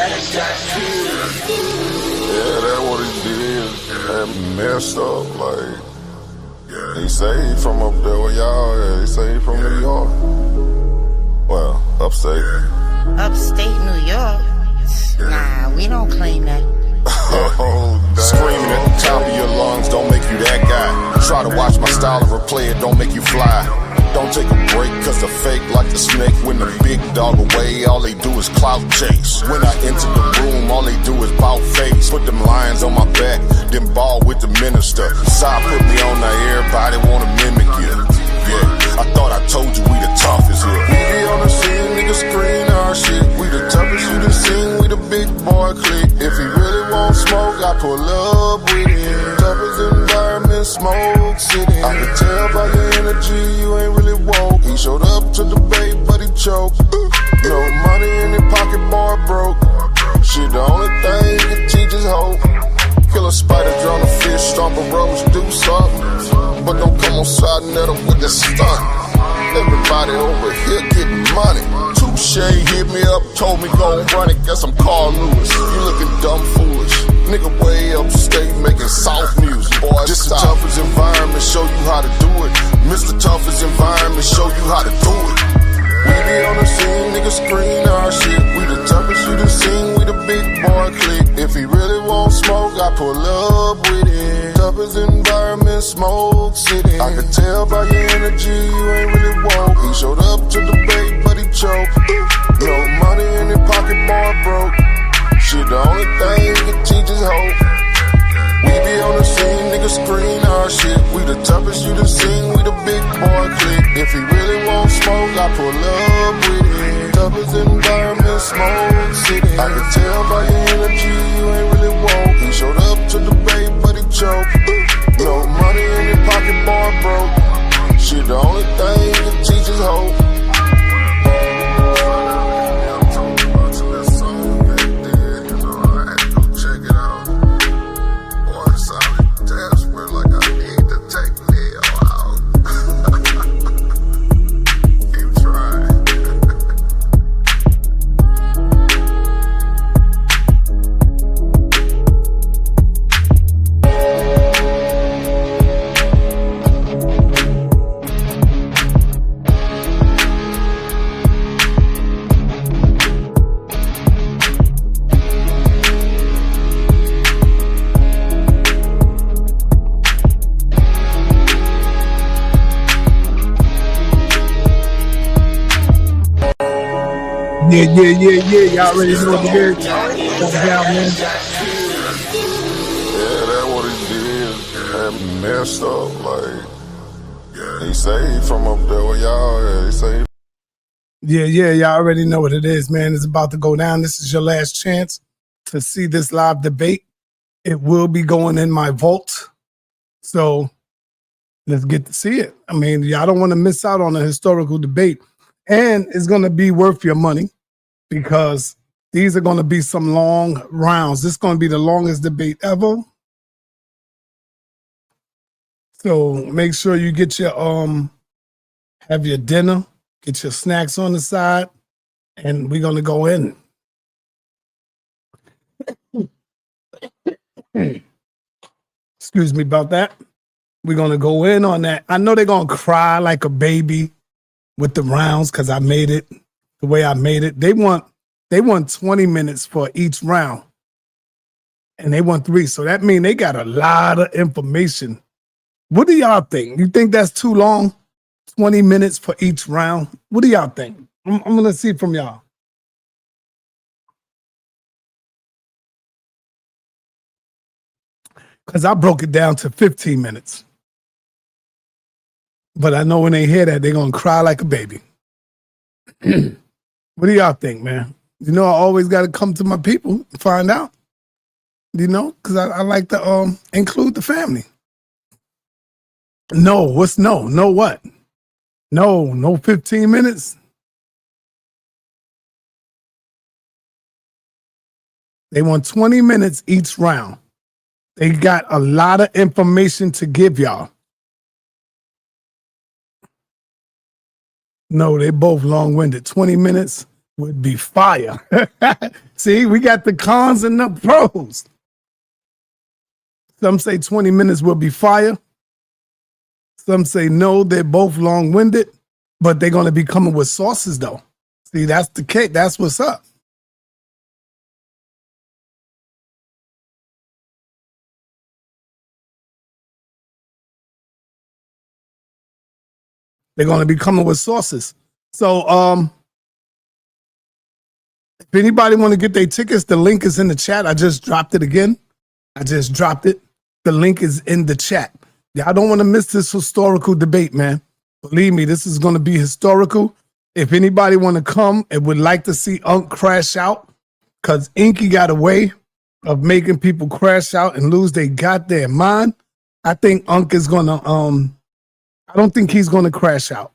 Yeah, that's what he did. That messed up. Like, he say he from up there where y'all at. He say he from New York. Well, upstate. Upstate New York? Nah, we don't claim that. Screaming at the top of your lungs don't make you that guy. Try to watch my style and replay it, don't make you fly. Don't take a break, cause the fake like the snake. When the big dog away, all they do is clout chase. When I enter the room, all they do is bout face. Put them lions on my back, then ball with the minister. Side put me on now, everybody wanna mimic you. Yeah, I thought I told you we the toughest here. We be on the scene, niggas screen our shit. We the toughest you done seen, we the big boy clique. If he really want smoke, I pull up with him. Toughest environment, smoke city. I can tell by your energy, you ain't really woke. He showed up to debate, but he choked. No money in his pocket, boy broke. Shit, the only thing he can teach is hope. Kill a spider, drown a fish, stomp a roach, do something. But don't come on sa.neter with the stunt. Everybody over here getting money. Touche hit me up, told me go run it. Guess I'm Carl Lewis. You looking dumb foolish. Nigga way upstate making soft music. Boy, this the toughest environment, show you how to do it. Mr. Toughest environment, show you how to do it. We be on the scene, niggas screen our shit. We the toughest you done seen, we the big boy clique. If he really want smoke, I pull up with him. Toughest environment, smoke city. I can tell by your energy, you ain't really woke. He showed up to debate, but he choked. No money in his pocket, boy broke. Shit, the only thing he can teach is hope. We be on the scene, niggas screen our shit. We the toughest you done seen, we the big boy clique. If he really want smoke, I pull up with him. Toughest environment, smoke city. I can tell by your energy, you ain't really woke. He showed up to debate, but he choked. No money in his pocket, boy broke. Shit, the only thing he can teach is hope. Yeah. Y'all ready to know what it is? Yeah, that's what he did. That messed up. Like, he say he from up there where y'all at. He say. Yeah, y'all already know what it is, man. It's about to go down. This is your last chance to see this live debate. It will be going in my vault. So let's get to see it. I mean, y'all don't want to miss out on a historical debate. And it's going to be worth your money because these are going to be some long rounds. This is going to be the longest debate ever. So make sure you get your have your dinner, get your snacks on the side, and we're going to go in. Excuse me about that. We're going to go in on that. I know they're going to cry like a baby with the rounds because I made it the way I made it. They want 20 minutes for each round. And they want 3. So that means they got a lot of information. What do y'all think? You think that's too long? 20 minutes for each round? What do y'all think? I'm going to see from y'all. Because I broke it down to 15 minutes. But I know when they hear that, they're going to cry like a baby. What do y'all think, man? You know, I always got to come to my people and find out. You know, because I like to include the family. No, what's no? No what? No 15 minutes. They want 20 minutes each round. They got a lot of information to give y'all. No, they both long-winded. 20 minutes. would be fire. See, we got the cons and the pros. Some say 20 minutes will be fire. Some say no, they're both long-winded, but they're going to be coming with sources, though. See, that's the case. That's what's up. They're going to be coming with sources. So, if anybody want to get their tickets, the link is in the chat. I just dropped it again. I just dropped it. The link is in the chat. Y'all don't want to miss this historical debate, man. Believe me, this is going to be historical. If anybody want to come and would like to see Unc crash out, because Inky got a way of making people crash out and lose their goddamn mind, I think Unc is going to, I don't think he's going to crash out.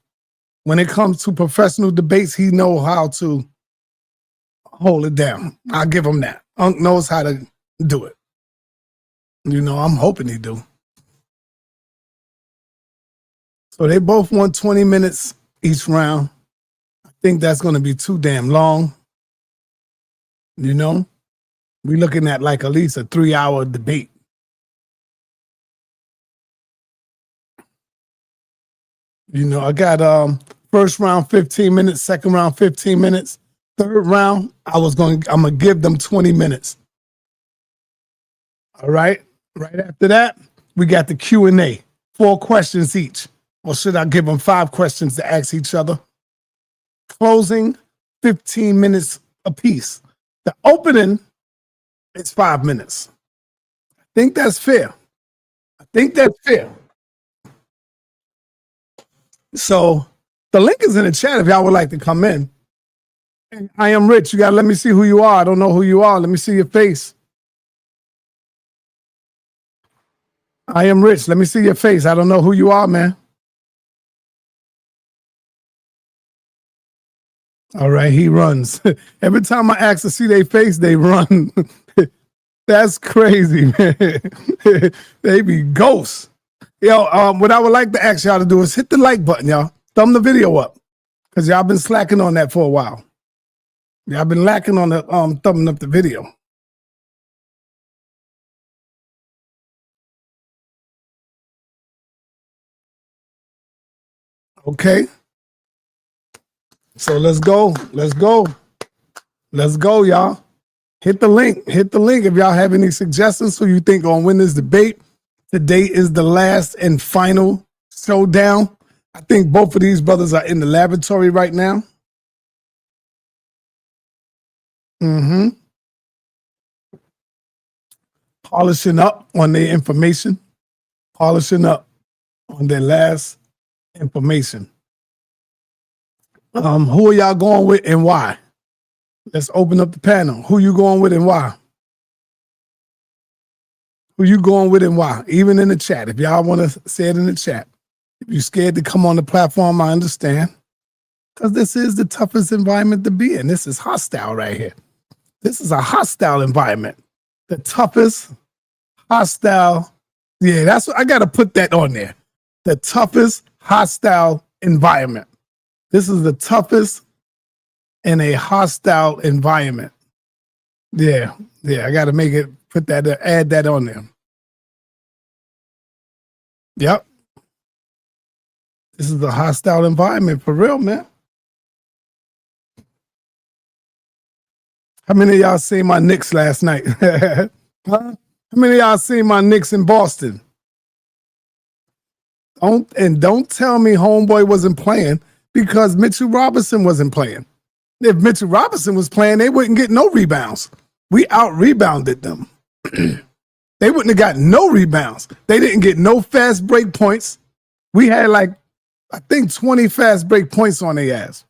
When it comes to professional debates, he know how to hold it down. I'll give him that. Unc knows how to do it. You know, I'm hoping he do. So they both want 20 minutes each round. I think that's going to be too damn long. You know, we're looking at like at least a 3-hour debate. You know, I got first round 15 minutes, second round 15 minutes, third round I'm gonna give them 20 minutes. All right. Right after that, we got the Q&A, 4 questions each. Or should I give them 5 questions to ask each other? Closing, 15 minutes apiece. The opening is 5 minutes. I think that's fair. So the link is in the chat if y'all would like to come in. And I am Rich. You got to let me see who you are. I don't know who you are. Let me see your face. I am Rich. Let me see your face. I don't know who you are, man. All right, he runs. Every time I ask to see their face, they run. That's crazy, man. They be ghosts. Yo, what I would like to ask y'all to do is hit the like button, y'all. Thumb the video up. Because y'all been slacking on that for a while. Y'all been lacking on the thumbing up the video. Okay. So let's go. Let's go, y'all. Hit the link. Hit the link if y'all have any suggestions who you think gonna win this debate. Today is the last and final showdown. I think both of these brothers are in the laboratory right now. Polishing up on their information. Polishing up on their last information. Who are y'all going with and why? Let's open up the panel. Who you going with and why? Who you going with and why? Even in the chat. If y'all want to say it in the chat. If you're scared to come on the platform, I understand. Because this is the toughest environment to be in. This is hostile right here. This is a hostile environment. The toughest hostile. Yeah, that's what I got to put that on there. The toughest hostile environment. This is the toughest in a hostile environment. Yeah, I got to make it, put that, add that on there. Yep. This is a hostile environment for real, man. How many of y'all seen my Knicks last night? Huh? How many of y'all seen my Knicks in Boston? Don't tell me homeboy wasn't playing because Mitchell Robinson wasn't playing. If Mitchell Robinson was playing, they wouldn't get no rebounds. We out-rebounded them. They wouldn't have got no rebounds. They didn't get no fast break points. We had like, I think 20 fast break points on their ass.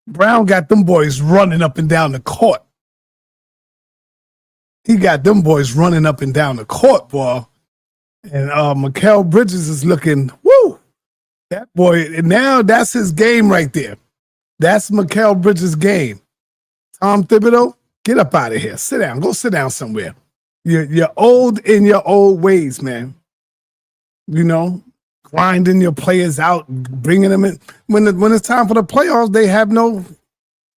Brown got them boys running up and down the court. He got them boys running up and down the court, boy. And Mikal Bridges is looking, woo, that boy, and now that's his game right there. That's Mikal Bridges' game. Tom Thibodeau, get up out of here. Sit down. Go sit down somewhere. You're old in your old ways, man. You know, grinding your players out, bringing them in. When it's time for the playoffs, they have no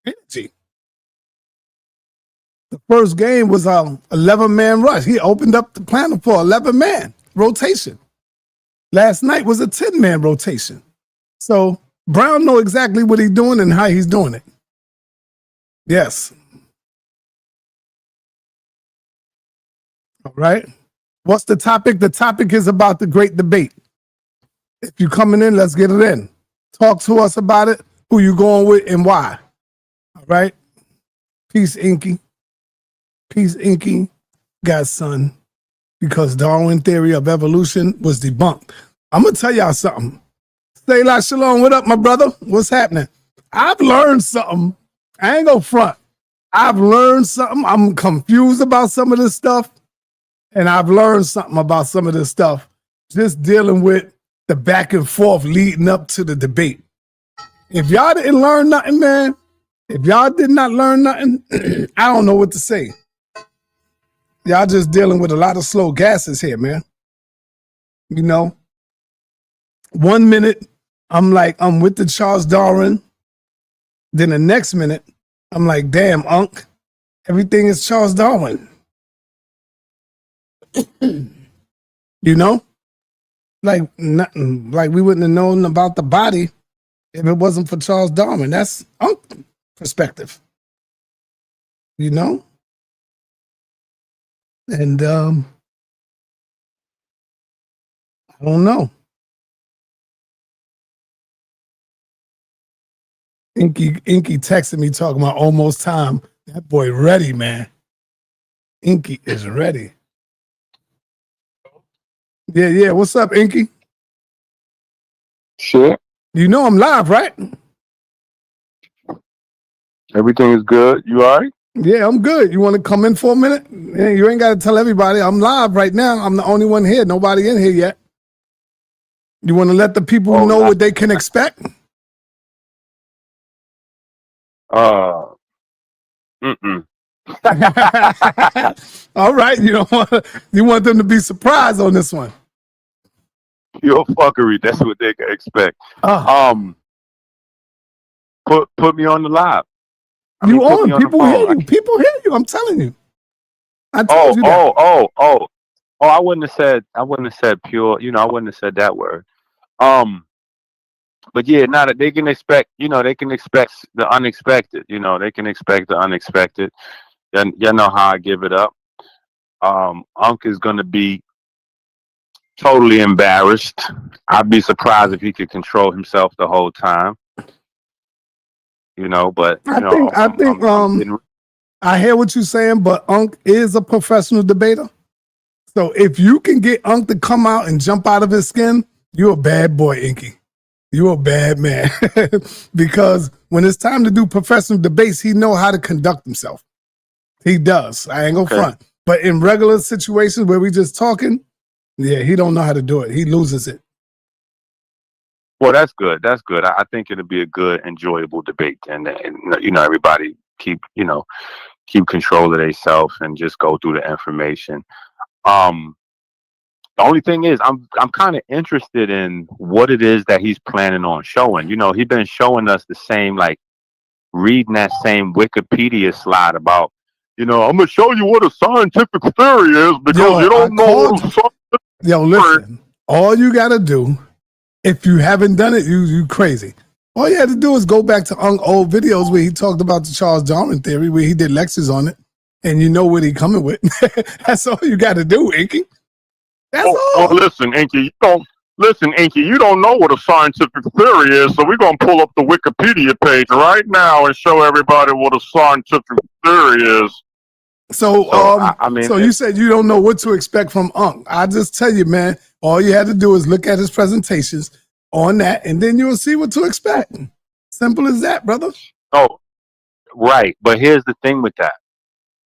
energy. The first game was a 11-man rush. He opened up the panel for 11-man rotation. Last night was a 10-man rotation. So Brown know exactly what he's doing and how he's doing it. Yes. All right. What's the topic? The topic is about the great debate. If you're coming in, let's get it in. Talk to us about it, who you going with and why. All right. Peace, Inky. Peace, Inky, godson, because Darwin theory of evolution was debunked. I'm going to tell y'all something. Say la shalom. What up, my brother? What's happening? I've learned something. I ain't gonna front. I've learned something. I'm confused about some of this stuff. And I've learned something about some of this stuff just dealing with the back and forth leading up to the debate. If y'all didn't learn nothing, man, if y'all did not learn nothing, I don't know what to say. Y'all just dealing with a lot of slow gases here, man. You know, 1 minute, I'm like, I'm with the Charles Darwin. Then the next minute, I'm like, damn, Unc, everything is Charles Darwin. You know? Like nothing, like we wouldn't have known about the body if it wasn't for Charles Darwin. That's Unc perspective. You know? And I don't know. Inky texted me talking about almost time. That boy ready, man. Inky is ready. Yeah. What's up, Inky? Sure. You know I'm live, right? Everything is good. You all right? Yeah, I'm good. You want to come in for a minute? You ain't got to tell everybody. I'm live right now. I'm the only one here. Nobody in here yet. You want to let the people know what they can expect? Mm-mm. All right. You want them to be surprised on this one. Your fuckery. That's what they can expect. Put me on the live. People hear you. People hear you. I'm telling you. I told you that. Oh. I wouldn't have said pure. I wouldn't have said that word. But yeah, now that they can expect, they can expect the unexpected. They can expect the unexpected. Then you know how I give it up. Unc is gonna be totally embarrassed. I'd be surprised if he could control himself the whole time. But I think I hear what you're saying, but Unc is a professional debater. So if you can get Unc to come out and jump out of his skin, you're a bad boy, Inky. You're a bad man. Because when it's time to do professional debates, he know how to conduct himself. He does. I ain't gonna front. But in regular situations where we just talking, yeah, he don't know how to do it. He loses it. Well, that's good. That's good. I think it'll be a good, enjoyable debate, and everybody keep control of themselves and just go through the information. The only thing is, I'm kind of interested in what it is that he's planning on showing. He's been showing us the same, like reading that same Wikipedia slide about, I'm gonna show you what a scientific theory is because you don't know. Listen, all you gotta do, if you haven't done it, you crazy. All you had to do is go back to old videos where he talked about the Charles Darwin theory, where he did lectures on it, and you know what he coming with. That's all you got to do, Inky. That's all. Oh, listen, Inky, you don't know what a scientific theory is, so we're gonna pull up the Wikipedia page right now and show everybody what a scientific theory is. So you said you don't know what to expect from Unc. I just tell you, man, all you had to do is look at his presentations on that, and then you'll see what to expect. Simple as that, brother. Oh, right. But here's the thing with that.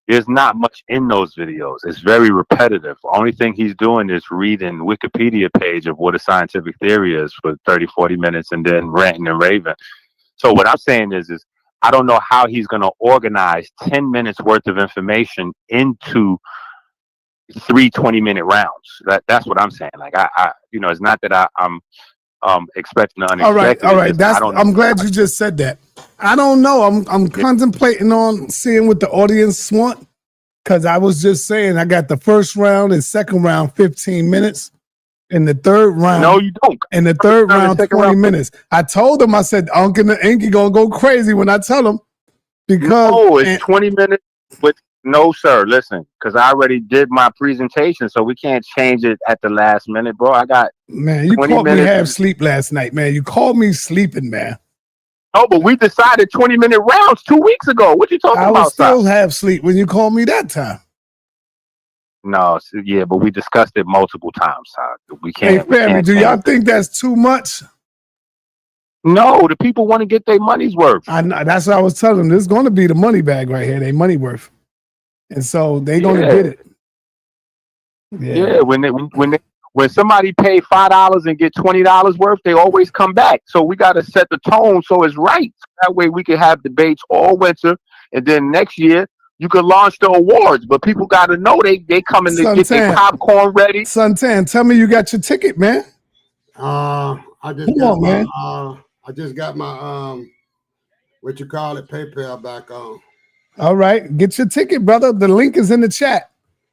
There's not much in those videos. It's very repetitive. The only thing he's doing is reading Wikipedia page of what a scientific theory is for 30, 40 minutes and then ranting and raving. So what I'm saying is I don't know how he's going to organize 10 minutes worth of information into 3 20-minute rounds. That's what I'm saying. Like, it's not that I'm expecting the All right, unexpected. all right. I don't I'm glad you just said that. I don't know. I'm contemplating on seeing what the audience want, because I was just saying I got the first round and second round 15 minutes, and the third round. No, you don't. And the third round 20 minutes. I told them, I said, Uncle and Inky gonna go crazy when I tell them, because no, it's 20 minutes. But no, sir. Listen, because I already did my presentation, so we can't change it at the last minute, bro. I got man. You called me half sleep last night, man. You called me sleeping, man. Oh, but we decided 20-minute rounds 2 weeks ago. What you talking about? I was still half sleep when you called me that time. No, yeah, but we discussed it multiple times. We can't. Hey, family, do y'all think that's too much? No, the people want to get their money's worth. I know, that's what I was telling them. This is going to be the money bag right here. They money worth, and so they going to get it. Yeah, when somebody pay $5 and get $20 worth, they always come back. So we got to set the tone so it's right. That way we can have debates all winter, and then next year you can launch the awards. But people got to know they coming to get their popcorn ready. Suntan, tell me you got your ticket, man. I just got my what you call it, PayPal back on. All right, get your ticket, brother. The link is in the chat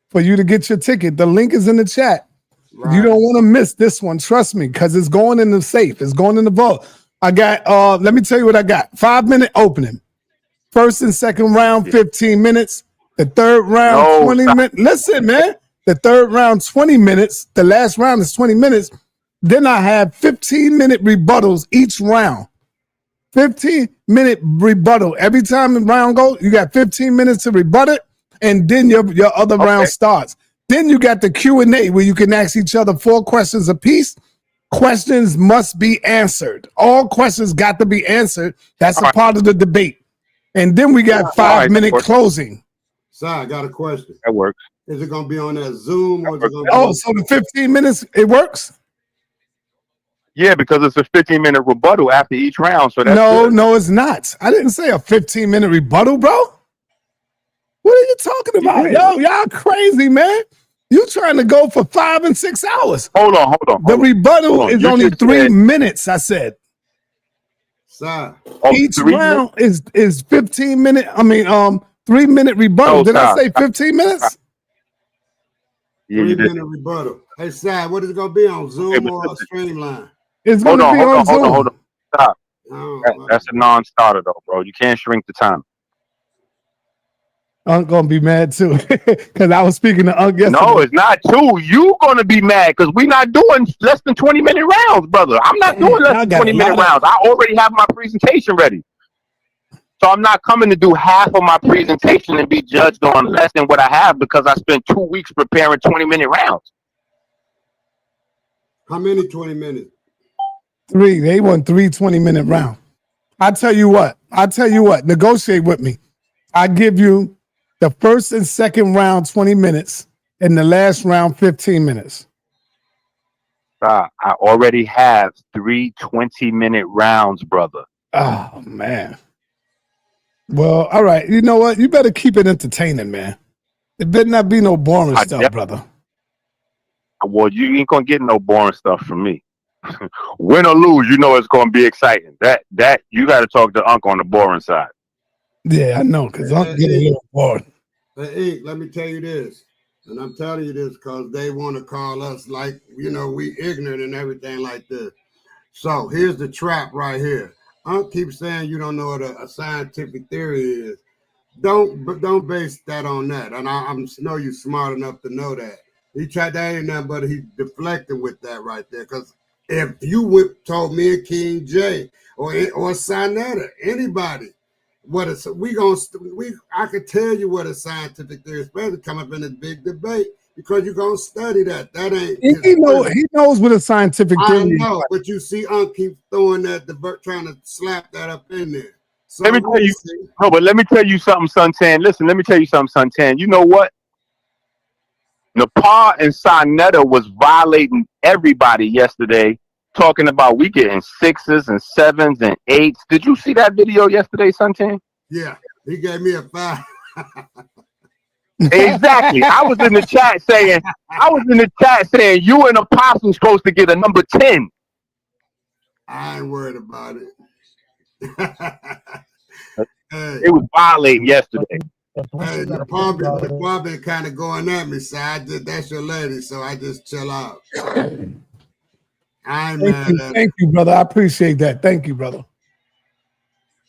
for you to get your ticket. The link is in the chat. Right. You don't want to miss this one, trust me, because it's going in the safe. It's going in the vault. I got, let me tell you what I got. 5-minute opening. First and second round, 15 minutes. The third round, 20 minutes. Listen, man. The third round, 20 minutes. The last round is 20 minutes. Then I have 15-minute rebuttals each round. 15-minute rebuttal. Every time the round goes, you got 15 minutes to rebut it, and then your other round starts. Then you got the Q&A where you can ask each other 4 questions apiece. Questions must be answered. All questions got to be answered. That's a part of the debate. And then we got 5-minute closing. So I got a question. That works. Is it going to be on that Zoom? Or is it gonna be so the 15 minutes, it works? Yeah, because it's a 15-minute rebuttal after each round. So that's no, it's not. I didn't say a 15-minute rebuttal, bro. What are you talking about? Yeah. Yo, y'all crazy, man. You trying to go for 5 and 6 hours. Hold on. The rebuttal is only 3 minutes, I said. Sir. Each round is 15 minute. 3-minute rebuttal. Did I say 15 minutes? Yeah, you did. 3-minute rebuttal. Hey, Side, what is it going to be on Zoom or Streamline? It's going to be on Zoom. Hold on. Stop. That's a non-starter, though, bro. You can't shrink the time. I'm going to be mad, too, because I was speaking to Unc yesterday. No, it's not, too. You going to be mad because we're not doing less than 20-minute rounds, brother. I'm not doing less than 20-minute rounds. I already have my presentation ready. So I'm not coming to do half of my presentation and be judged on less than what I have because I spent 2 weeks preparing 20-minute rounds. How many 20 minutes? 3. They want 3 20-minute rounds. I tell you what. Negotiate with me. I give you the first and second round 20 minutes and the last round 15 minutes. I already have 3 20-minute rounds, brother. Oh, man. Well, all right. You know what? You better keep it entertaining, man. It better not be no boring stuff, brother. Well, you ain't gonna get no boring stuff from me. Win or lose, you know it's gonna be exciting. That you got to talk to Unc on the boring side. Yeah, I know, because Unc getting a little bored. Hey, Ink, let me tell you this, and I'm telling you this because they want to call us like, we ignorant and everything like this. So here's the trap right here. Unc keeps saying you don't know what a scientific theory is. Don't base that on that. And I know you're smart enough to know that. That ain't nothing but he's deflecting with that right there. Because if you told me and King J or sa.neter, anybody, I could tell you what a scientific theory is, especially come up in this big debate. Because you're gonna study that. That ain't. He knows what a scientific theory is. I know, but you see, Unc keep throwing that, trying to slap that up in there. So let me tell you. No, but let me tell you something, Suntan. Listen, let me tell you something, Suntan. You know what? Nepal and sa.neter was violating everybody yesterday, talking about we getting 6s and 7s and 8s. Did you see that video yesterday, Suntan? Yeah, he gave me a 5. Exactly. I was in the chat saying you and Apostle supposed to get a number 10. I ain't worried about it. Hey, It was violating yesterday. hey, your palm been kind of going at me, so that's your lady, so I just chill out. I ain't mad at Thank you, brother. I appreciate that. Thank you, brother.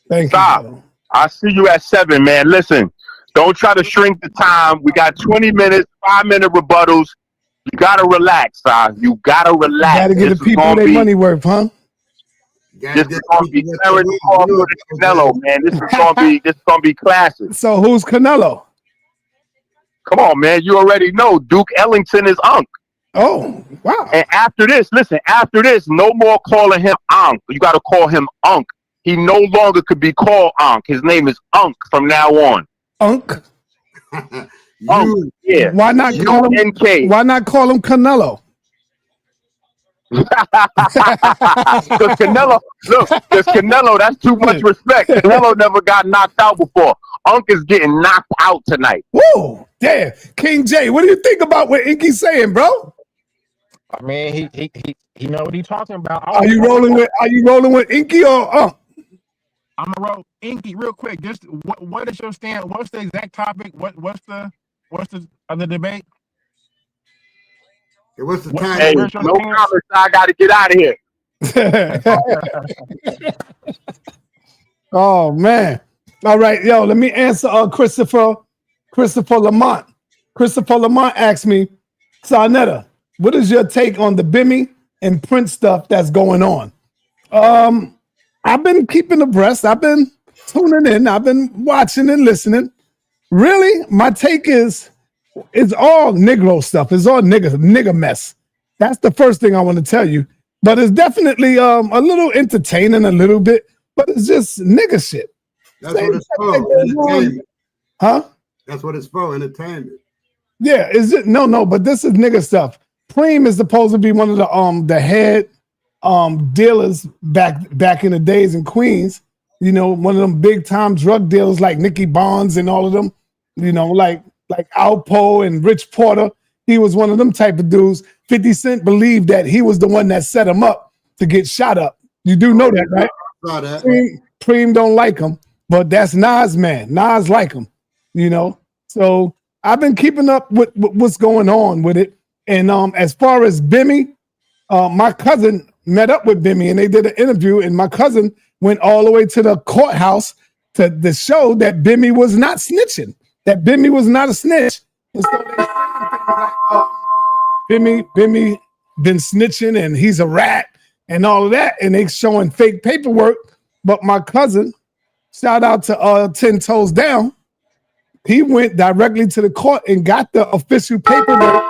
Thank Stop. you, brother. I see you at 7, man. Listen, don't try to shrink the time. We got 20 minutes, 5-minute rebuttals. You gotta relax, You gotta relax. Gotta give the people their money worth, huh? This is gonna be Clarence Crawford and Canelo, man. This is gonna be classic. So who's Canelo? Come on, man. You already know Duke Ellington is Unc. Oh, wow. And after this, no more calling him Unc. You gotta call him Unc. He no longer could be called Unc. His name is Unc from now on. Unc? Unc, yeah. Why not call him Canelo? Because Canelo, that's too much respect. Canelo never got knocked out before. Unc is getting knocked out tonight. Whoa, damn. King J, what do you think about what Inky's saying, bro? I mean, he know what he's talking about. Are you rolling with Inky or Unc? I'm gonna roll Inky real quick. Just what is your stand? What's the exact topic? What's the other debate? Hey, what's the time? Hey, no comments. I got to get out of here. Oh man! All right, yo. Let me answer. Christopher Lamont. Christopher Lamont asked me, sa.neter, what is your take on the Bimmy and Prince stuff that's going on? I've been keeping abreast. I've been tuning in. I've been watching and listening. Really, my take is it's all Negro stuff. It's all nigga mess. That's the first thing I want to tell you. But it's definitely a little entertaining, a little bit. But it's just nigga shit. That's what it's for. Entertainment. Huh? That's what it's for. Entertainment. Yeah. Is it? No. But this is nigga stuff. Preem is supposed to be one of the head dealers back in the days in Queens, you know, one of them big time drug dealers like Nicky Bonds and all of them, you know, like Alpo and Rich Porter. He was one of them type of dudes. 50 Cent believed that he was the one that set him up to get shot up. You do know that, right? Saw that. Preem don't like him, but that's Nas, man. Nas like him, you know. So I've been keeping up with what's going on with it. And as far as Bimmy, my cousin met up with Bimmy and they did an interview, and my cousin went all the way to the courthouse to show that Bimmy was not snitching, that Bimmy was not a snitch. And so they said like, Bimmy been snitching and he's a rat and all of that, and they showing fake paperwork. But my cousin, shout out to 10 Toes Down, he went directly to the court and got the official paperwork.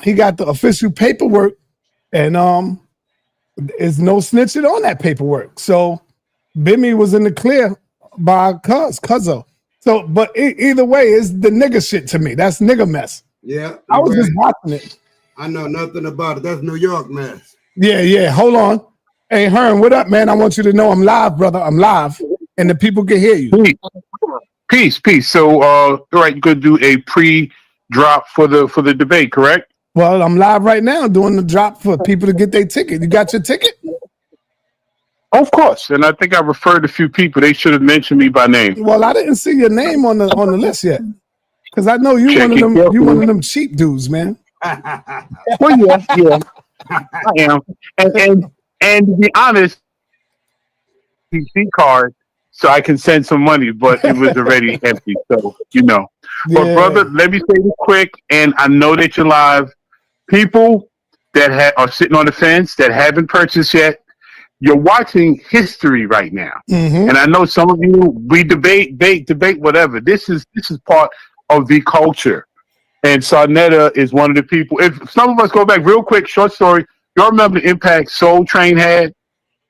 He got the official paperwork, and there's no snitching on that paperwork. So Bimmy was in the clear by Cuzzo. So, but either way, it's the nigga shit to me. That's nigga mess. Yeah. I was just watching it. I know nothing about it. That's New York mess. Yeah. Hold on. Hey, Hearn, what up, man? I want you to know I'm live, brother. I'm live, and the people can hear you. Peace. So, all right, you're gonna do a pre-drop for the debate, correct? Well, I'm live right now doing the drop for people to get their ticket. You got your ticket? Of course. And I think I referred a few people. They should have mentioned me by name. Well, I didn't see your name on the list yet, because I know you one of them cheap dudes, man. Well, yeah, I am. And to be honest, PC card, so I can send some money, but it was already empty. So you know. Yeah. But brother, let me say this quick, and I know that you're live. People that are sitting on the fence that haven't purchased yet, you're watching history right now. Mm-hmm. And I know some of you, we debate, whatever. This is part of the culture. And sa.neter is one of the people. If some of us go back real quick, short story, y'all remember the impact Soul Train had?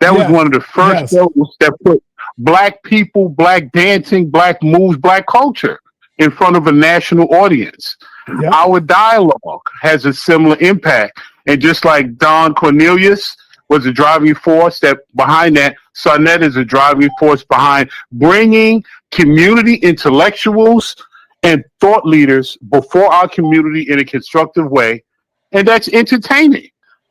That was one of the first shows that put black people, black dancing, black moves, black culture in front of a national audience. Yep. Our dialogue has a similar impact. And just like Don Cornelius was a driving force behind that, sa.neter is a driving force behind bringing community intellectuals and thought leaders before our community in a constructive way. And that's entertaining.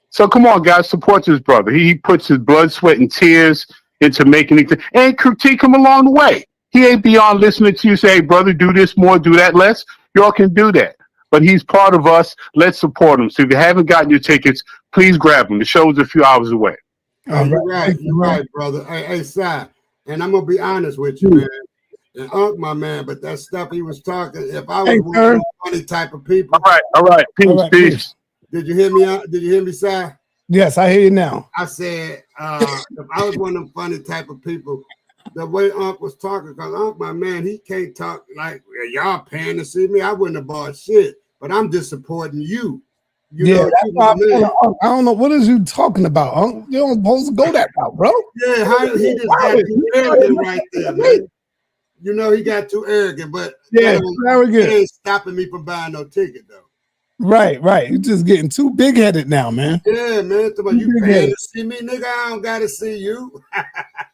So come on, guys, support this brother. He puts his blood, sweat, and tears into making it, and critique him along the way. He ain't beyond listening to you say, hey, brother, do this more, do that less. Y'all can do that. But he's part of us. Let's support him. So if you haven't gotten your tickets, please grab them. The show is a few hours away. You're right, brother. Hey, Si, and I'm gonna be honest with you, man. And Unc, my man, but that stuff he was talking, if I was one of those funny type of people. All right. Peace. Did you hear me out? Did you hear me, Si? Yes, I hear you now. I said, if I was one of them funny type of people, the way Unc was talking, because Unc, my man, he can't talk like y'all paying to see me. I wouldn't have bought shit, but I'm just supporting you. You know, that's why I don't know what is you talking about, Unc. You don't supposed to go that route, bro. Yeah, he just got too arrogant right there, man. You know, he got too arrogant, but arrogant. It ain't stopping me from buying no ticket though. Right. You're just getting too big-headed now, man. Yeah, man. You paying to see me, nigga? I don't gotta see you.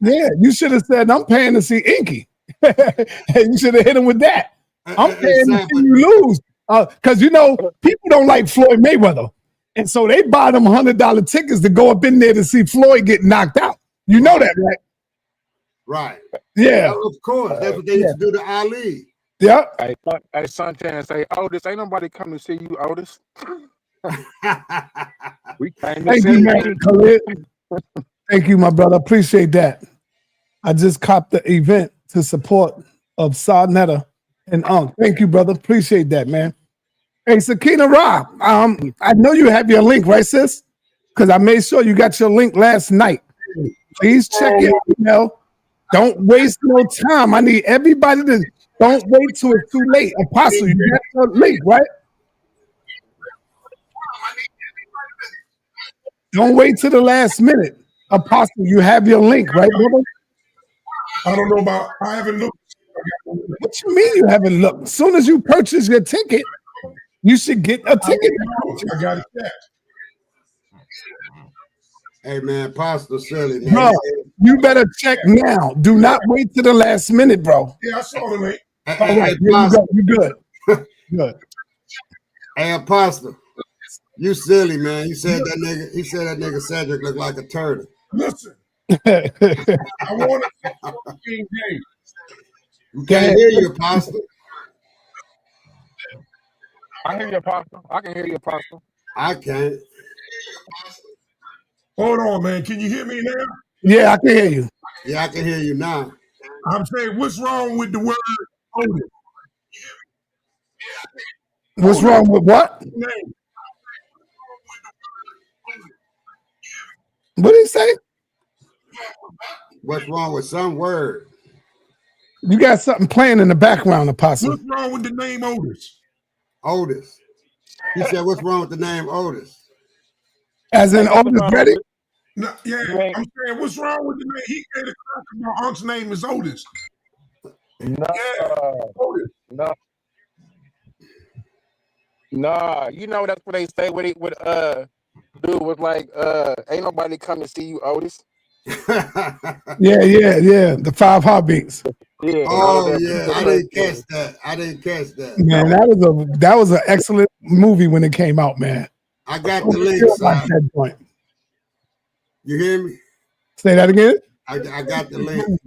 Yeah, you should have said, I'm paying to see Inky. You should have hit him with that. I'm paying to see you lose. Because, you know, people don't like Floyd Mayweather. And so they buy them $100 tickets to go up in there to see Floyd get knocked out. You know that, right? Right. Yeah. Of course. That's what they used to do to Ali. Yeah. Hey, Santan say, Otis, ain't nobody come to see you, Otis. We came to Thank you, man, Khalid. Thank you, my brother. Appreciate that. I just copped the event to support of sa.neter and Unc. Thank you, brother. Appreciate that, man. Hey, Sakina Ra, I know you have your link, right, sis? Because I made sure you got your link last night. Please check your email. Don't waste no time. I need everybody to don't wait till it's too late. Apostle, you got your link, right? Don't wait till the last minute. Apostle, you have your link, right, brother? I don't know about, I haven't looked. What you mean you haven't looked? As soon as you purchase your ticket, you should get a ticket. I got it checked. Hey, man, Apostle silly, man. Bro, you better check now. Do not wait till the last minute, bro. Yeah, I saw the link. All right, you good. Good. Hey, Apostle, you silly, man. You said that nigga Cedric looked like a turtle. Listen, I want to game. We can't hear you, Apostle. I hear you, Apostle. I can hear you, Apostle. I can't. Hold on, man. Can you hear me now? Yeah, I can hear you. Yeah, I can hear you now. I'm saying, what's wrong with the word Otis? What's wrong with what? What did he say? What's wrong with some word? You got something playing in the background, Apostle. What's wrong with the name Otis? Otis. He said, what's wrong with the name Otis? As in Otis Ready? No, yeah, I'm saying, what's wrong with the name? He made a crack about Unc's name is Otis. No, Otis. No, you know that's what they say. Dude was like, ain't nobody come to see you, Otis. Yeah. The 5 heartbeats. Yeah. Oh yeah, I didn't catch that. Man, that was an excellent movie when it came out, man. I got the link. At that point. You hear me? Say that again. I got the link.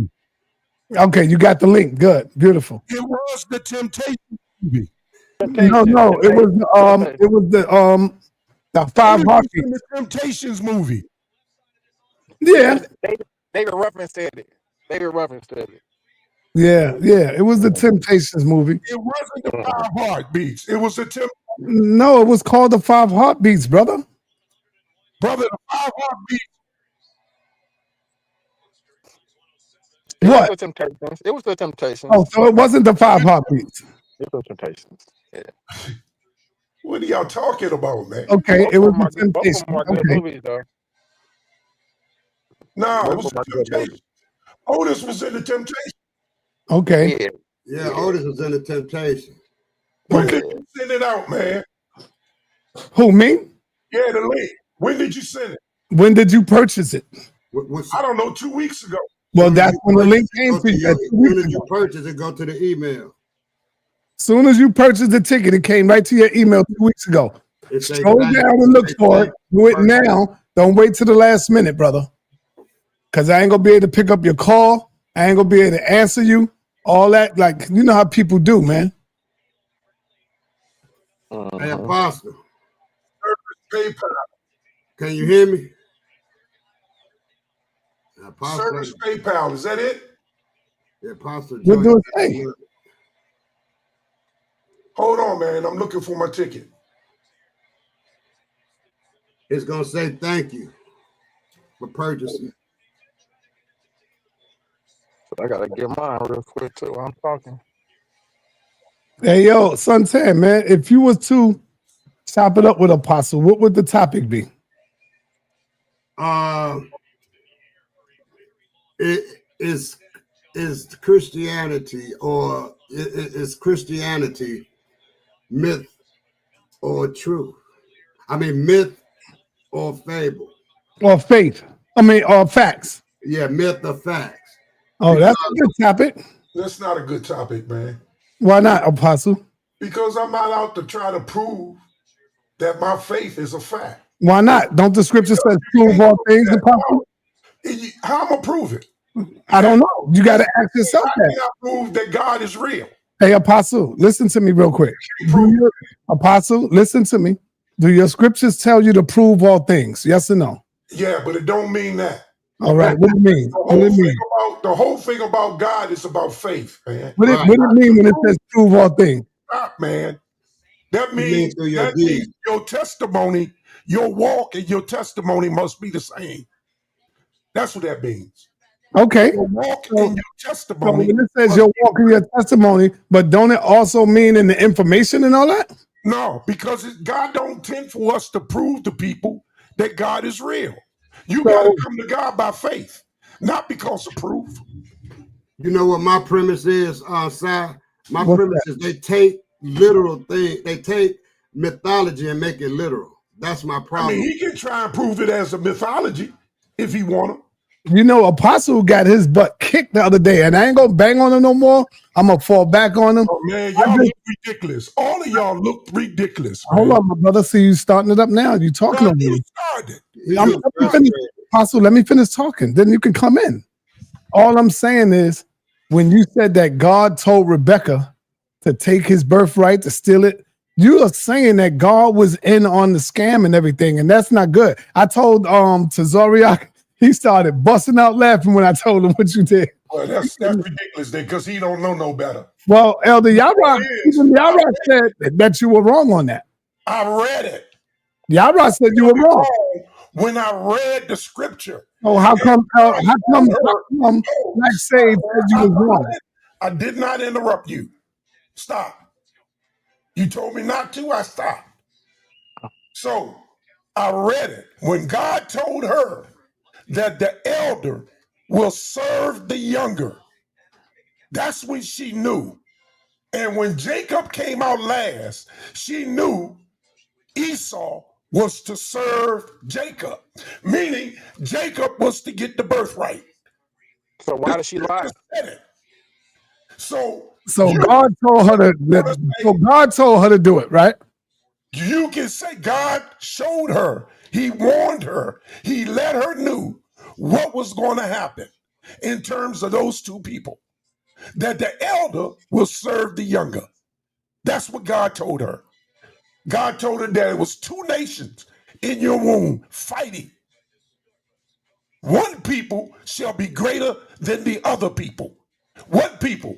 Okay, you got the link. Good, beautiful. It was the Temptation movie. No, it was the 5 heartbeats. The Temptations movie. Yeah. David Ruffin said it. Yeah. It was the Temptations movie. It wasn't the 5 heartbeats. It was the No, it was called the 5 heartbeats, brother. Brother, the 5 heartbeats. What? It was the Temptations. Oh, so it wasn't the 5 heartbeats. It was the Temptations. Yeah. What are y'all talking about, man? Okay, it was the Temptations. Temptations. Movies, though. No, it was the Temptations. Otis was in the Temptation. Okay. Yeah, Otis was in the Temptation. When did you send it out, man? Who, me? Yeah, the link. When did you send it? When did you purchase it? I don't know, 2 weeks ago. Well, that's when the link came to you. As soon as you purchase it, go to the email. Soon as you purchased the ticket, it came right to your email 2 weeks ago. Scroll down and look for it. Do it now. Don't wait till the last minute, brother. Because I ain't going to be able to pick up your call. I ain't going to be able to answer you. All that, like, you know how people do, man. Hey, Apostle. PayPal. Can you hear me? Service PayPal. Is that it? Yeah, Apostle. What do it say? Hold on, man. I'm looking for my ticket. It's going to say thank you for purchasing. I gotta get mine real quick too. I'm talking. Hey, yo, Suntan, man, if you was to chop it up with Apostle, what would the topic be? It is Christianity, or is Christianity myth or truth? I mean, myth or fable? Or faith. Or facts. Yeah, myth or facts. Oh, that's a good topic. That's not a good topic, man. Why not, Apostle? Because I'm not out to try to prove that my faith is a fact. Why not? Don't the scripture say prove all things, Apostle? How am I prove it? I don't know. You got to ask yourself How that. can I prove that God is real? Hey, Apostle, listen to me real quick. Apostle, listen to me. Do your scriptures tell you to prove all things? Yes or no? Yeah, but it don't mean that. All right. What do you mean? The whole thing about God is about faith, man. What do you mean when it says prove all things? Stop, man. That means your testimony, your walk and your testimony must be the same. That's what that means. Okay. Your walk and your testimony. So when it says your walk and your testimony, but don't it also mean in the information and all that? No, because God don't intend for us to prove to people that God is real. You got to come to God by faith, not because of proof. You know what my premise is, Si? My premise is they take literal things, they take mythology and make it literal. That's my problem. I mean, he can try and prove it as a mythology if he want to. You know, Apostle got his butt kicked the other day, and I ain't gonna bang on him no more. I'm gonna fall back on him. Oh man, y'all look ridiculous. All of y'all look ridiculous. Man. Hold on, my brother. See you starting it up now. You talking on me. Apostle, let me finish talking. Then you can come in. All I'm saying is, when you said that God told Rebecca to take his birthright, to steal it, you are saying that God was in on the scam and everything, and that's not good. I told to Zoriak, he started busting out laughing when I told him what you did. Well, that's ridiculous then, because he don't know no better. Well, Elder Yara said that you were wrong on that. I read it. Yara said you were wrong. When I read the scripture. Oh, how come Black Sage said you was wrong? I did not interrupt you. Stop. You told me not to, I stopped. So I read it. When God told her that the elder will serve the younger, that's when she knew. And when Jacob came out last, she knew Esau was to serve Jacob, meaning Jacob was to get the birthright. So why did she lie? So God told her God told her to do it, right? You can say God showed her, he warned her, he let her know what was going to happen in terms of those two people, that the elder will serve the younger. That's what God told her. God told her that it was two nations in your womb fighting. One people shall be greater than the other people. What people?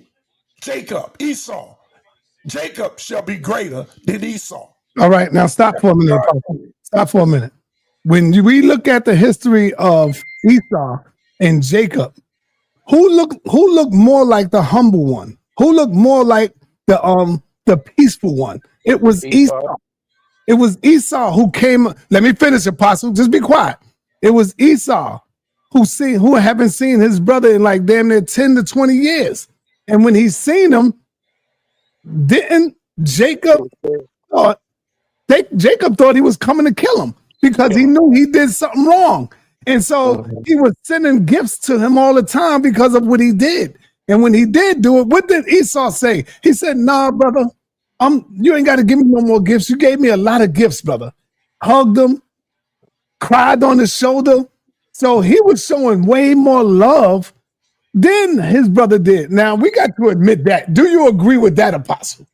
Jacob, Esau. Jacob shall be greater than Esau. All right, now stop for a minute. Stop for a minute. When we look at the history of Esau and Jacob, who looked more like the humble one? Who looked more like the peaceful one? It was Esau. It was Esau who came. Let me finish, Apostle. Just be quiet. It was Esau who haven't seen his brother in like damn near 10 to 20 years. And when he seen him, didn't Jacob Jacob thought he was coming to kill him because he knew he did something wrong. And so he was sending gifts to him all the time because of what he did. And when he did do it, what did Esau say? He said, nah, brother, You ain't got to give me no more gifts. You gave me a lot of gifts, brother. Hugged him, cried on his shoulder. So he was showing way more love than his brother did. Now, we got to admit that. Do you agree with that, Apostle?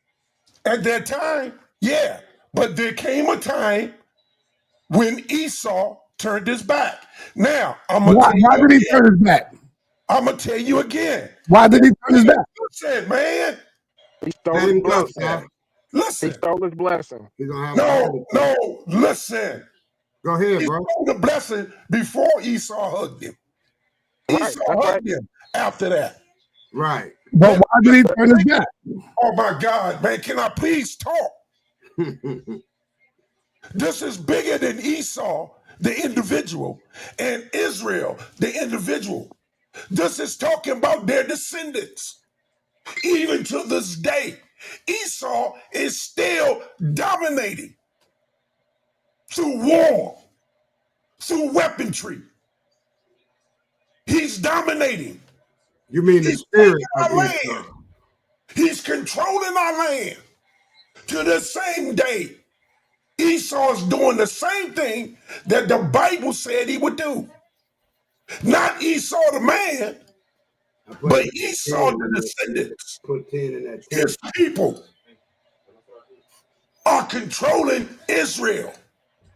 At that time, yeah. But there came a time when Esau turned his back. Now, Why did he turn his back? I'm going to tell you again. Why did he turn his back? Listen, man. He stole his blessing. He Listen. stole his blessing. No, listen. Go ahead, He bro. stole the blessing before Esau hugged him. Esau hugged him after that. Right. But why did he turn his back? Oh, my God, man. Can I please talk? This is bigger than Esau, the individual, and Israel, the individual. This is talking about their descendants. Even to this day, Esau is still dominating through war, through weaponry. He's dominating. You mean the spirit of our Esau? land. He's controlling our land. To the same day, Esau is doing the same thing that the Bible said he would do. Not Esau the man, but Esau the descendants. Put 10 in that 10. His people are controlling Israel,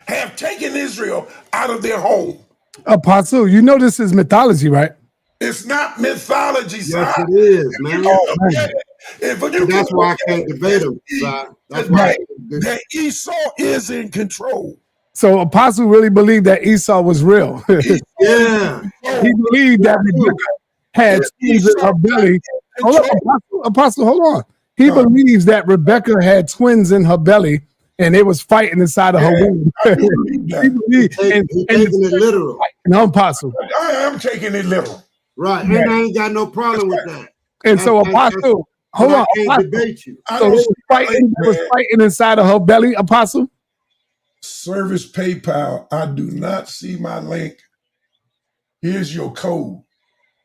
have taken Israel out of their home. Apostle, you know this is mythology, right? It's not mythology, Yes, sir. it is, man. That's why I can't debate him, sir. That's why why that Esau is in control. So Apostle really believed that Esau was real. Yeah. He believed that Rebecca had twins in her belly. Hold on, Apostle, hold on. He believes that Rebecca had twins in her belly and it was fighting inside of her womb. I do believe that. He's taking it literal. No, Apostle. I am taking it literal. Right. And I ain't got no problem with that. And so Apostle, hold on. I can't debate you. So it was fighting inside of her belly, Apostle? Service PayPal. I do not see my link. Here's your code.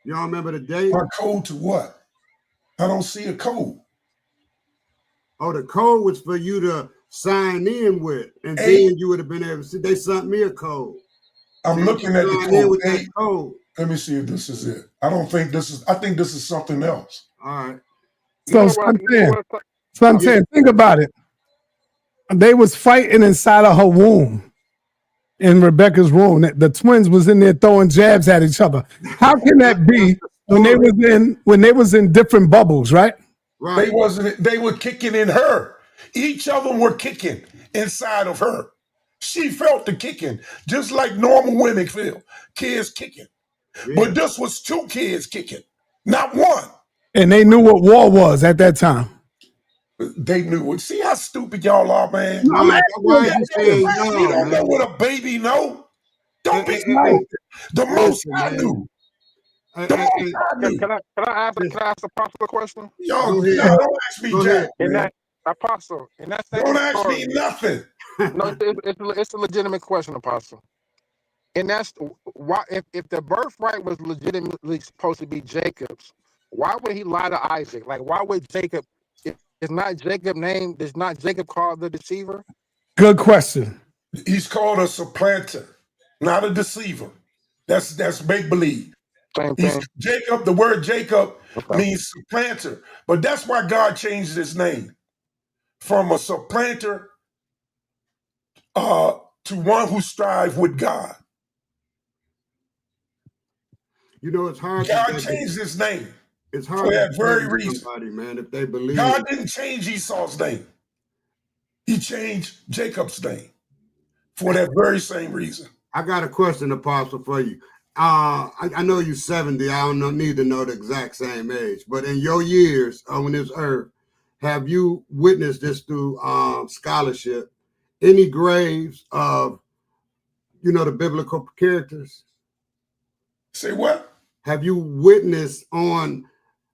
Y'all remember the date? My code to what? I don't see a code. Oh, the code was for you to sign in with, and then you would have been able to see. They sent me a code. I'm looking at the code. With that code. Let me see if this is it. I don't think this is. I think this is something else. All right. So I'm saying, think about it. They was fighting inside of her womb, in Rebecca's womb. The twins was in there throwing jabs at each other. How can that be when they was in different bubbles, right? Right. They were kicking in her. Each of them were kicking inside of her. She felt the kicking, just like normal women feel. Kids kicking. Yeah. But this was two kids kicking, not one. And they knew what war was at that time. They knew it. See how stupid y'all are, man. No, you don't know what a baby know. Don't be stupid. The most I knew. The most I knew. Can I ask Apostle a question? Y'all don't ask me, Jack. In that Apostle, in that same don't ask story, me nothing. No, it's a legitimate question, Apostle. And that's why, if the birthright was legitimately supposed to be Jacob's, why would he lie to Isaac? Like, why would Jacob? Is not Jacob named? Is not Jacob called the deceiver? Good question. He's called a supplanter, not a deceiver. That's make believe. Same thing. Jacob. The word Jacob means supplanter, but that's why God changed his name from a supplanter to one who strive with God. You know, it's hard. God changed his name. It's hard for that very reason. Somebody, man, if they believe God didn't change Esau's name. He changed Jacob's name for that very same reason. I got a question, Apostle, for you. I know you're 70. I don't need to know the exact same age, but in your years on this earth, have you witnessed this through scholarship? Any graves of, the biblical characters? Say what? Have you witnessed on,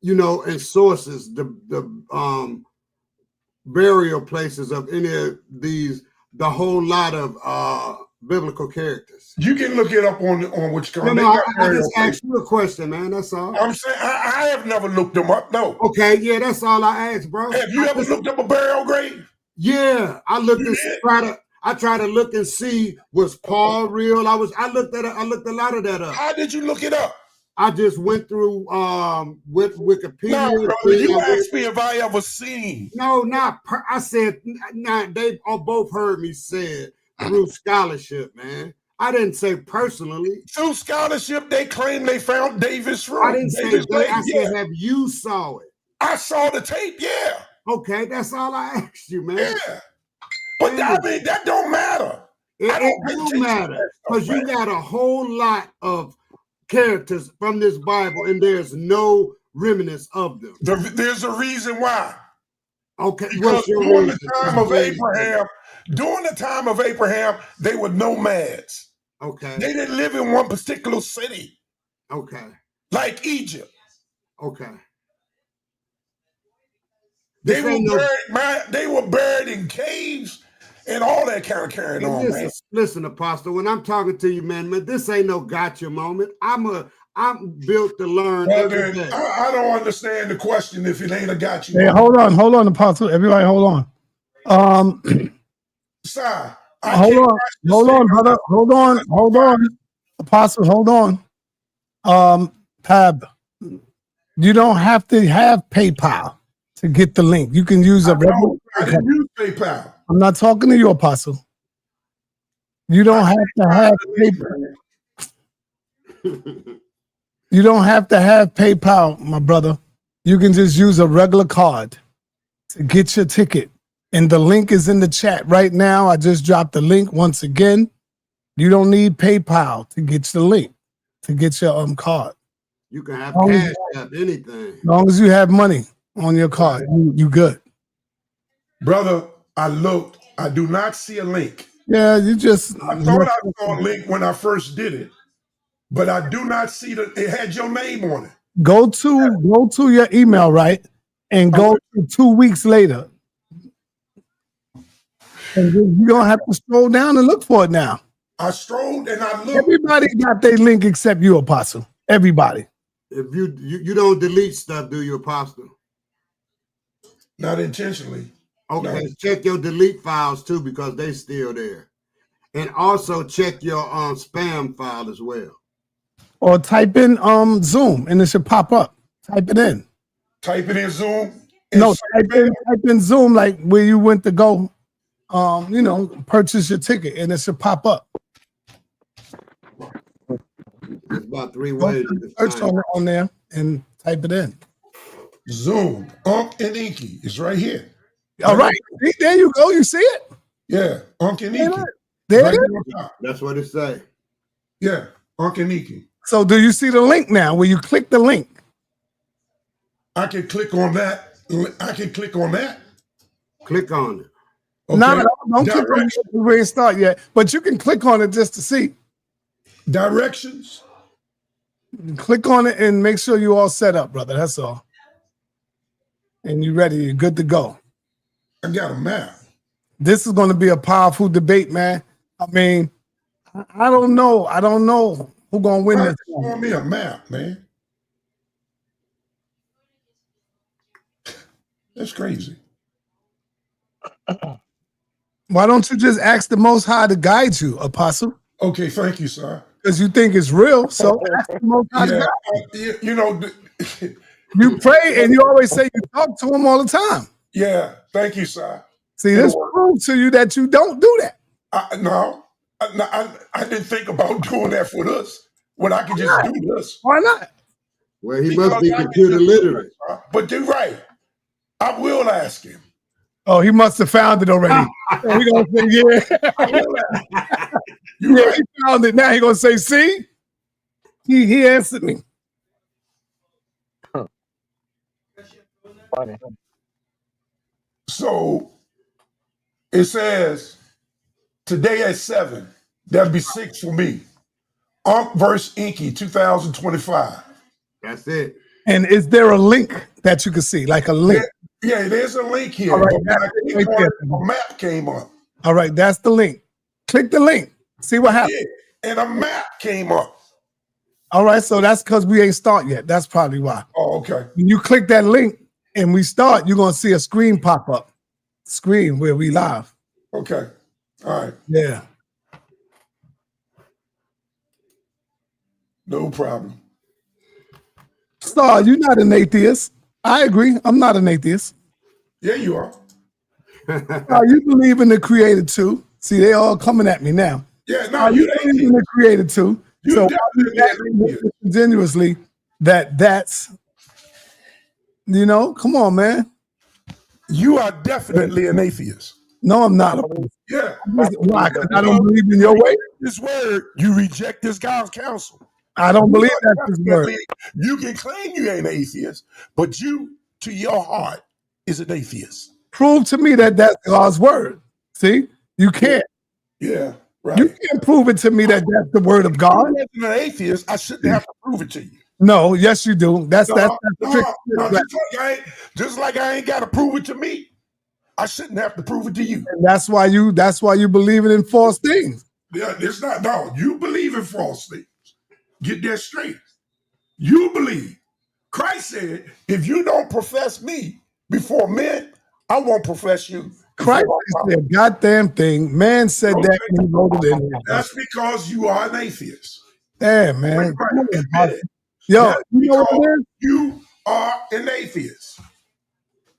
in sources, the burial places of any of these, the whole lot of biblical characters? You can look it up on which kind. No, I just asked you a question, man. That's all. I'm saying I have never looked them up. No. Okay, yeah, that's all I asked, bro. Have you ever looked up a burial grave? Yeah, I looked and I tried to look and see was Paul real. I looked a lot of that up. How did you look it up? I just went through with Wikipedia. No, brother, you asked me if I ever seen. No, I said they all both heard me say it through scholarship, man. I didn't say personally. Through scholarship, they claim they found Davis' room. I didn't say they. I said, have you saw it? I saw the tape, yeah. Okay, that's all I asked you, man. Yeah. But I mean, that don't matter. It do matter because you got a whole lot of characters from this Bible, and there's no remnants of them. There's a reason why. Okay, because during the time of Abraham, they were nomads. Okay. They didn't live in one particular city. Okay. Like Egypt. Okay. They were buried in caves and all that kind of carrying on, man. Listen, Apostle, when I'm talking to you, man, this ain't no gotcha moment. I'm built to learn. Well, then, I don't understand the question if it ain't a gotcha. Hey, hold on, Apostle. Everybody, hold on. Sir, hold on, brother. Hold on. Apostle, hold on. Pab, you don't have to have PayPal to get the link. You can use a regular. I can use PayPal. I'm not talking to you, Apostle. You don't have to have PayPal. You don't have to have PayPal, my brother. You can just use a regular card to get your ticket. And the link is in the chat right now. I just dropped the link once again. You don't need PayPal to get the link, to get your card. You can have cash app, anything. As long as you have money on your card, you good. Brother, I looked. I do not see a link. Yeah, you just... I thought I saw a link when I first did it, but I do not see it had your name on it. Go to your email, right? And go to 2 weeks later. And you're going to have to scroll down and look for it now. I strolled and I looked. Everybody got their link except you, Apostle. Everybody. If you don't delete stuff, do you, Apostle? Not intentionally. Okay, No. check your delete files too, because they still there. And also check your spam file as well. Or type in Zoom and it should pop up. Type it in. Type it in Zoom. No, type in Zoom, like where you went to go, purchase your ticket, and it should pop up. There's about 3 ways. Search on there and type it in. Zoom, Unc and Inky is right here. All right, there you go. You see it? Yeah, Unc and Inky. There Right it on is. top. That's what it say. Yeah, Unc and Inky. So do you see the link now where you click the link? I can click on that. I can click on that. Click on it. Okay. No, don't click on it. We ain't start yet. But you can click on it just to see. Directions. Click on it and make sure you're all set up, brother. That's all. And you're ready. You're good to go. I got a map. This is going to be a powerful debate, man. I mean, I don't know. I don't know who's going to win this. Show me a map, man. That's crazy. Why don't you just ask the Most High to guide you, Apostle? Okay, thank you, sir. Because you think it's real, so ask the Most High to guide you. You pray and you always say you talk to him all the time. Yeah, thank you, sir. See, this proves to you that you don't do that. I didn't think about doing that for us. When I can just do this. Why not? Well, he must be computer literate. But you're right. I will ask him. Oh, he must have found it already. So he gonna say, yeah. Right. He found it. Now he gonna say, see? He answered me. Funny. So it says today at 7. That'll be 6 for me. Unc versus Inky 2025. That's it. And is there a link that you can see, like a link? Yeah, there's a link here. All right, But when I clicked on it, a map came up. All right, that's the link. Click the link. See what happens. Yeah, and a map came up. All right, so that's because we ain't start yet. That's probably why. Oh, okay. When you click that link and we start, you're going to see a screen pop up. screen where we live. Okay. All right. Yeah. No problem. Star, you're not an atheist. I agree. I'm not an atheist. Yeah, you are. You believe in the creator too. See, they all coming at me now. Yeah, no, You you believe in the creator too. You So definitely continuously that's come on, man. You are definitely an atheist. No, I'm not. Yeah. Why? Because I don't believe in your way. This word, you reject this God's counsel. I don't believe that's his word. You can claim you ain't atheist, but you, to your heart, is an atheist. Prove to me that that's God's word. See, you can't. Yeah, right. You can't prove it to me that that's the word of God. If you wasn't an atheist, I shouldn't have to prove it to you. No, yes, you do. That's just like I ain't got to prove it to me. I shouldn't have to prove it to you. And that's why you believe in false things. Yeah, it's not. No, you believe in false things. Get that straight. You believe. Christ said, if you don't profess me before men, I won't profess you. Christ said a goddamn thing. Man said that and he wrote it in. That's because you are an atheist. Damn, man. Yo, you know what it is? You are an atheist.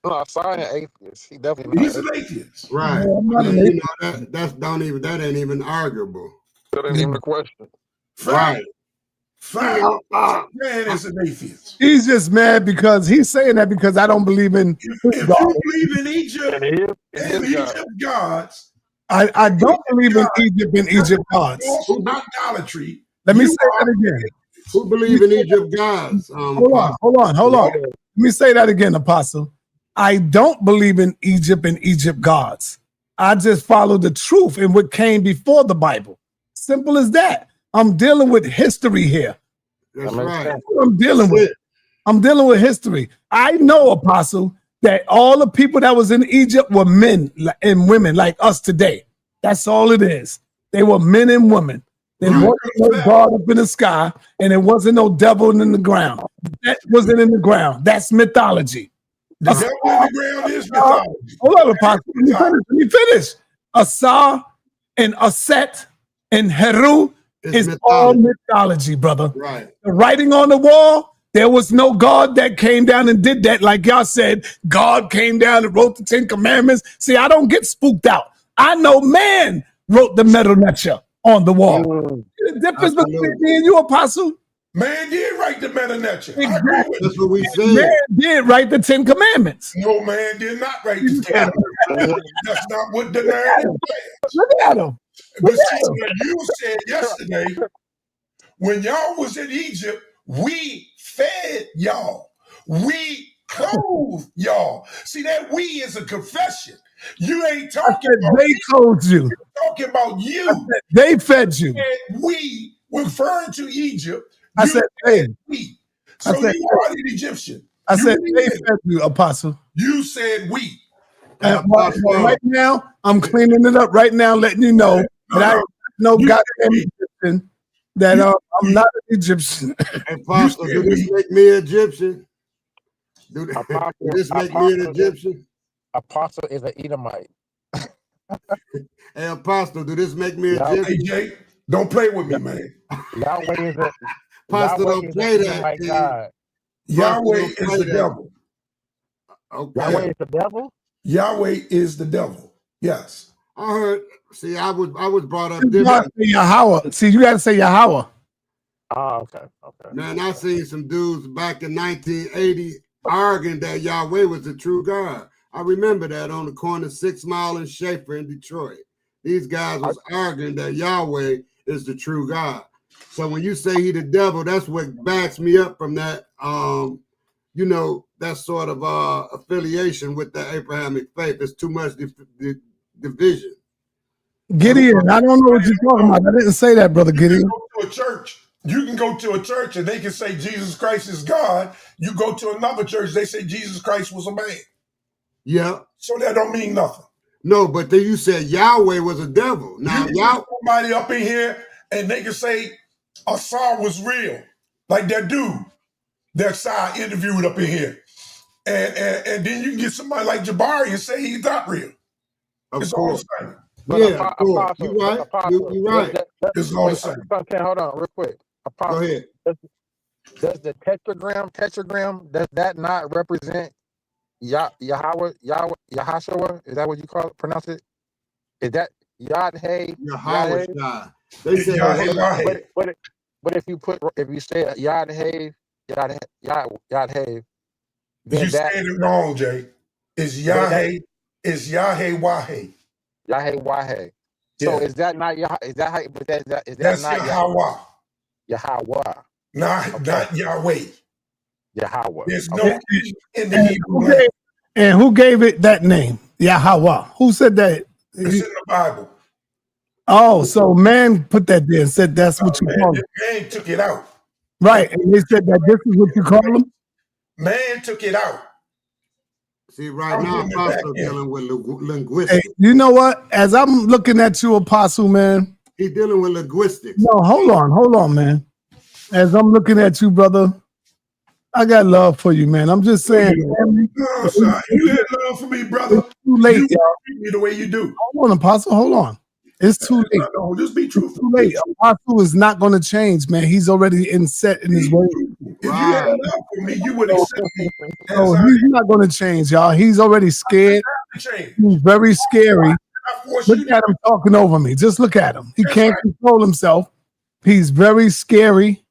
No, I saw an atheist. He definitely not. He's an atheist. Right. That ain't even arguable. That ain't even a question. Right. Man is an atheist. He's just mad because he's saying that because I don't believe in if you believe in Egypt and Egypt gods. I don't believe in Egypt and Egypt gods. Idolatry. Let me say that again. Who believe in Egypt gods? Hold on. Let me say that again, Apostle. I don't believe in Egypt and Egypt gods. I just follow the truth and what came before the Bible. Simple as that. I'm dealing with history here. That's right. That's what I'm dealing with. I'm dealing with history. I know, Apostle, that all the people that was in Egypt were men and women like us today. That's all it is. They were men and women. There wasn't no God up in the sky, and there wasn't no devil in the ground. That wasn't in the ground. That's mythology. The devil in the ground is mythology. Hold on, Apostle. Let me finish. Asa and Aset and Heru is all mythology, brother. Right. The writing on the wall, there was no God that came down and did that. Like y'all said, God came down and wrote the 10 Commandments. See, I don't get spooked out. I know man wrote the Metal Neter on the wall. The difference between me and you, Apostle. Man did write the Metal Neter. Exactly. That's what we said. Man did write the 10 Commandments. No, man did not write the 10 Commandments. That's not what the narrative says. Look at him. But see, what you said yesterday, when y'all was in Egypt, we fed y'all. We clothed y'all. See, that we is a confession. You ain't talking about they clothed you. You're talking about you. They fed you. We referring to Egypt. I said they. We. So you are an Egyptian. I said they fed you, Apostle. You said we. Right now, I'm cleaning it up right now, letting you know that I know goddamn Egyptian, that I'm not an Egyptian. Apostle, do this make me Egyptian? Do this make me an Egyptian? Apostle is an Edomite. Hey, Apostle, do this make me Egyptian? Hey, Jay, don't play with me, man. Yahweh is a Apostle, don't play that. God. Yahweh is the devil. Okay. Yahweh is the devil? Yahweh is the devil. Yes. I heard. See, I was brought up You gotta say Yahweh. See, you got to say Yahweh. Oh, okay. Man, I seen some dudes back in 1980 arguing that Yahweh was the true God. I remember that on the corner of 6 Mile and Schaefer in Detroit. These guys was arguing that Yahweh is the true God. So when you say he the devil, that's what backs me up from that, that sort of affiliation with the Abrahamic faith. There's too much division. Gideon, I don't know what you're talking about. I didn't say that, brother Gideon. You can go to a church and they can say Jesus Christ is God. You go to another church, they say Jesus Christ was a man. Yeah. So that don't mean nothing. No, but then you said Yahweh was a devil. Now, somebody up in here and they can say Asa was real. Like that dude that Sa interviewed up in here. And then you can get somebody like Jabari and say he's not real. Of It's all course. the same. But Yeah, of course. Apostle, You right. Apostle, You right. It's all the wait, same. okay, hold on, real quick. Go Apostle, ahead. does the tetragram, does that not represent Yahweh, Yahashua? Is that what you pronounce it? Is that Yad-Hey? Yahweh Yad-Hey? Shai. They said Yahweh. But if you say Yad-Hey, Yad-Hey, then You that saying it wrong, Jay. It's Yahweh. It's Yahweh Wahe. Yahweh Wahe. Yeah. So is that not Yah? Is that how? But is that That's not Yahweh. Yahweh? Not Yahweh. Yahweh. There's Okay. no E in the Hebrew language. And who gave it that name? Yahweh. Who said that? It's in the Bible. Oh, so man put that there and said that's what you call him. Man took it out. Right. And they said that this is what you call him? Man took it out. See, right now, Apostle dealing with linguistics. Hey, you know what? As I'm looking at you, Apostle, man. He's dealing with linguistics. No, hold on, man. As I'm looking at you, brother, I got love for you, man. I'm just saying. No, son. You had love for me, brother. It's too late, you y'all. treat me the way you do. Hold on, Apostle. Hold on. It's too late. No, just be truthful. It's too late. Apostle is not going to change, man. He's already set in his way. If you had love for me, you would accept me. No, he's not going to change, y'all. He's already scared. He's very scary. Look at him talking over me. Just look at him. He can't control himself. He's very scary.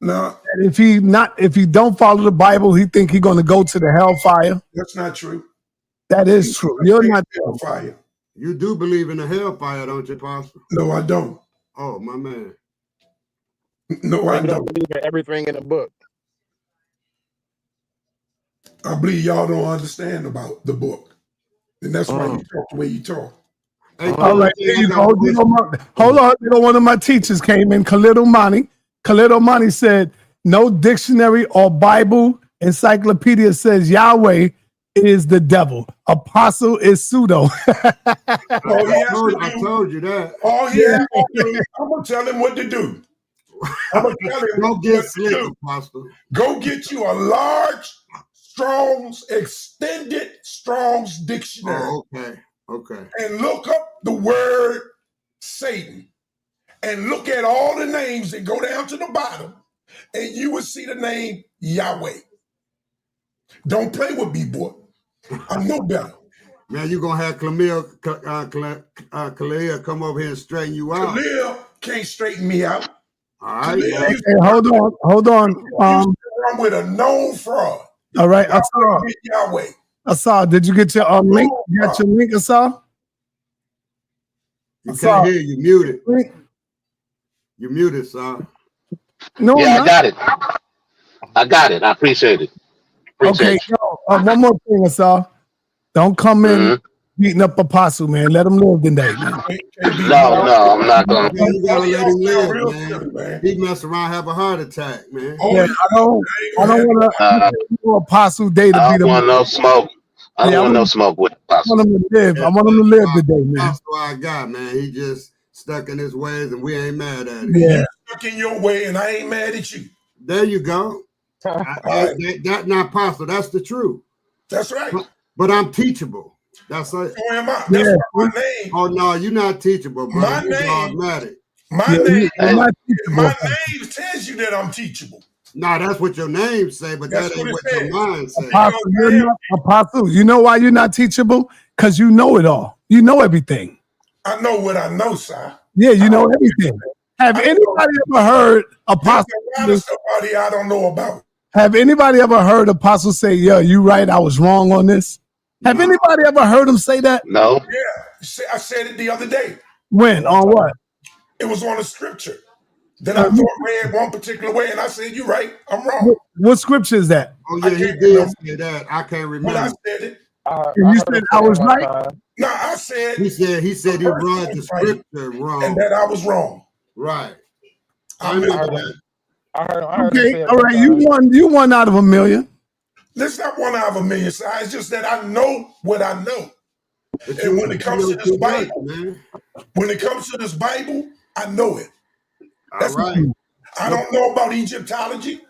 No. And if he don't follow the Bible, he think he's going to go to the hellfire. That's not true. That is true. You're not hellfire. You do believe in the hellfire, don't you, Pastor? No, I don't. Oh, my man. No, I don't believe in everything in the book. I believe y'all don't understand about the book, and that's why you talk the way you talk. All right, there you go. Hold on. One of my teachers came in, Khalid Omani. Khalid Omani said, no dictionary or Bible encyclopedia says Yahweh is the devil. Apostle is pseudo. I told you that. All he has to do, I'm going to tell him what to do. I'm going to tell him Go get slick, Apostle. Go get you a large Strong's extended Strong's dictionary. Oh, okay. And look up the word Satan. And look at all the names that go down to the bottom, and you will see the name Yahweh. Don't play with me, boy. I know better. Man, you're going to have Khalil come over here and straighten you out. Khalil can't straighten me out. All right. Hey, hold on. I'm with a known fraud. All right, Yahweh. Asad, did you get your link? You got your link, Asad? You can't hear you. Muted. You muted, sir. No, yeah, I got it. I appreciate it. Okay, one more thing, Asad. Don't come in beating up Apostle, man. Let him live today, man. No, I'm not gonna. You gotta let him live, man. He mess around, have a heart attack, man. Yeah, I don't want to Apostle day to I beat don't him want no smoke. I don't want no smoke with Apostle. I want him to live. I want him to live today, man. That's what I got, man. He just stuck in his ways, and we ain't mad at him. Yeah, stuck in your way, and I ain't mad at you. There you go. That not Apostle. That's the truth. That's right. But I'm teachable. That's it. So am I. That's my name. Oh no, you're not teachable, bro. My you're name. dogmatic. My name tells you that I'm teachable. No, that's what your name say, but that ain't what your mind say. Apostle, you know why you're not teachable? Because you know it all. You know everything. I know what I know, sir. Yeah, you know everything. Have anybody ever heard Apostle? There's somebody I don't know about. Have anybody ever heard Apostle say, "Yo, you right, I was wrong on this"? Have anybody ever heard him say that? No. Yeah, I said it the other day. When? On what? It was on a scripture that I thought read one particular way, and I said, "You're right, I'm wrong." What scripture is that? Oh yeah, he did say that. I can't remember. But I said it. You said I was right. No, I said he said he read the scripture wrong, and that I was wrong. Right. I remember that. I heard okay, all right. You won out of a million. This is not one out of a million. It's just that I know what I know. And when it comes to this Bible, I know it. That's all right. I don't know about Egyptology.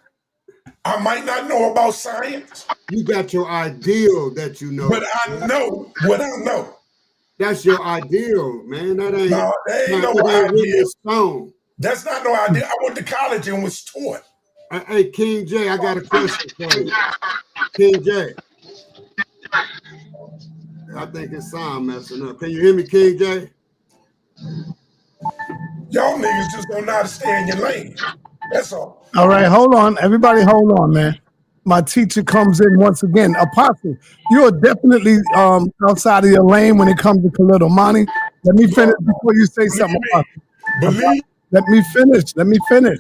I might not know about science. You got your ideal that you know. But I know what I know. That's your ideal, man. That ain't, No, that ain't no it ain't written idea. in stone. That's not no idea. I went to college and was taught. Hey, King J, I got a question for you. King J. I think his sound messing up. Can you hear me, King J? Y'all niggas just don't know how to stay in your lane. That's all. All right, hold on. Everybody hold on, man. My teacher comes in once again. Apostle, you are definitely outside of your lane when it comes to Kalidomani. Let me finish before you say something. Apostle. Let me finish.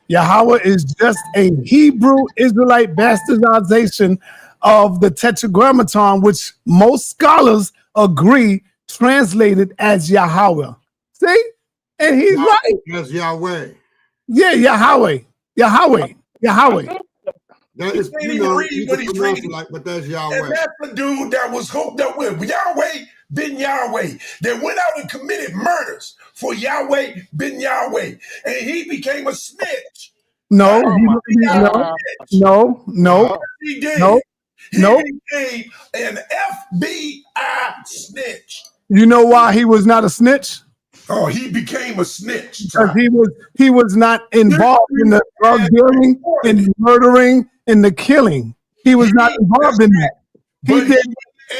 Yahweh is just a Hebrew Israelite bastardization of the Tetragrammaton, which most scholars agree translated as Yahweh. See? And he's right. That's Yahweh. Yeah, Yahweh. That is, you know, read what he's reading. Like, but that's Yahweh. And that's the dude that was hooked up with Yahweh bin Yahweh, that went out and committed murders for Yahweh bin Yahweh, and he became a snitch. No. He did. No. He became an FBI snitch. You know why he was not a snitch? Oh, he became a snitch. Because he was not involved in the drug dealing, in the murdering, in the killing. He was not involved in that. He did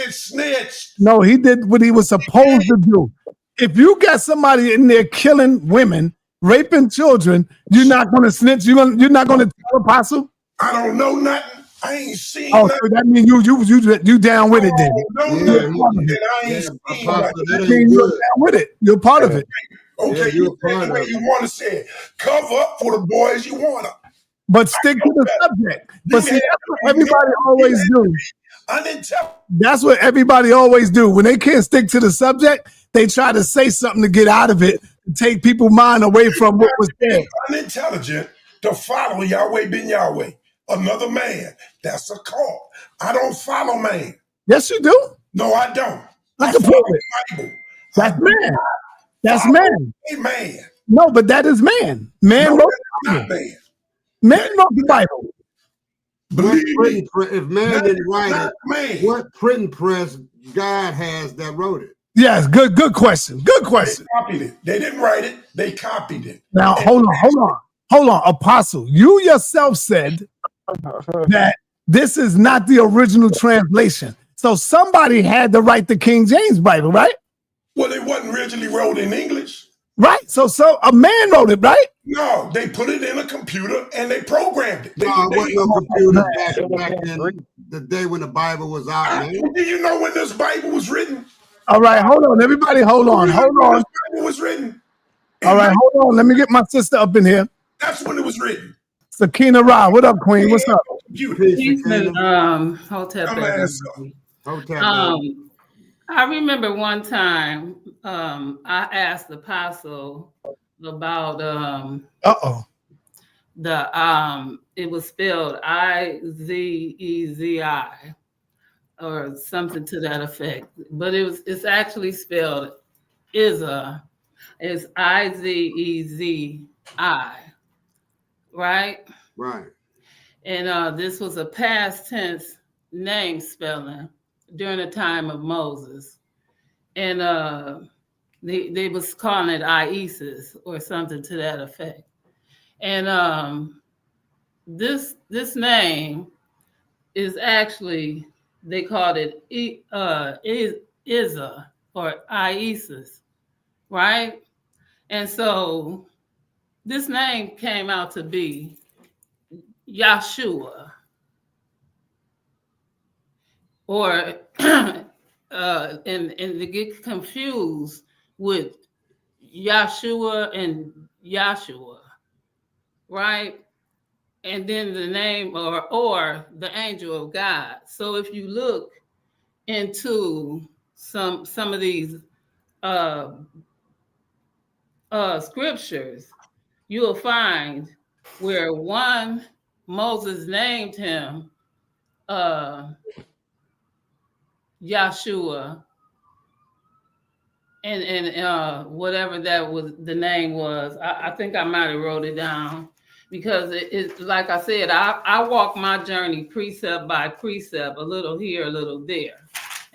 and snitched. No, he did what he was supposed to do. If you got somebody in there killing women, raping children, you're not going to snitch. You're not going to tell Apostle. I don't know nothing. I ain't seen. Oh, nothing. so that means you down with it then? You're down with it. You're part of it. Okay, you say the way you want to say it. Cover up for the boys you want to. But stick to the subject. But see, that's what everybody always do. That's what everybody always do. When they can't stick to the subject, they try to say something to get out of it, to take people's mind away from what was said. Unintelligent to follow Yahweh bin Yahweh, another man. That's a cult. I don't follow man. Yes, you do. No, I don't. I can prove it. Bible. That's man. That's man. Man. No, but that is man. Man wrote the Bible. Man wrote the Bible. If man didn't write it, what printing press God has that wrote it? Yes, good question. Good question. They copied it. They didn't write it. They copied it. Now, hold on. Apostle, you yourself said that this is not the original translation. So somebody had to write the King James Bible, right? Well, it wasn't originally wrote in English. Right. So a man wrote it, right? No, they put it in a computer and they programmed it. There wasn't no computer back in the day when the Bible was out, man. Do you know when this Bible was written? All right, hold on. Everybody, hold on. This Bible was written. All right, hold on. Let me get my sister up in here. That's when it was written. Sakina Ra, what up, Queen? What's up? I remember one time I asked the apostle about it was spelled Izezi or something to that effect, but it's actually spelled Izza. It's Izezi, right? Right. And this was a past tense name spelling during the time of Moses. And they was calling it Isis or something to that effect. And this name is actually, they called it Izza or Isis, right? And so this name came out to be Yahshua, or and they get confused with Yahshua and Yahshua, right? And then the name or the angel of God. So if you look into some of these scriptures, you'll find where one Moses named him Yahshua, and whatever that was, the name was. I think I might have wrote it down, because it's like I said, I walk my journey precept by precept, a little here, a little there.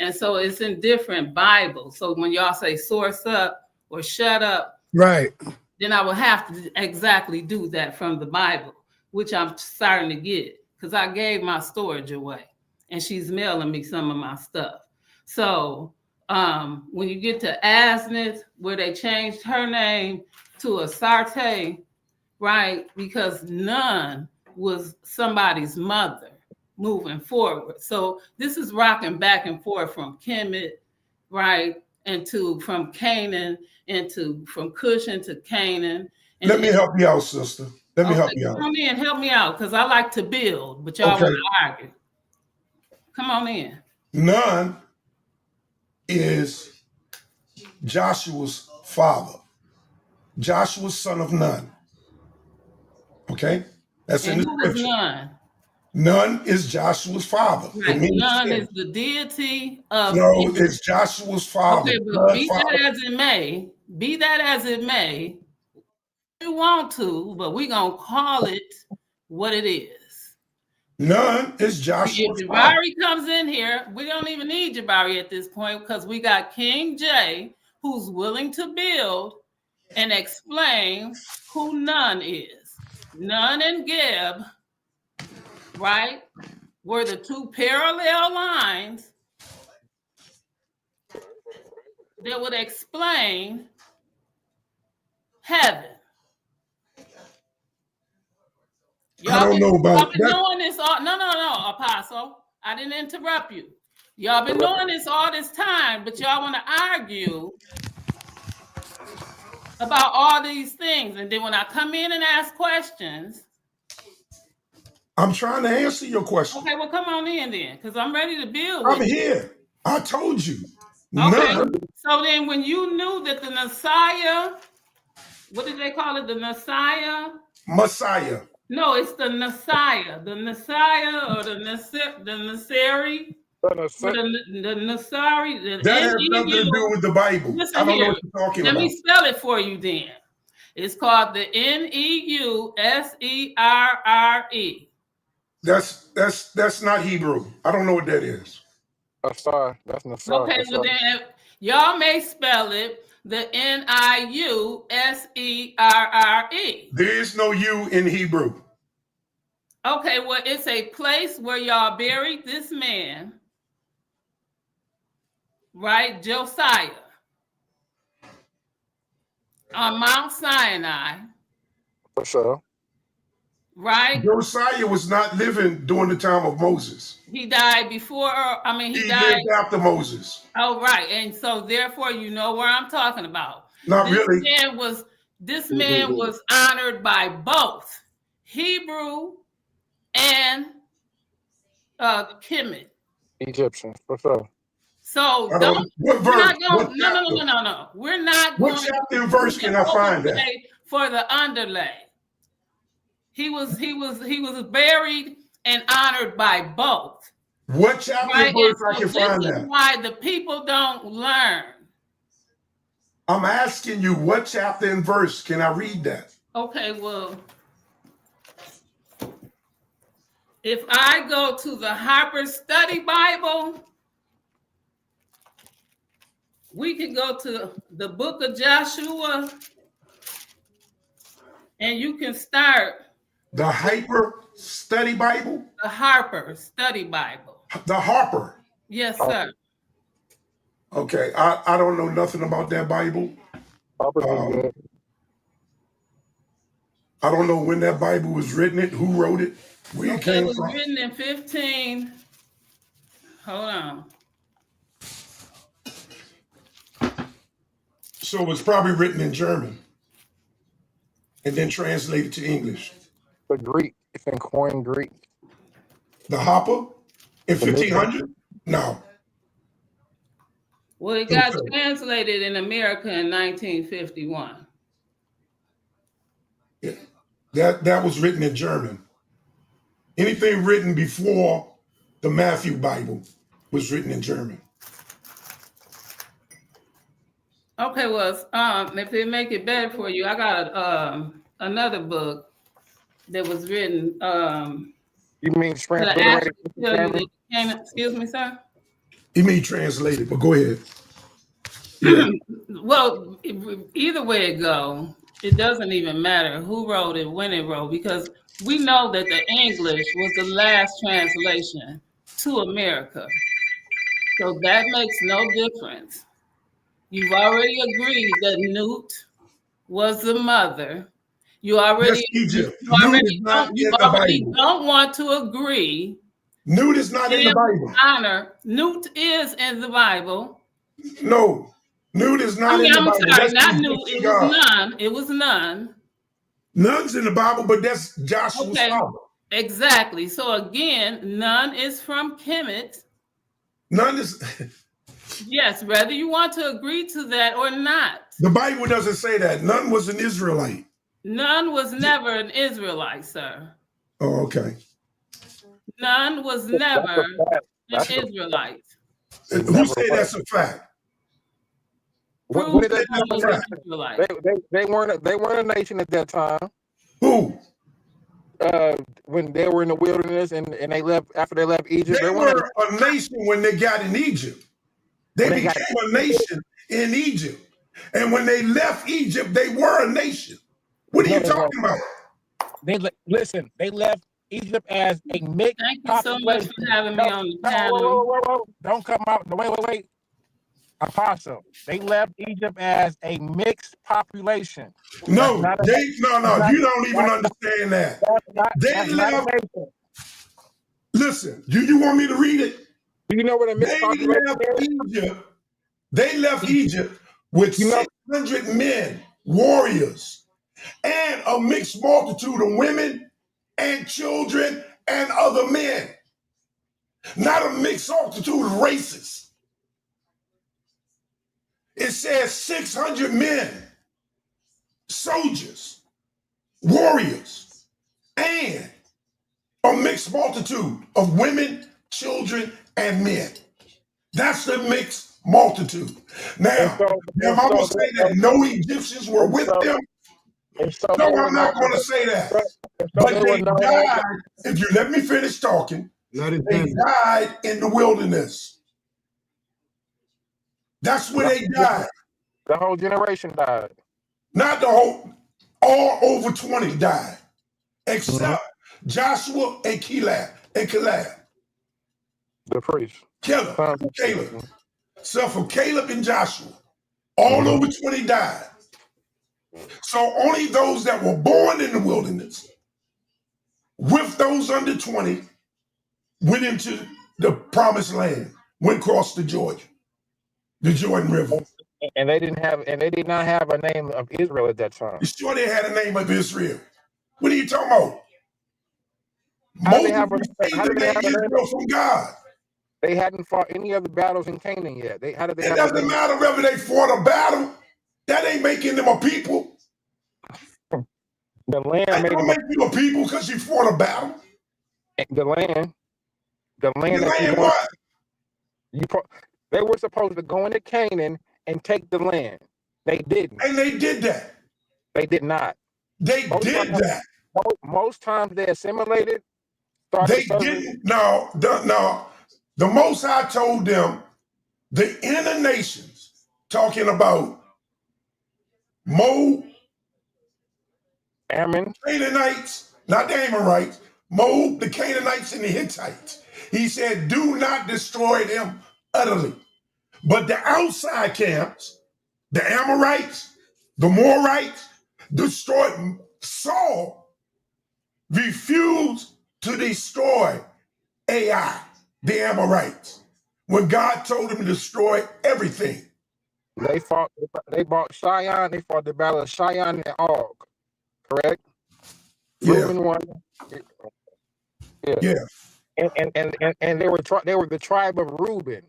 And so it's in different Bibles. So when y'all say source up or shut up, Right. then I will have to exactly do that from the Bible, which I'm starting to get because I gave my storage away and she's mailing me some of my stuff. So when you get to Asnith, where they changed her name to a Sarte, right? Because Nun was somebody's mother moving forward. So this is rocking back and forth from Kemet, right? From Canaan from Cush into Canaan. Let me help you out, sister. Let me help you out. Come in, help me out, because I like to build, but y'all want to argue. Come on in. Nun is Joshua's father. Joshua's son of Nun. Okay? That's in the scripture. Nun? Nun is Joshua's father. Right. Nun is the deity of... No, it's Joshua's father. Okay, but be that as it may, you want to, but we're going to call it what it is. Nun is Joshua's if father. Jabari comes in here, we don't even need Jabari at this point because we got King J who's willing to build and explain who Nun is. Nun and Geb, right, were the two parallel lines that would explain heaven. I don't know about that. Doing this all, no, Apostle. I didn't interrupt you. Y'all been doing this all this time, but y'all want to argue about all these things. And then when I come in and ask questions, I'm trying to answer your question. Okay, well, come on in then, because I'm ready to build. I'm here. I told you. Okay. So then when you knew that the Messiah, what did they call it? The Messiah? No, it's the Messiah. The Messiah or the Nasari. The Nasari. That has nothing to do with the Bible. I don't know what you're talking about. Let me spell it for you then. It's called the Neusserre. That's not Hebrew. I don't know what that is. Nasar. That's Nasar. Okay, well then y'all may spell it the Niusserre. There is no U in Hebrew. Okay, well, it's a place where y'all buried this man, right? Josiah, on Mount Sinai. For sure. Right? Josiah was not living during the time of Moses. He died before, he died lived after Moses. Oh, right. And so therefore, you know where I'm talking about. Not really. This man was honored by both Hebrew and Kemet. Egyptian, for sure. So what verse? No. We're not going. What chapter and verse can I find that? For the underlay. He was buried and honored by both. What chapter and verse I can find that? This is why the people don't learn. I'm asking you, what chapter and verse can I read that? Okay, well, if I go to the Harper Study Bible, we can go to the book of Joshua, and you can start. The Harper Study Bible? The Harper Study Bible. The Harper? Yes, sir. Okay, I don't know nothing about that Bible. I don't know when that Bible was written, who wrote it, where it came from. It was written in 15. Hold on. So it's probably written in German and then translated to English. The Greek, it's in Koine Greek. The Harper in 1500? No. Well, it got translated in America in 1951. Yeah. That was written in German. Anything written before the Matthew Bible was written in German. Okay, well, if it make it better for you, I got another book that was written. You mean transliterated? Excuse me, sir. He may translate it, but go ahead. Well, either way it go, it doesn't even matter who wrote it, when it wrote, because we know that the English was the last translation to America. So that makes no difference. You've already agreed that Newt was the mother. You That's already, Egypt. Newt is not in the Bible. don't want to agree. Newt is not in the Bible. Honor, Newt is in the Bible. No, Newt is not in the Bible. I'm sorry, not Newt. It was none. It was none. None's in the Bible, but that's Joshua's father. Exactly. So again, none is from Kemet. None is. Yes, whether you want to agree to that or not. The Bible doesn't say that. None was an Israelite. None was never an Israelite, sir. Oh, okay. None was never an Israelite. Who said that's a fact? Prove that They was an Israelite. they weren't a nation at that time. Who? When they were in the wilderness and they left after they left Egypt. They were a nation when they got in Egypt. They became a nation in Egypt. And when they left Egypt, they were a nation. What are you talking about? They left Egypt as a mixed Thank you so much for having me on the panel. Whoa. Don't come out. Wait. Apostle. They left Egypt as a mixed population. No. You don't even understand that. They left. Listen, do you want me to read it? Do you know what a mixed population is? They left Egypt with 600 men, warriors, and a mixed multitude of women and children and other men. Not a mixed multitude of races. It says 600 men, soldiers, warriors, and a mixed multitude of women, children, and men. That's the mixed multitude. Now, am I going to say that no Egyptians were with them? No, I'm not going to say that. But they died, if you let me finish talking, they died in the wilderness. That's where they died. The whole generation died. Not the whole, all over 20 died, except Joshua and Caleb. The priest. Caleb. Except for Caleb and Joshua. All over 20 died. So only those that were born in the wilderness, with those under 20, went into the promised land, went across the Jordan River. And they did not have a name of Israel at that time. You sure they had a name of Israel? What are you talking about? How did they have a name Israel from God? They hadn't fought any other battles in Canaan yet. It doesn't matter whether they fought a battle. That ain't making them a people. The land don't make you a people because you fought a battle. The land what? They were supposed to go into Canaan and take the land. They didn't. And they did that. They did not. They did that. Most times they assimilated. They didn't. No. The Most High told them, the inner nations, talking about Moab, Ammon, Canaanites, not the Amorites, Moab, the Canaanites, and the Hittites. He said, do not destroy them utterly. But the outside camps, the Amorites, the Morites, destroyed. Saul refused to destroy Ai, the Amorites, when God told him to destroy everything. They bought Cheyenne. They fought the battle of Cheyenne and Og. Correct? Yeah. Reuben won. Yeah. And they were the tribe of Reuben.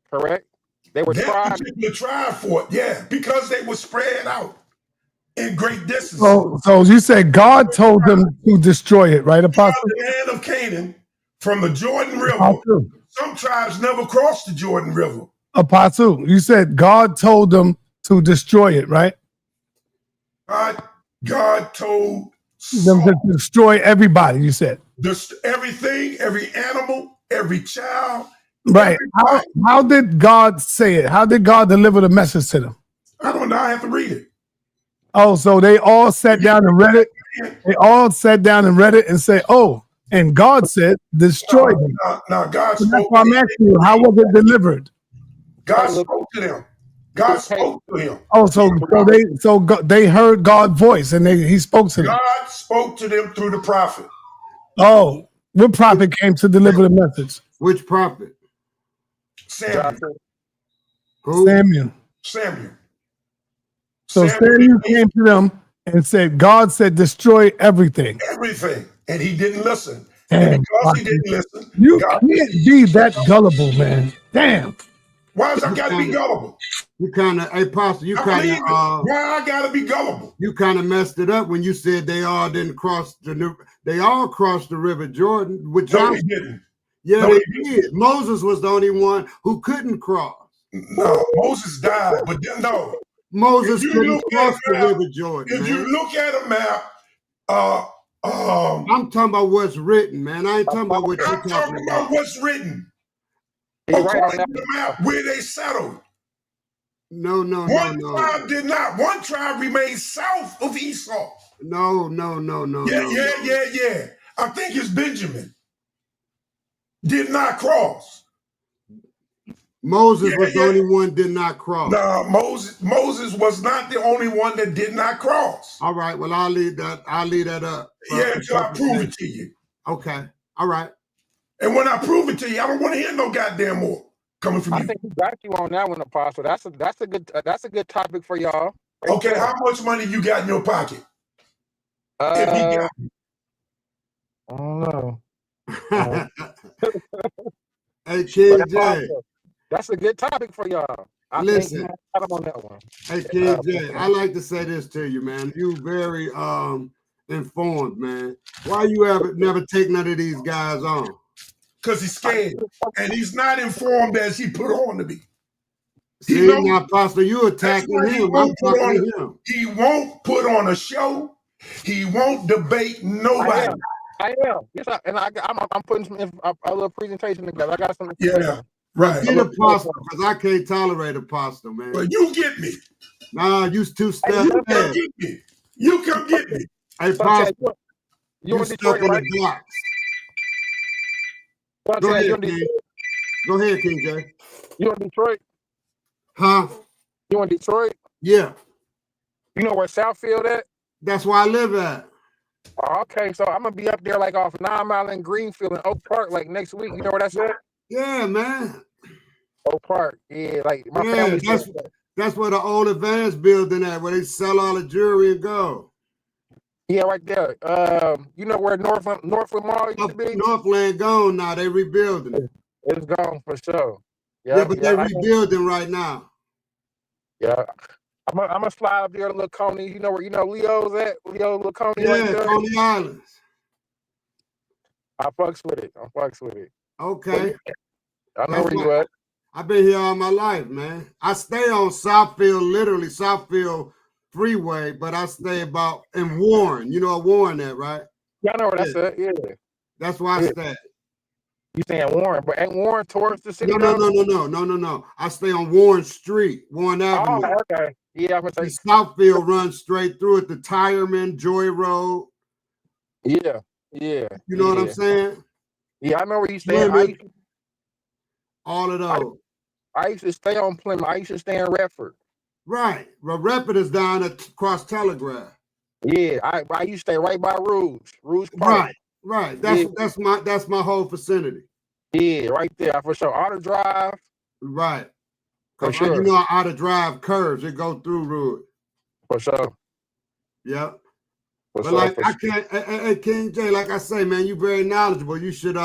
Correct? They were the tribe for it. Yeah, because they were spread out in great distance. So you said God told them to destroy it, right, Apostle? The land of Canaan from the Jordan River. Apostle. Some tribes never crossed the Jordan River. Apostle, you said God told them to destroy it, right? God told them to destroy everybody, you said. Everything, every animal, every child, Right. How did God say it? How did God deliver the message to them? I don't know. I have to read it. Oh, so they all sat down and read it. They all sat down and read it and said, "Oh," and God said, "Destroy them." Now God So that's spoke. why I'm asking you, how was it delivered? God spoke to them. God spoke to him. Oh, they heard God's voice and he spoke to them. God spoke to them through the prophet. Oh, what prophet came to deliver the message? Which prophet? Samuel. Who? Samuel. So Samuel came to them and said, God said, destroy everything. Everything. And he didn't listen. Damn, and because he didn't listen, you God can't be that gullible, man. Damn. Why does I gotta be gullible? You kind of, hey, Pastor, you kind of, why I gotta be gullible? You kind of messed it up when you said they all didn't cross they all crossed the River Jordan with Joshua. No, they didn't. Yeah, No, they did. Moses was the only one who couldn't cross. No, Moses died, but no. Moses couldn't cross the River Jordan. If you look at a map, I'm talking about what's written, man. I ain't talking about what you're I'm talking about what's written. According to the map, where they settled. No. One tribe did not. One tribe remained south of Esau. No. Yeah. I think it's Benjamin. Did not cross. Moses was the only one did not cross. No, Moses was not the only one that did not cross. All right. Well, I'll leave that up. Yeah, until I prove it to you. Okay. All right. And when I prove it to you, I don't want to hear no goddamn more coming from you. I think we got you on that one, Apostle. That's a good topic for y'all. Okay, how much money you got in your pocket? If you got it. I don't know. Hey, King J. That's a good topic for y'all. Listen, I'm on that one. Hey, King J, I like to say this to you, man. You very informed, man. Why you never take none of these guys on? Because he's scared, and he's not informed as he put on to be. See, now, Pastor, you attacking him. I'm talking to him. He won't put on a show. He won't debate nobody. I am. Yes, I'm putting a little presentation together. I got something. Yeah, right. Get Apostle, because I can't tolerate Apostle, man. Well, you get me. Nah, you two steps ahead. You come get me. Hey, Apostle, you stuck in the box. Go ahead, King. Go ahead, King J. You in Detroit? Huh? You in Detroit? Yeah. You know where Southfield at? That's where I live at. Okay, so I'm gonna be up there like off 9 Mile and Greenfield and Oak Park like next week. You know where that's at? Yeah, man. Oak Park. Yeah, like my family. That's where the old Advance building at, where they sell all the jewelry and gold. Yeah, right there. You know where Northland Mall used to be? Northland gone now. They rebuilding it. It's gone for sure. Yeah, but they're rebuilding right now. Yeah. I'm gonna slide up there to Little Coney. You know where Leo's at? Leo, Little Coney. Yeah, right there? Coney Islands. I fucks with it. Okay. I know where you at. I've been here all my life, man. I stay on Southfield, literally Southfield Freeway, but I stay about in Warren. You know Warren at, right? Yeah, I know where that's at. Yeah. That's where I stay. You saying Warren, but ain't Warren towards the city? No. I stay on Warren Street, Warren Avenue. Oh, okay. Yeah, I'm gonna say Southfield runs straight through it, the Tireman, Joy Road. Yeah. You know what I'm saying? Yeah, I know where you stay. All of those. I used to stay on Plymouth. I used to stay in Redford. Right. Well, Redford is down at Cross Telegraph. Yeah, I used to stay right by Rouge Park. Right. That's my whole vicinity. Yeah, right there for sure. Auto Drive. Right. For sure. You know, Auto Drive curves. It go through Rouge. For sure. Yep. But like I can't. Hey, King J, like I say, man, you're very knowledgeable. You should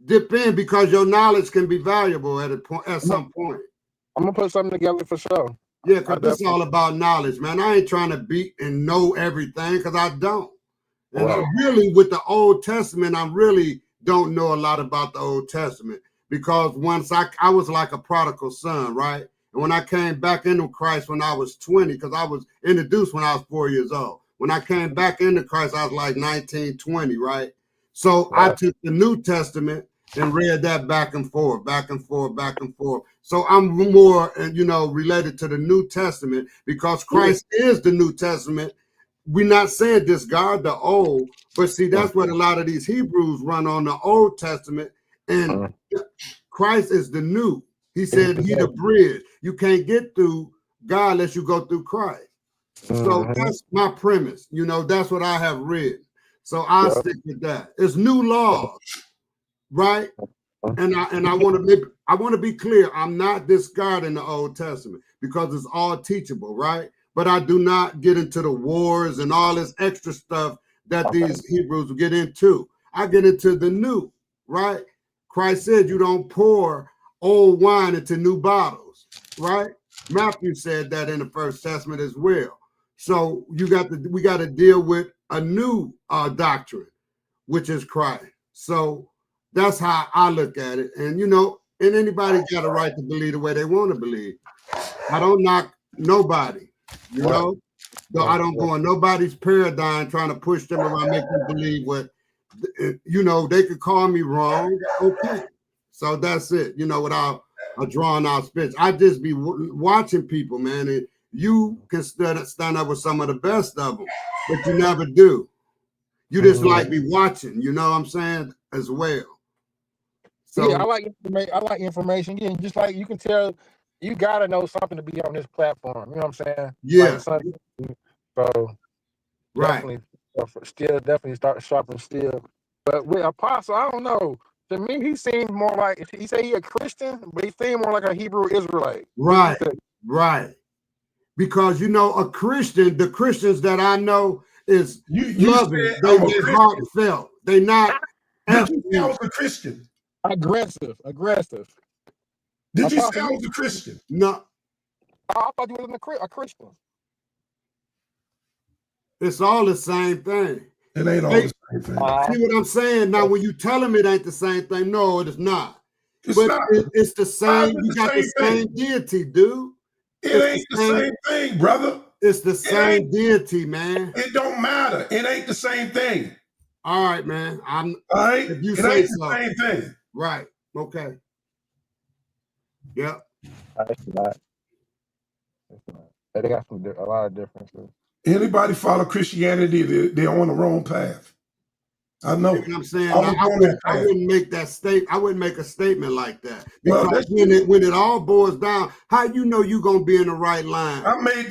dip in because your knowledge can be valuable at some point. I'm gonna put something together for sure. Yeah, because this is all about knowledge, man. I ain't trying to beat and know everything because I don't. And I really, with the Old Testament, I really don't know a lot about the Old Testament because once I was like a prodigal son, right? And when I came back into Christ when I was 20, because I was introduced when I was 4 years old. When I came back into Christ, I was like 19, 20, right? So I took the New Testament and read that back and forth, back and forth, back and forth. So I'm more, related to the New Testament because Christ is the New Testament. We're not saying discard the old, but see, that's what a lot of these Hebrews run on the Old Testament, and Christ is the new. He said he the bridge. You can't get through God unless you go through Christ. So that's my premise. That's what I have read. So I'll stick with that. It's new laws, right? And I want to be clear. I'm not discarding the Old Testament because it's all teachable, right? But I do not get into the wars and all this extra stuff that these Hebrews get into. I get into the new, right? Christ said you don't pour old wine into new bottles, right? Matthew said that in the First Testament as well. So we got to deal with a new doctrine, which is Christ. So that's how I look at it. And and anybody got a right to believe the way they want to believe. I don't knock nobody, though I don't go on nobody's paradigm trying to push them around, make them believe what they could call me wrong. Okay. So that's it, without a drawn out speech. I just be watching people, man, and you can stand up with some of the best of them, but you never do. You just like be watching, you know what I'm saying, as well. So yeah, I like information. Yeah, just like you can tell, you gotta know something to be on this platform. You know what I'm saying? Yeah. So right. Definitely start sharpening still. But with Apostle, I don't know. To me, he seems more like he say he a Christian, but he seems more like a Hebrew Israelite. Right. Right. Because a Christian, the Christians that I know is loving. They heartfelt. They not. Did you say I was a Christian? Aggressive. Did you say I was a Christian? No. I thought you was a Christian. It's all the same thing. It ain't all the same thing. See what I'm saying? Now, when you tell them it ain't the same thing, no, it is not. It's the same. You got the same deity, dude. It ain't the same thing, brother. It's the same deity, man. It don't matter. It ain't the same thing. All right, man. All right. If you it say ain't so. The same thing. Right. Okay. Yep. It's not. They got a lot of differences. Anybody follow Christianity, they're on the wrong path. I know. You know what I'm saying? I wouldn't make that statement. I wouldn't make a statement like that. Because when it all boils down, how you know you're gonna be in the right line? I made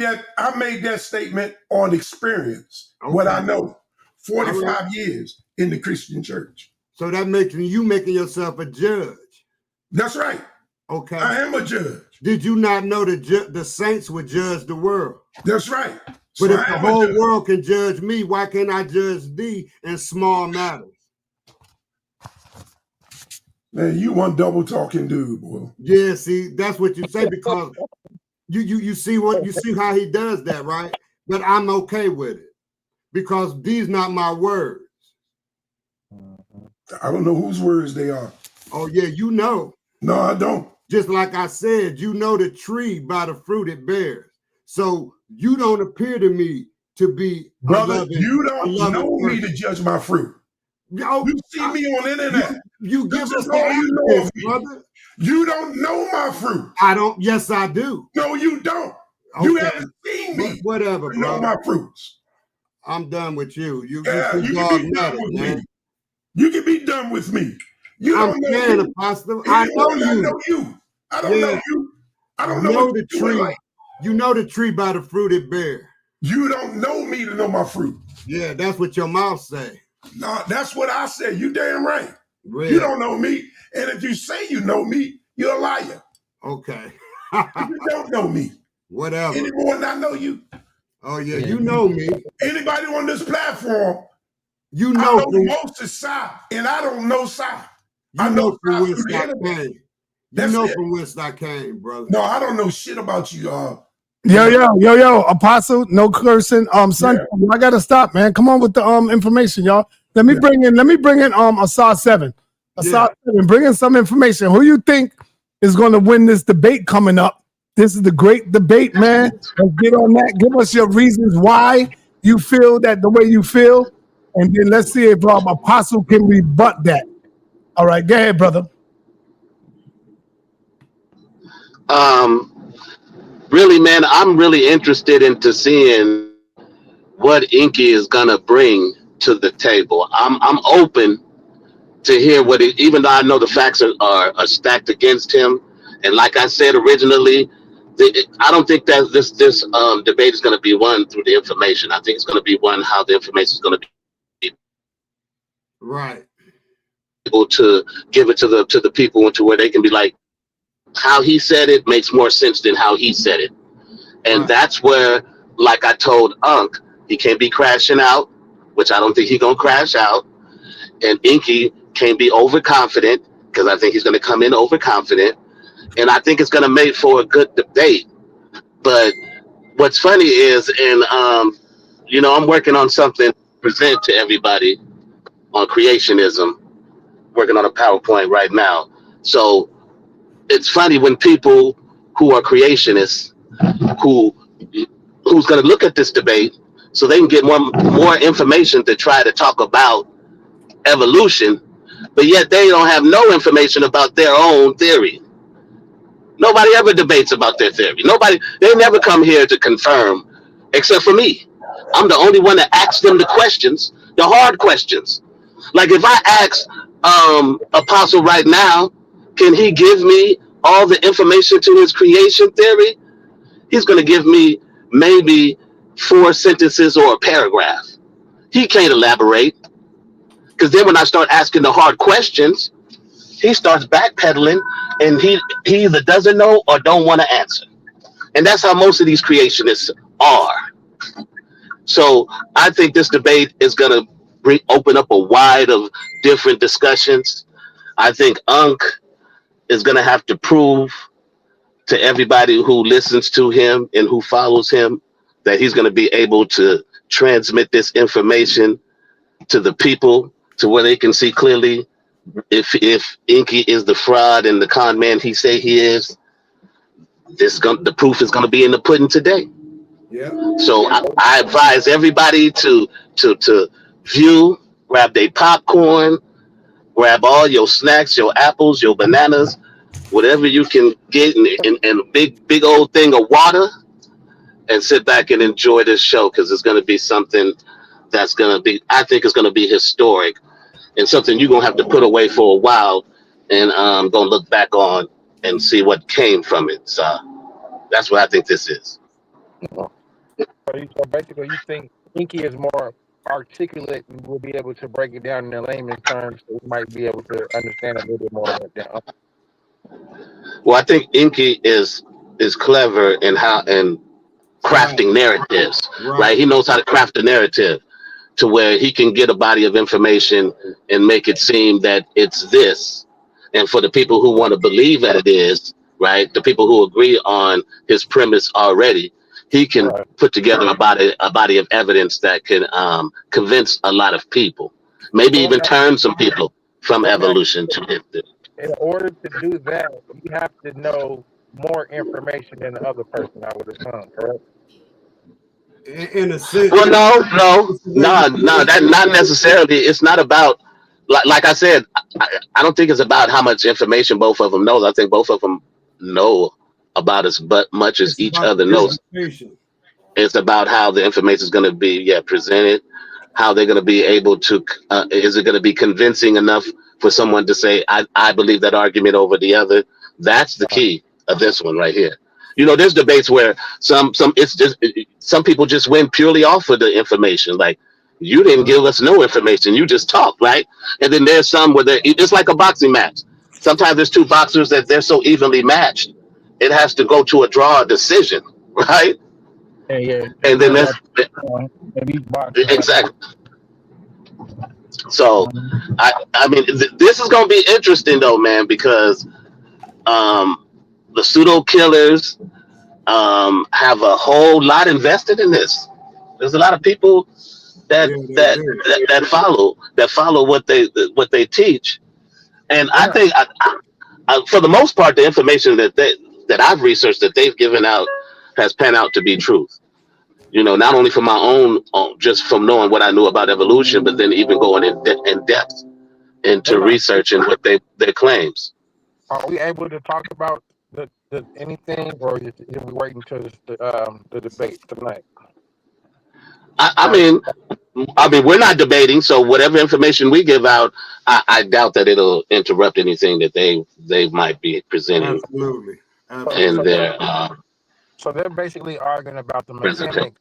that statement on experience. Okay. What I know. 45 years in the Christian church. So that makes you making yourself a judge. That's right. Okay. I am a judge. Did you not know the saints would judge the world? That's right. But if the whole world can judge me, why can't I judge thee in small matters? Man, you one double talking dude, boy. Yeah, see, that's what you say because you see how he does that, right? But I'm okay with it because these not my words. I don't know whose words they are. Oh yeah, you know. No, I don't. Just like I said, you know the tree by the fruit it bears. So you don't appear to me to be brother. You don't know me to judge my fruit. You see me on the internet. You give us all you know of me, brother. You don't know my fruit. I don't. Yes, I do. No, you don't. Okay. You haven't seen me. Whatever, bro. Know my fruits. I'm done with you. You can be done with me. You can be done with me. You don't know you. Apostle. I know you. I know you. I don't know you. I don't know the tree. Like. You know the tree by the fruit it bears. You don't know me to know my fruit. Yeah, that's what your mouth say. No, that's what I say. You damn right. Really? You don't know me. And if you say you know me, you're a liar. Okay. You don't know me. Whatever. Any more than I know you. Oh, yeah, you know me. Anybody on this platform, you know I know most is sa, and I don't know sa. I know from whence I came. You know from whence I came, brother. No, I don't know shit about you. Yo, Apostle, no cursing. Son, yeah. I gotta stop, man. Come on with the information, y'all. Let me bring in a sa.7. sa.7. Bring in some information. Who you think is gonna win this debate coming up? This is the great debate, man. Let's get on that. Give us your reasons why you feel that the way you feel, and then let's see if Apostle can rebut that. All right, go ahead, brother. Really, man, I'm really interested into seeing what Inky is gonna bring to the table. I'm open to hear what it, even though I know the facts are stacked against him, and like I said originally, I don't think that this debate is going to be won through the information. I think it's going to be won how the information is going to be Right. able to give it to the people, and to where they can be like, how he said it makes more sense than how he said it. And Right. that's where, like I told Unc, he can't be crashing out, which I don't think he's gonna crash out. And Inky can't be overconfident, because I think he's gonna come in overconfident. And I think it's gonna make for a good debate. But what's funny is, and you know, I'm working on something to present to everybody on creationism, working on a PowerPoint right now. So it's funny when people who are creationists, who's going to look at this debate so they can get more information to try to talk about evolution, but yet they don't have no information about their own theory. Nobody ever debates about their theory. They never come here to confirm, except for me. I'm the only one that asks them the questions, the hard questions. Like if I ask Apostle right now, can he give me all the information to his creation theory? He's going to give me maybe 4 sentences or a paragraph. He can't elaborate, because then when I start asking the hard questions, he starts backpedaling, and he either doesn't know or don't want to answer. And that's how most of these creationists are. So I think this debate is going to open up a wide of different discussions. I think Unc is going to have to prove to everybody who listens to him and who follows him that he's going to be able to transmit this information to the people, to where they can see clearly if Inky is the fraud and the con man he say he is. The proof is going to be in the pudding today. Yeah. So I advise everybody to view, grab their popcorn, grab all your snacks, your apples, your bananas, whatever you can get, and a big old thing of water, and sit back and enjoy this show, because it's going to be something that's going to be, I think it's going to be historic, and something you're going to have to put away for a while, and going to look back on and see what came from it. So that's what I think this is. So basically, you think Inky is more articulate and will be able to break it down in the layman's terms, so we might be able to understand a little bit more of it. Well, I think Inky is clever in crafting narratives, right? He knows how to craft a narrative to where he can get a body of information and make it seem that it's this. And for the people who want to believe that it is, right, the people who agree on his premise already, he can put together a body of evidence that can convince a lot of people, maybe even turn some people from evolution to it. In order to do that, you have to know more information than the other person, I would assume, correct? In a sense. Well, no, that not necessarily. It's not about, like I said, I don't think it's about how much information both of them knows. I think both of them know about as much as each other knows. It's about how the information is going to be presented, how they're going to be able to, is it going to be convincing enough for someone to say, I believe that argument over the other. That's the key of this one right here. You know, there's debates where some people just win purely off of the information. Like, you didn't give us no information, you just talked, right? And then there's some where it's like a boxing match. Sometimes there's 2 boxers that they're so evenly matched, it has to go to a draw decision, right? Yeah. And then that's exactly. So, I mean, this is going to be interesting though, man, because the pseudo killers have a whole lot invested in this. There's a lot of people that follow what they teach, and I think for the most part, the information that I've researched that they've given out has panned out to be truth. You know, not only from my own, just from knowing what I knew about evolution, but then even going in depth into researching what their claims. Are we able to talk about the anything, or is we waiting until the debate tonight? I mean, we're not debating, so whatever information we give out, I doubt that it'll interrupt anything that they might be presenting Absolutely. in their So they're basically arguing about the presentation.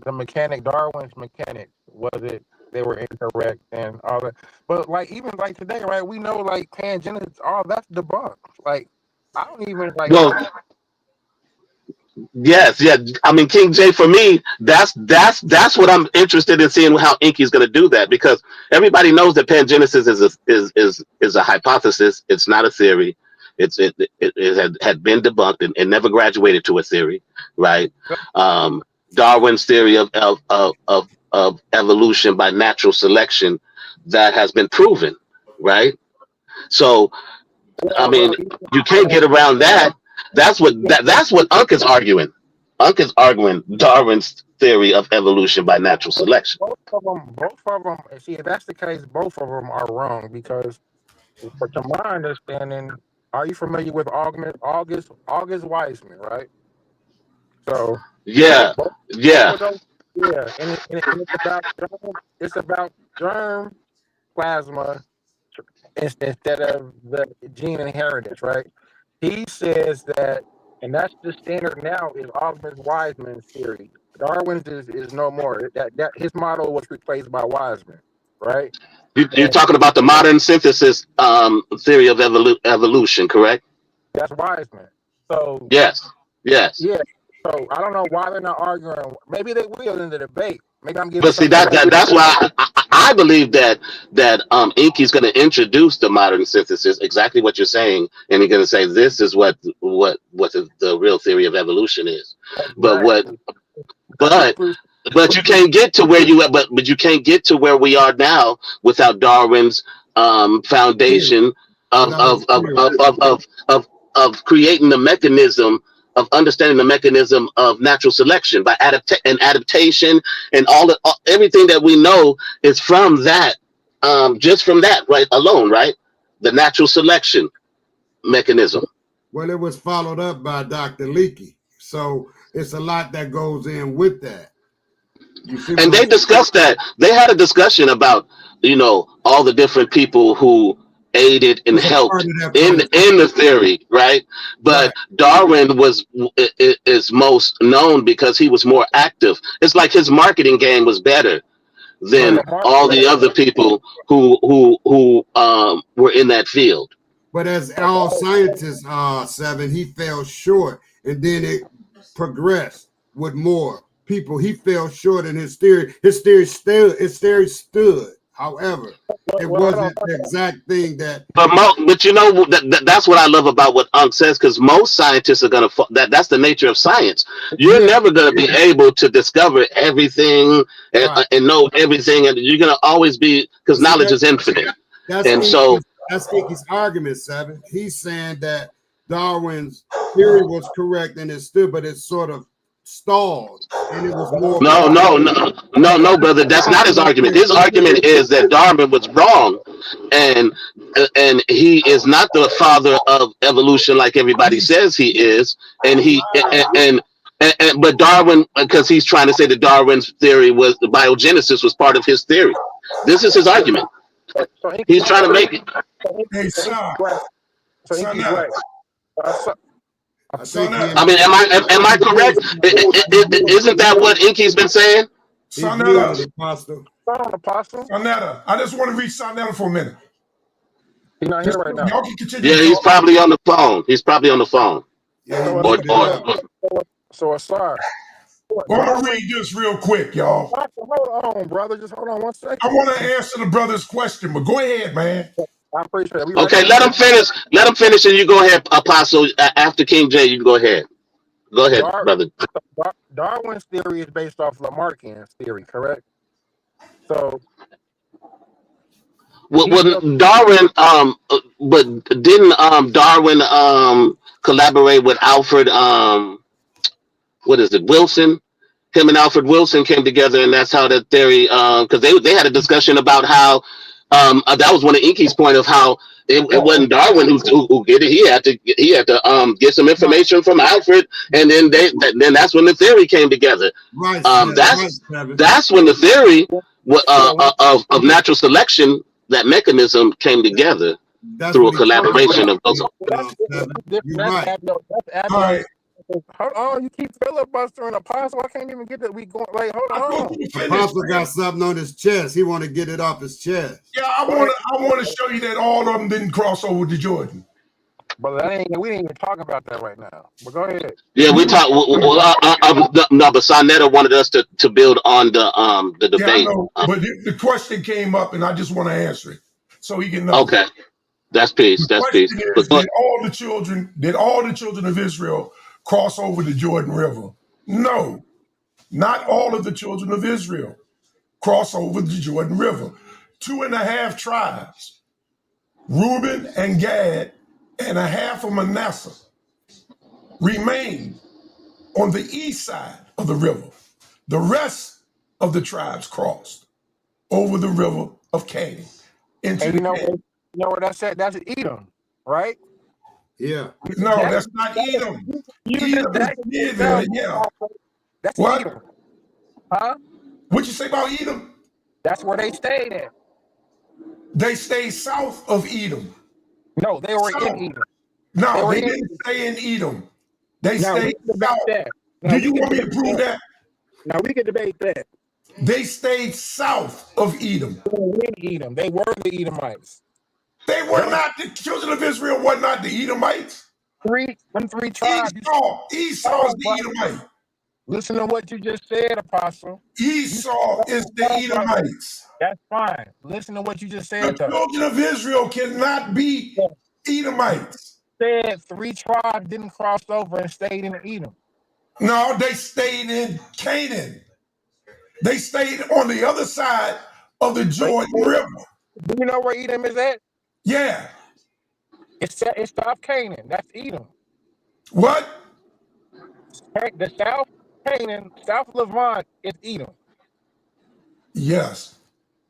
mechanic, Darwin's mechanic. Was it they were incorrect and all that? But like even like today, right? We know like pangenesis, all that's debunked. Like I don't even like. Well, yes, yeah. I mean, King J, for me, that's what I'm interested in seeing how Inky's going to do that, because everybody knows that pangenesis is a hypothesis. It's not a theory. It had been debunked and never graduated to a theory, right? Darwin's theory of evolution by natural selection, that has been proven, right? So, I mean, you can't get around that. That's what Unc is arguing. Unc is arguing Darwin's theory of evolution by natural selection. Both of them. See, if that's the case, both of them are wrong, because, to my understanding, are you familiar with August Weismann, right? So yeah, and it's about germ plasma instead of the gene inheritance, right? He says that, and that's the standard now, is August Weismann's theory. Darwin's is no more. That his model was replaced by Weismann, right? You're talking about the modern synthesis theory of evolution, correct? That's Weismann. So yes. Yeah. So I don't know why they're not arguing. Maybe they will in the debate. Maybe I'm getting. But see, that's why I believe that Inky's going to introduce the modern synthesis, exactly what you're saying, and he's going to say this is what the real theory of evolution is. But but you can't get to where you but you can't get to where we are now without Darwin's foundation of creating the mechanism of understanding the mechanism of natural selection by adaptation and everything that we know is from that, just from that right alone, right? The natural selection mechanism. Well, it was followed up by Dr. Leakey, so it's a lot that goes in with that. And they discussed that. They had a discussion about, all the different people who aided and helped in the theory, right? But Darwin is most known because he was more active. It's like his marketing game was better than all the other people who were in that field. But as all scientists Seven, he fell short, and then it progressed with more people. He fell short in his theory. His theory stood. However, it wasn't the exact thing that. But that's what I love about what Unc says, because most scientists are gonna that's the nature of science. You're never gonna be able to discover everything and know everything, and you're gonna always be, because knowledge is infinite. That's Inky's argument, Seven. He's saying that Darwin's theory was correct and it stood, but it's sort of stalled, and it was more. No, brother. That's not his argument. His argument is that Darwin was wrong, and he is not the father of evolution like everybody says he is, but Darwin, because he's trying to say that Darwin's theory was the biogenesis was part of his theory. This is his argument. He's trying to make it. Hey, son. I mean, am I correct? Isn't that what Inky's been saying? Sa.neter, Apostle. I just want to reach Sa.neter for a minute. He's not here right now. Y'all can continue. Yeah, he's probably on the phone. So Asar. I'm gonna read this real quick, y'all. Hold on, brother. Just hold on 1 second. I want to answer the brother's question, but go ahead, man. I appreciate it. Okay, let him finish, and you go ahead, Apostle. After King J, you can go ahead. Go ahead, brother. Darwin's theory is based off Lamarckian's theory, correct? So, Darwin, but didn't Darwin collaborate with Alfred? Wilson? Him and Alfred Wilson came together, and that's how the theory. Because they had a discussion about how That was one of Inky's point of how it wasn't Darwin who did it. He had to get some information from Alfred, and then then that's when the theory came together. Right. That's when the theory of natural selection, that mechanism, came together through a collaboration of those. You're right. All right. Hold on, you keep filibustering, Apostle. I can't even get that. We going like, hold on. Apostle got something on his chest. He want to get it off his chest. Yeah, I want to show you that all of them didn't cross over to Jordan. But we ain't even talking about that right now. But go ahead. Yeah, we talk. No, but sa.neter wanted us to build on the debate. Yeah, I know, but the question came up, and I just want to answer it so he can know. Okay, that's peace. That's peace. Did all the children of Israel cross over the Jordan River? No, not all of the children of Israel cross over the Jordan River. 2.5 tribes, Reuben and Gad, and a half of Manasseh, remained on the east side of the river. The rest of the tribes crossed over the river of Canaan. And you know where that's at? That's Edom, right? Yeah. No, that's not Edom. Edom is near there, yeah. That's what? Edom. Huh? What'd you say about Edom? That's where they stayed at. They stayed south of Edom. No, they were in Edom. No, they didn't stay in Edom. They stayed south. Do you want me to prove that? Now we can debate that. They stayed south of Edom. They were in Edom. They were the Edomites. They were not the children of Israel. Were not the Edomites. Three tribes. Esau is the Edomite. Listen to what you just said, Apostle. Esau is the Edomites. That's fine. Listen to what you just said. The children of Israel cannot be Edomites. Said 3 tribes didn't cross over and stayed in Edom. No, they stayed in Canaan. They stayed on the other side of the Jordan River. Do you know where Edom is at? Yeah. It's South Canaan. That's Edom. What? The South Canaan, South Levant is Edom. Yes.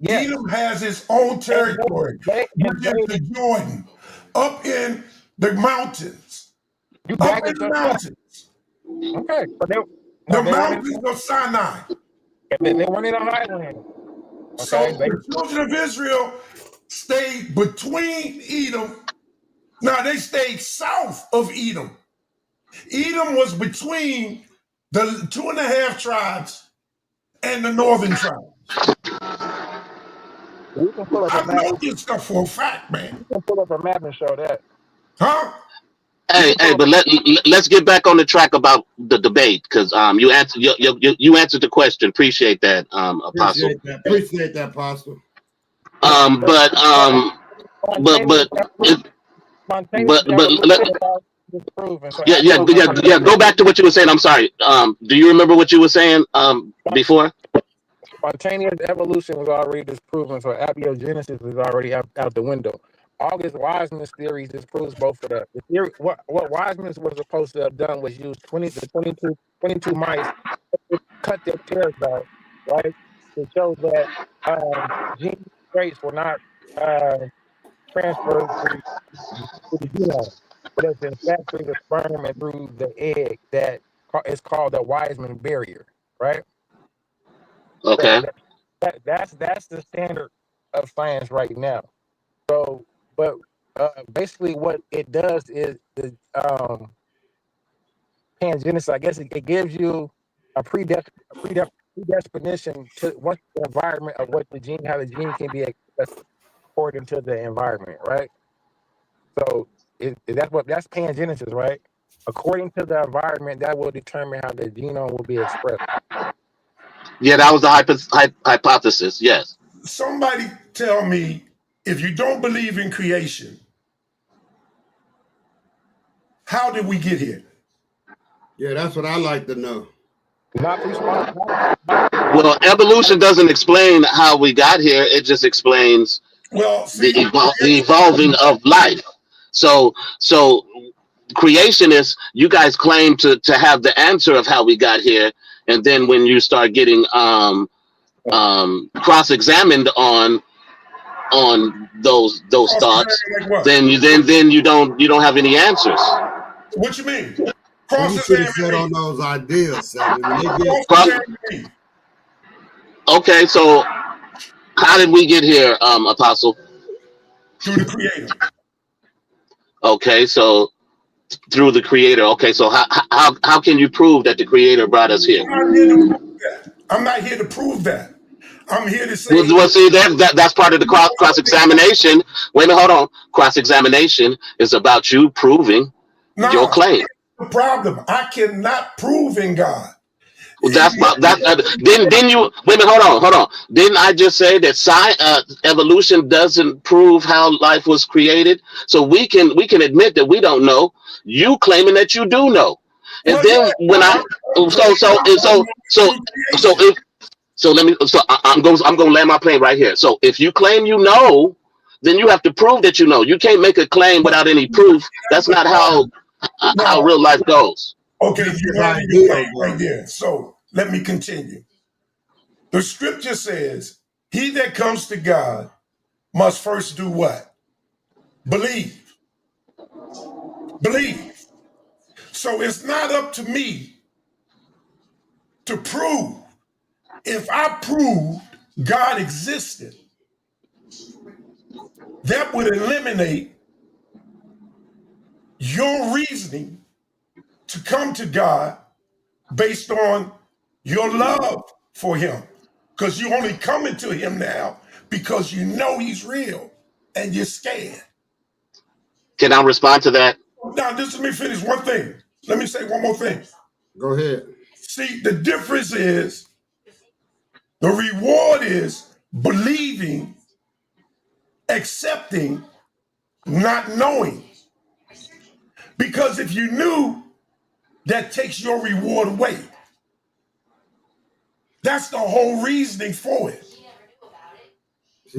Edom has its own territory, which is the Jordan, up in the mountains. Up in the mountains. Okay. But the mountains of Sinai. They weren't in a highland. Okay. So the children of Israel stayed between Edom. Now they stayed south of Edom. Edom was between the 2.5 tribes and the northern tribes. I know this stuff for a fact, man. You can pull up a map and show that. Huh? Hey, but let's get back on the track about the debate, because you answered you answered the question. Appreciate that, Apostle. Appreciate that, Apostle. Go back to what you were saying. I'm sorry. Do you remember what you were saying before? Spontaneous evolution was already disproven, so abiogenesis is already out the window. August Wiseman's theory disproves both of that. The theory, what Wiseman was supposed to have done was use 22 mice, cut their tails out, right, to show that gene traits were not transferred to the genome, but it's in fact through the sperm and through the egg that is called the Wiseman barrier, right? Okay. So that's the standard of science right now. So, but basically, what it does is the pangenesis. I guess it gives you a predisposition to what the environment of what the gene, how the gene can be expressed according to the environment, right? So that's pangenesis, right? According to the environment, that will determine how the genome will be expressed. Yeah, that was the hypothesis. Yes. Somebody tell me, if you don't believe in creation, how did we get here? Yeah, that's what I like to know. Well, evolution doesn't explain how we got here. It just explains the evolving of life. So creationists, you guys claim to have the answer of how we got here, and then when you start getting cross-examined on on those thoughts, Like what? then you don't have any answers. What you mean? Well, you should have Cross-examine said on me. those ideas, Seven. When they get Cross-examine me. Okay, so how did we get here, Apostle? Through the Creator. Okay, so through the Creator. Okay, so how can you prove that the Creator brought us here? I'm not here to prove that. I'm here to say. Well, see, that's part of the cross-examination. Wait a minute, hold on. Cross-examination is about you proving your claim. The problem, I cannot prove in God. Well, didn't you wait a minute, hold on. Didn't I just say that evolution doesn't prove how life was created? So we can admit that we don't know. You claiming that you do know. And Well, then yeah, when I'm gonna land my plane right here. So if you claim you know, then you have to prove that you know. You can't make a claim without any proof. That's not how real life goes. Okay, you landed your plane right there. So let me continue. The scripture says, he that comes to God must first do what? Believe. Believe. So it's not up to me to prove. If I proved God existed, that would eliminate your reasoning to come to God based on your love for him. Because you're only coming to him now because you know he's real and you're scared. Can I respond to that? Now, just let me finish one thing. Let me say one more thing. Go ahead. See, the difference is the reward is believing, accepting, not knowing. Because if you knew, that takes your reward away. That's the whole reasoning for it.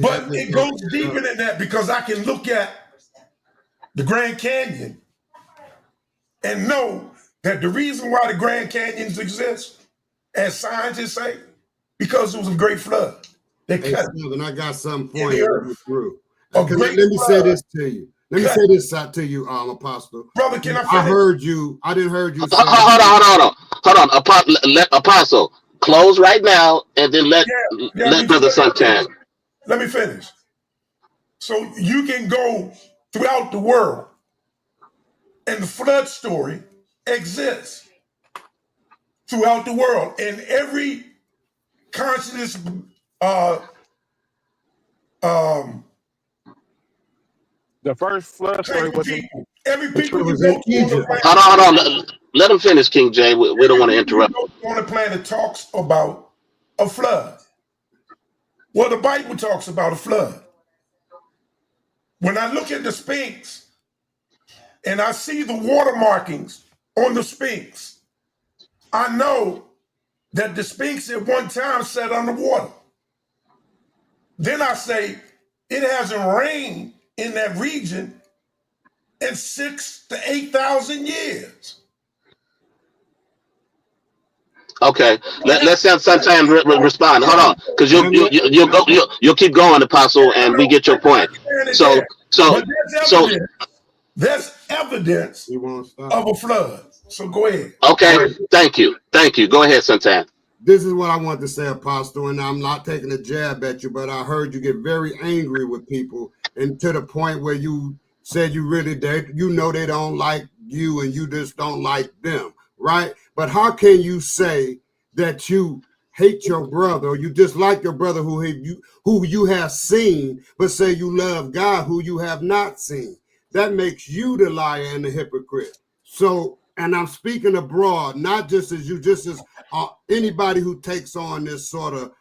But it goes deeper than that because I can look at the Grand Canyon and know that the reason why the Grand Canyons exist, as scientists say, because it was a great flood. They cut it. And I got something for you through. Let me say this to you. Let me say this to you, Apostle. Brother, can I finish? I heard you. I didn't heard you. Hold on. Apostle, close right now, and then let Brother Suntan. Let me finish. So you can go throughout the world, and the flood story exists throughout the world, and every consciousness, the first flood story was people. Every people was in Egypt. Hold on. Let him finish, King Jay. We don't want to interrupt. On the planet talks about a flood. Well, the Bible talks about a flood. When I look at the Sphinx and I see the water markings on the Sphinx, I know that the Sphinx at one time sat underwater. Then I say it hasn't rained in that region in 6,000 to 8,000 years. Okay, let's have Suntan respond. Hold on, because you'll keep going, Apostle, and we get your point. So there's evidence of a flood. So go ahead. Okay, thank you. Go ahead, Suntan. This is what I want to say, Apostle, and I'm not taking a jab at you, but I heard you get very angry with people, and to the point where you said you know they don't like you and you just don't like them, right? But how can you say that you hate your brother or you dislike your brother who you have seen, but say you love God who you have not seen? That makes you the liar and the hypocrite. So, and I'm speaking abroad, not just as you, just as anybody who takes on this sort of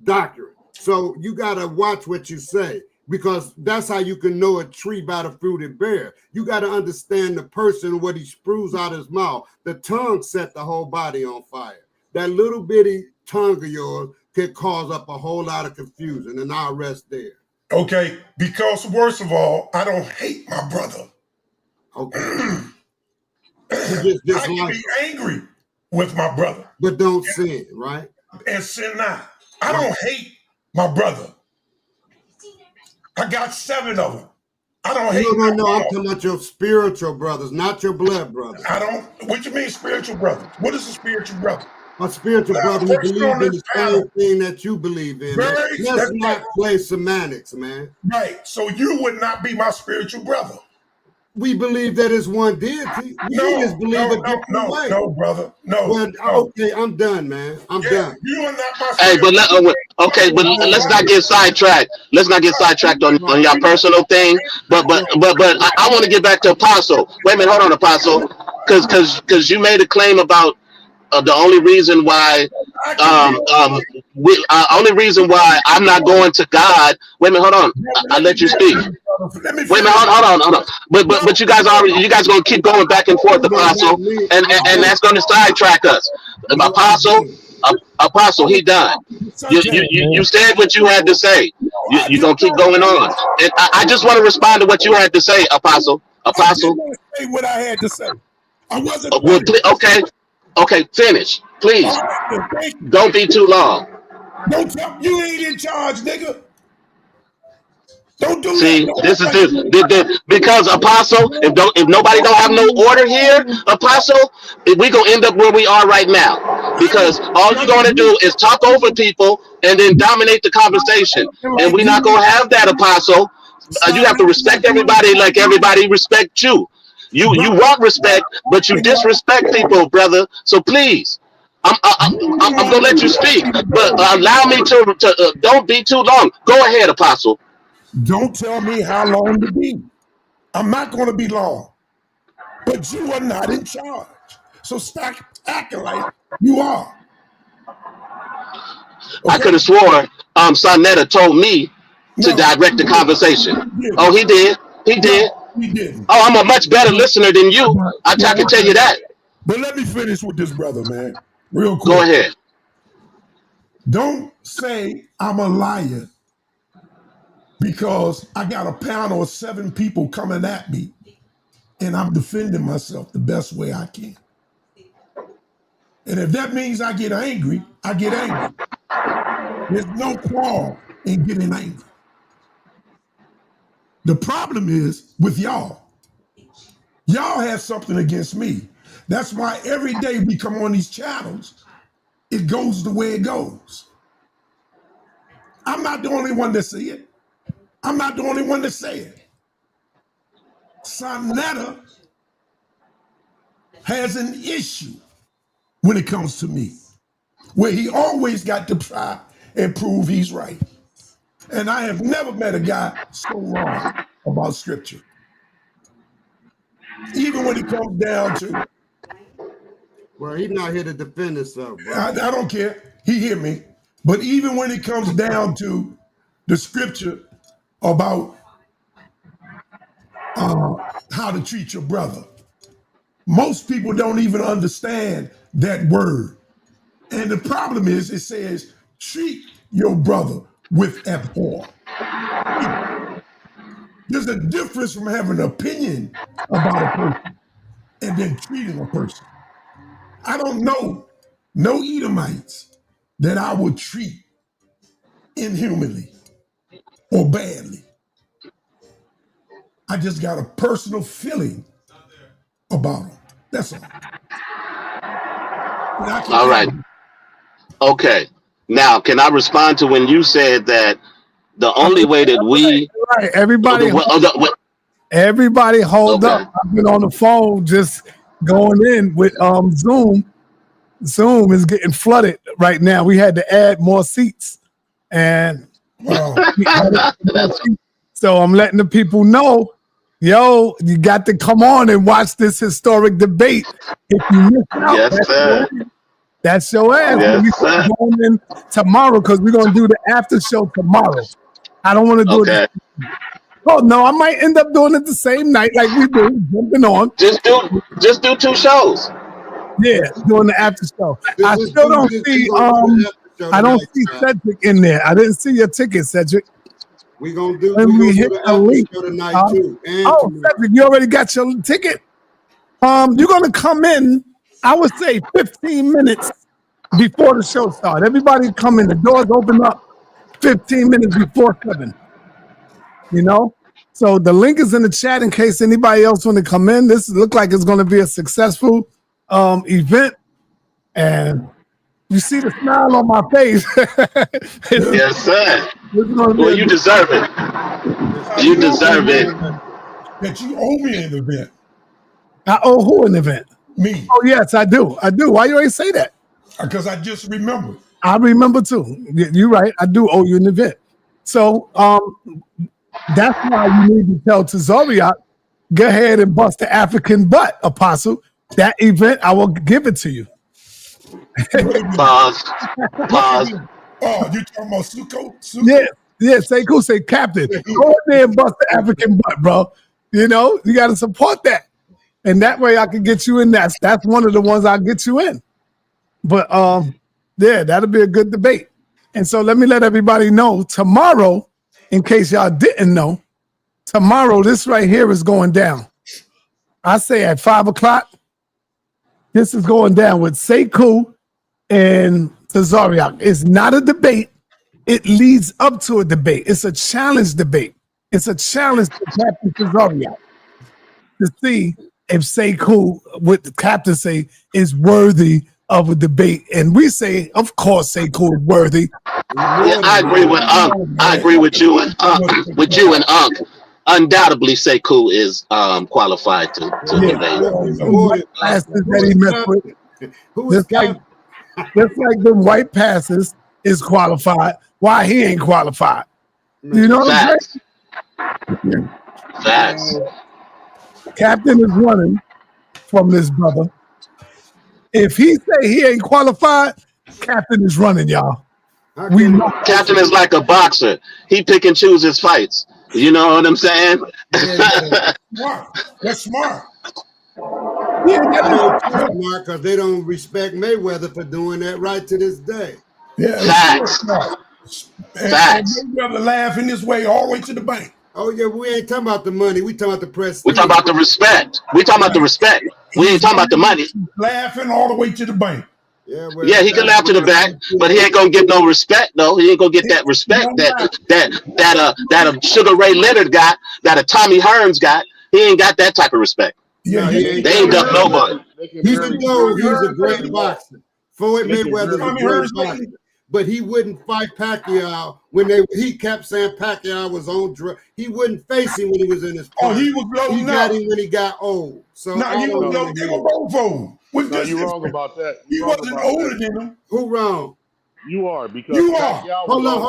doctrine. So you got to watch what you say, because that's how you can know a tree by the fruit it bears. You got to understand the person, what he spews out his mouth. The tongue set the whole body on fire. That little bitty tongue of yours could cause up a whole lot of confusion, and I'll rest there. Okay, because worst of all, I don't hate my brother. Okay. I can be angry with my brother. But don't sin, right? And sin not. I don't hate my brother. I got 7 of them. I don't hate. No. I'm talking about your spiritual brothers, not your blood brothers. I don't. What you mean spiritual brothers? What is a spiritual brother? A spiritual brother who believes in the same thing that you believe in. Let's not play semantics, man. Right. So you would not be my spiritual brother. We believe that it's one deity. You just believe a different way. No, brother. No. Well, okay, I'm done, man. I'm done. You are not my Hey, but let's not get sidetracked. Let's not get sidetracked on your personal thing. But I want to get back to Apostle. Wait a minute, hold on, Apostle, because you made a claim about the only reason why only reason why I'm not going to God. Wait a minute, hold on. I'll let you speak. Wait a minute, hold on. But you guys gonna keep going back and forth, Apostle, and that's gonna sidetrack us. Apostle, he done. You said what you had to say. You're gonna keep going on. And I just want to respond to what you had to say, Apostle. Apostle. I didn't say what I had to say. I wasn't. Okay, finish, please. Don't be too long. Don't tell you ain't in charge, nigga. Don't do See, that. this is because Apostle, if nobody don't have no order here, Apostle, we gonna end up where we are right now. Because all you're gonna do is talk over people and then dominate the conversation. And we're not gonna have that, Apostle. You have to respect everybody like everybody respect you. You want respect, but you disrespect people, brother. So please, I'm gonna let you speak, but allow me to don't be too long. Go ahead, Apostle. Don't tell me how long to be. I'm not going to be long. But you are not in charge. So stop acting like you are. Okay? I could have swore sa.neter told me to direct the conversation. Oh, he did. He did. He didn't. Oh, I'm a much better listener than you. I can tell you that. But let me finish with this, brother, man. Real quick. Go ahead. Don't say I'm a liar because I got a panel of 7 people coming at me and I'm defending myself the best way I can. And if that means I get angry, I get angry. There's no quarrel in getting angry. The problem is with y'all. Y'all have something against me. That's why every day we come on these channels, it goes the way it goes. I'm not the only one to see it. I'm not the only one to say it. sa.neter has an issue when it comes to me, where he always got to try and prove he's right. And I have never met a guy so wrong about scripture. Even when it comes down to... Well, he's not here to defend himself, bro. I don't care. He hear me. But even when it comes down to the scripture about how to treat your brother, most people don't even understand that word. And the problem is, it says, treat your brother with abhor. There's a difference from having an opinion about a person and then treating a person. I don't know no Edomites that I would treat inhumanly or badly. I just got a personal feeling about them. That's all. All right. Okay. Now, can I respond to when you said that the only way that we... Right. Everybody hold up. I've been on the phone just going in with Zoom. Zoom is getting flooded right now. We had to add more seats. And so I'm letting the people know, yo, you got to come on and watch this historic debate. If you miss out, that's your ass. Yes, we're going in tomorrow because we're going to do the after show tomorrow. I don't want to do it. Oh no, I might end up doing it the same night like we do, jumping on. Just do 2 shows. Yeah, doing the after show. I still don't see I don't see Cedric in there. I didn't see your ticket, Cedric. We're gonna do the after show tonight too. Cedric, you already got your ticket. You're gonna come in, I would say 15 minutes before the show starts. Everybody come in, the doors open up 15 minutes before 7. You know? So the link is in the chat in case anybody else want to come in. This look like it's going to be a successful event. And you see the smile on my face. Yes, sir. Well, Well, you deserve it. You deserve it. That you owe me an event. I owe who an event? Me. Oh, yes, I do. I do. Why you ain't say that? Because I just remembered. I remember too. You're right. I do owe you an event. So that's why you need to tell Tazoriak, go ahead and bust the African butt, Apostle. That event, I will give it to you. Pause. Pause. Oh, you talking about Suko? Yeah, say cool, say captain. Go in there and bust the African butt, bro. You know, you got to support that. And that way I can get you in. That's one of the ones I'll get you in. But yeah, that'll be a good debate. And so let me let everybody know tomorrow, in case y'all didn't know, tomorrow this right here is going down. I say at 5 o'clock, this is going down with Sekou and Tazoriak. It's not a debate. It leads up to a debate. It's a challenge debate. It's a challenge to Captain Tazoriak to see if Sekou, what the captain say, is worthy of a debate. And we say, of course, Sekou is worthy. Yeah, I agree with Unc. I agree with you and Unc. Undoubtedly, Sekou is qualified to debate. Passes that he messed with. Just like the white passes is qualified. Why he ain't qualified? You know what I'm saying? Facts. Captain is running from this brother. If he say he ain't qualified, Captain is running, y'all. Captain is like a boxer. He pick and choose his fights. You know what I'm saying? Smart. That's smart. Yeah, that's smart because they don't respect Mayweather for doing that right to this day. Yeah, facts. Facts. Mayweather laughing this way all the way to the bank. Oh yeah, we ain't talking about the money. We talking about the prestige. We talking about the respect. We talking about the respect. We ain't talking about the money. Laughing all the way to the bank. Yeah, he can laugh to the back, but he ain't gonna get no respect though. He ain't gonna get that respect that Sugar Ray Leonard got, that a Tommy Hearns got. He ain't got that type of respect. Yeah, they ain't duck nobody. He's a great boxer. Floyd Mayweather's a great boxer. But he wouldn't fight Pacquiao when he kept saying Pacquiao was on drugs. He wouldn't face him when he was in his prime. Oh, he was loading He got him when he got old. So no, he was loading. They were both old. No, you're wrong about that. He wasn't older than him. Who wrong? You are, because you are. Hold on.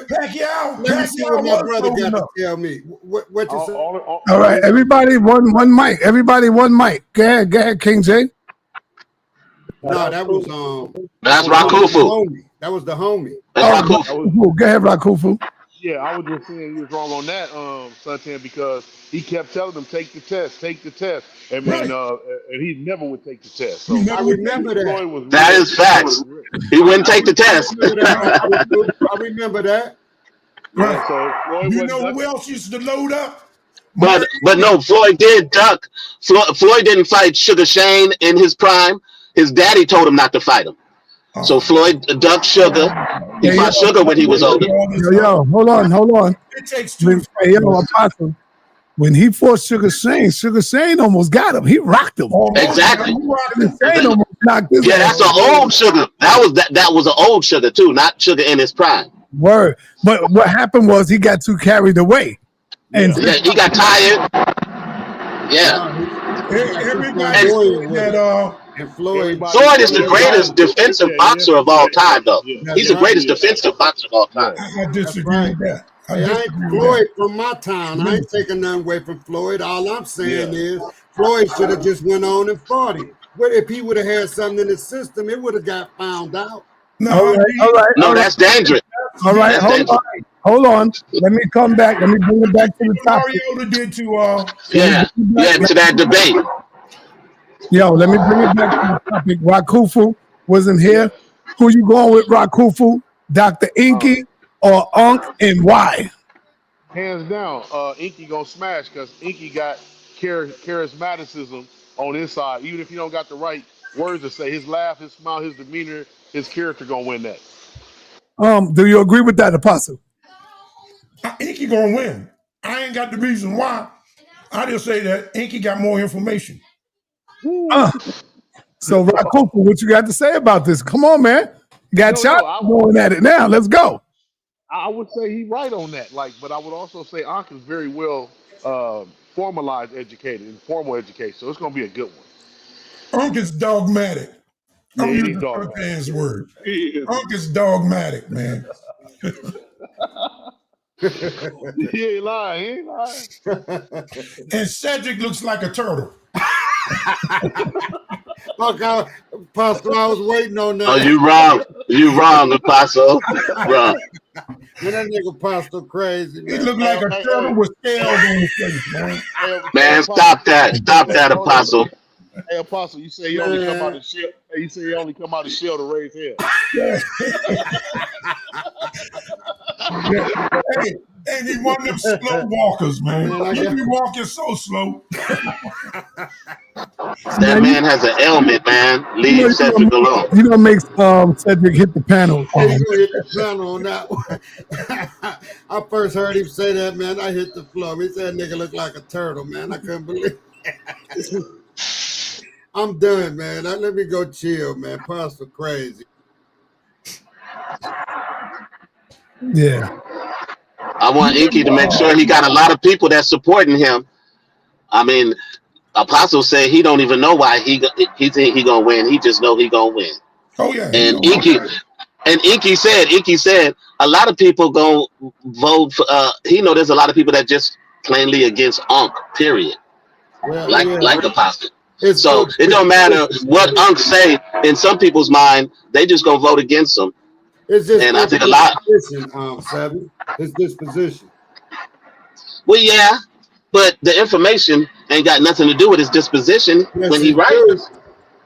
Pacquiao. Let me see what my brother got to tell me. What you say? All right, everybody, one mic. Everybody, one mic. Go ahead, King J. No, that was that's Rakufu. That was the homie. That's Rakufu. Go ahead, Rakufu. Yeah, I was just saying you was wrong on that, Suntan, because he kept telling them take the test, and then and he never would take the test. So I remember that. That is facts. He wouldn't take the test. I remember that. Right. So Floyd, you know who else used to load up? But no, Floyd did duck. Floyd didn't fight Sugar Shane in his prime. His daddy told him not to fight him. So Floyd ducked Sugar. He fought Sugar when he was older. Yo, hold on. It takes two. Apostle. When he fought Sugar Shane almost got him. He rocked him. Exactly. Shane almost knocked his that's an old Sugar. That was an old Sugar too, not Sugar in his prime. Word. But what happened was he got too carried away. And he got tired. Everybody Floyd is the greatest defensive boxer of all time, though. He's the greatest defensive boxer of all time. I disagree with that. I ain't Floyd from my town. I ain't taking nothing away from Floyd. All I'm saying is Floyd should have just went on and fought him. But if he would have had something in his system, it would have got found out. All right. No, that's dangerous. All right, hold on. Let me come back. Let me bring it back to the topic. Mariota did to to that debate. Yo, let me bring it back to the topic. Rakufu wasn't here. Who you going with, Rakufu? Dr. Inky or Unc, and why? Hands down, Inky gonna smash, because Inky got charismaticism on his side. Even if he don't got the right words to say, his laugh, his smile, his demeanor, his character gonna win that. Do you agree with that, Apostle? Inky gonna win. I ain't got the reason why. I just say that Inky got more information. So, Rakufa, what you got to say about this? Come on, man. Got shot going at it now. Let's go. I would say he's right on that. Like, but I would also say Ankh is very well formalized, educated, in formal education. So it's going to be a good one. Unc is dogmatic. Yeah, I'm he using ain't dogmatic. Suntan's word. Unc is dogmatic, man. He ain't lying. He ain't lying. And Cedric looks like a turtle. Look, Apostle, I was waiting on that. Oh, you wrong. You wrong, Apostle. Wrong. Man, that nigga Apostle crazy, man. He look like a turtle with scales on his face, man. Man, stop that. Stop that, Apostle. Hey, Apostle, you say you only come out of shell. Hey, you say you only come out of shell to raise hell. Hey, and he one of them slow walkers, man. He be walking so slow. That man has an ailment, man. Leave Cedric alone. You don't make Cedric hit the panel. He's gonna hit the panel on that one. I first heard him say that, man. I hit the floor. He said, "Nigga look like a turtle, man." I couldn't believe it. I'm done, man. Let me go chill, man. Pastor crazy. Yeah. I want Inky to make sure he got a lot of people that's supporting him. I mean, Apostle said he don't even know why he think he gonna win. He just know he gonna win. Oh yeah. And Inky said a lot of people gonna vote for. He know there's a lot of people that just plainly against Unc. Period. Well, like Apostle. So it don't matter what Unc say. In some people's mind, they just gonna vote against him. It's just, and I think a lot. Savvy. It's disposition. Well, yeah, but the information ain't got nothing to do with his disposition when he writes.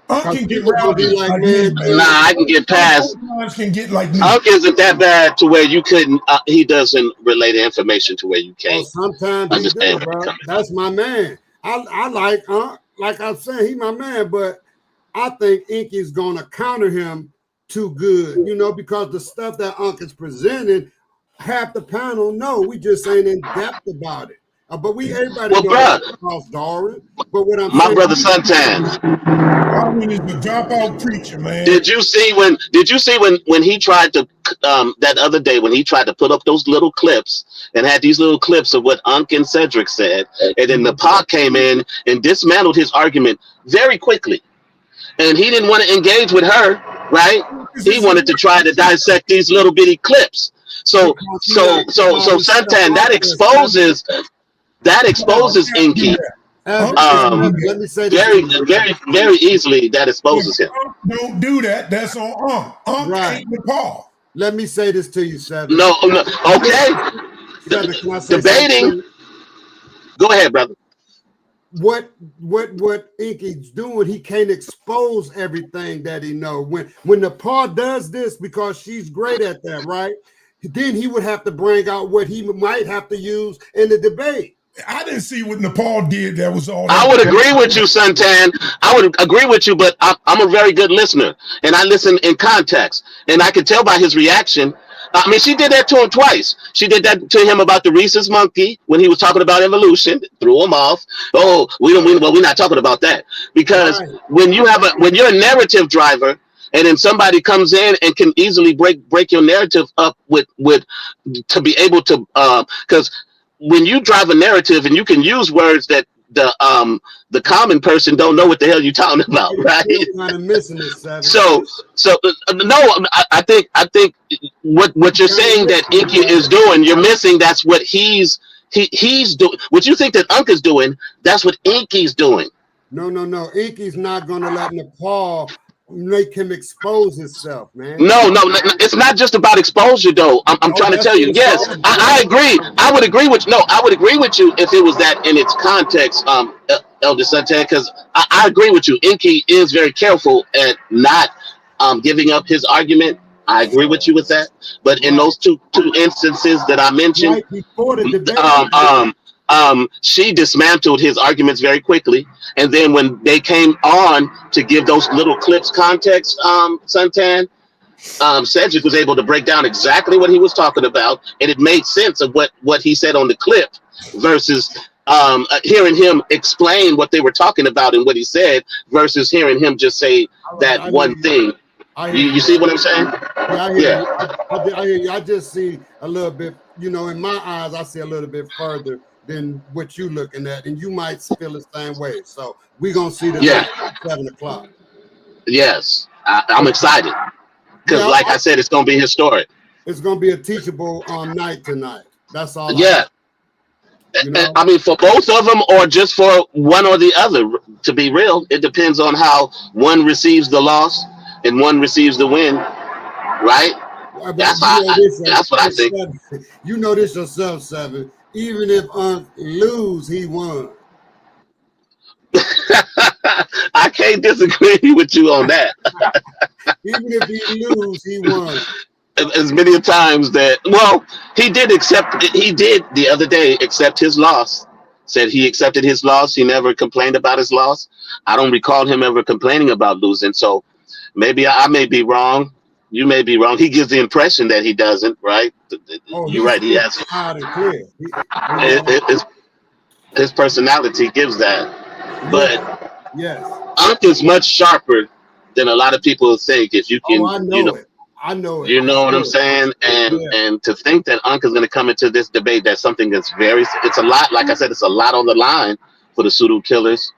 Unc can get rowdy like me. Nah, I can get past. Can get like me. Unc isn't that bad to where you couldn't. He doesn't relay the information to where you can't. Sometimes he do, bro. That's my man. I like Unc. Like I said, he my man, but I think Inky's gonna counter him too good, because the stuff that Unc is presenting, half the panel we just ain't in depth about it. But everybody knows Darwin. But what I'm my brother Suntan. Darwin is the dropout preacher, man. Did you see when he tried to that other day when he tried to put up those little clips and had these little clips of what Unc and Cedric said, and then Napak came in and dismantled his argument very quickly. And he didn't want to engage with her, right? He wanted to try to dissect these little bitty clips. So Suntan, that exposes Inky. Let me say this very easily. That exposes him. Don't do that. That's on Unc. Unc ain't Nepal. Let me say this to you, Seven. No. Okay. Debating. Go ahead, brother. What Inky's doing, he can't expose everything that he knows. When Nepal does this, because she's great at that, right? Then he would have to bring out what he might have to use in the debate. I didn't see what Nepal did. That was all. I would agree with you, Suntan. I would agree with you, but I'm a very good listener, and I listen in context, and I could tell by his reaction. I mean, she did that to him twice. She did that to him about the rhesus monkey when he was talking about evolution, threw him off. Oh, we're not talking about that, because when you're a narrative driver, and then somebody comes in and can easily break your narrative up with to be able to because when you drive a narrative and you can use words that the common person don't know what the hell you're talking about, right? So no, I think what you're saying that Inky is doing, you're missing. That's what he's doing. What you think that Unc is doing, that's what Inky's doing. No. Inky's not gonna let Nepal make him expose himself, man. No, it's not just about exposure, though. I'm trying to tell you. Yes, I agree. I would agree with you if it was that in its context, Elder Suntan, because I agree with you. Inky is very careful at not giving up his argument. I agree with you with that. But in those two instances that I mentioned, right before the debate, she dismantled his arguments very quickly. And then when they came on to give those little clips context, Suntan, Cedric was able to break down exactly what he was talking about, and it made sense of what he said on the clip versus hearing him explain what they were talking about and what he said versus hearing him just say that one thing. You see what I'm saying? Yeah, I hear you. I hear you. I just see a little bit, you know, in my eyes, I see a little bit further than what you looking at, and you might feel the same way. So we're gonna see the Yeah. 7 o'clock. Yes, I'm excited because, Yeah, like I said, it's gonna be historic. it's gonna be a teachable night tonight. That's all. Yeah. You know? I mean, for both of them, or just for one or the other. To be real, it depends on how one receives the loss and one receives the win, right? That's what I think. You know this yourself, Seven. Even if lose, he won. I can't disagree with you on that. Even if he lose, he won. As many times that, well, he did the other day accept his loss. Said he accepted his loss. He never complained about his loss. I don't recall him ever complaining about losing. So maybe I may be wrong. You may be wrong. He gives the impression that he doesn't, right? You're right. He has. Loud and clear. His personality gives that. But yes, Unc is much sharper than a lot of people think. If you can, I know it. I know it. You know what I'm saying? And to think that Unc is going to come into this debate, that's something that's it's a lot. Like I said, it's a lot on the line for the pseudo killers,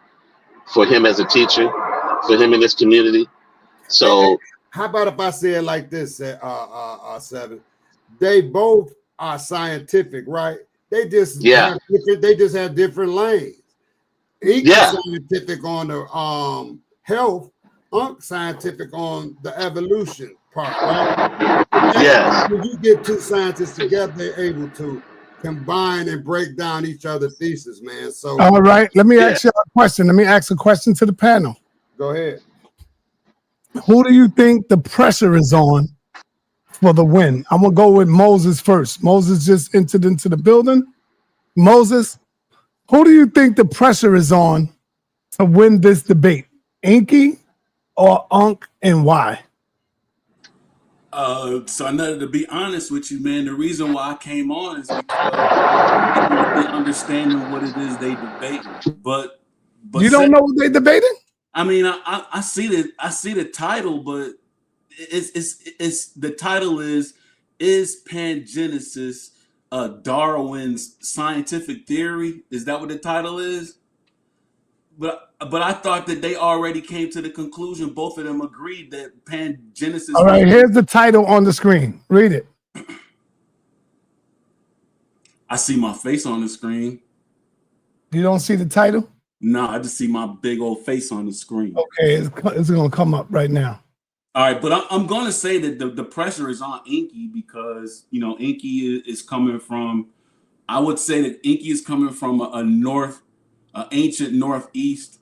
for him as a teacher, for him in this community. So how about if I say it like this, Seven? They both are scientific, right? They just have different lanes. Each scientific on the health, Unc scientific on the evolution part, right? Yes. When you get two scientists together, they're able to combine and break down each other's thesis, man. So all right, let me ask you a question. Let me ask a question to the panel. Go ahead. Who do you think the pressure is on for the win? I'm gonna go with Moses first. Moses just entered into the building. Moses, who do you think the pressure is on to win this debate? Inky or Unc, and why? So to be honest with you, man, the reason why I came on is because I don't really understanding what it is they debating. But you don't know what they debating? I mean, I see the title, but it's the title is Pangenesis Darwin's scientific theory? Is that what the title is? But I thought that they already came to the conclusion. Both of them agreed that Pangenesis. All right, here's the title on the screen. Read it. I see my face on the screen. You don't see the title? No, I just see my big old face on the screen. Okay, it's going to come up right now. All right, but I'm going to say that the pressure is on Inky because, you know, Inky is coming from, I would say that Inky is coming from ancient Northeast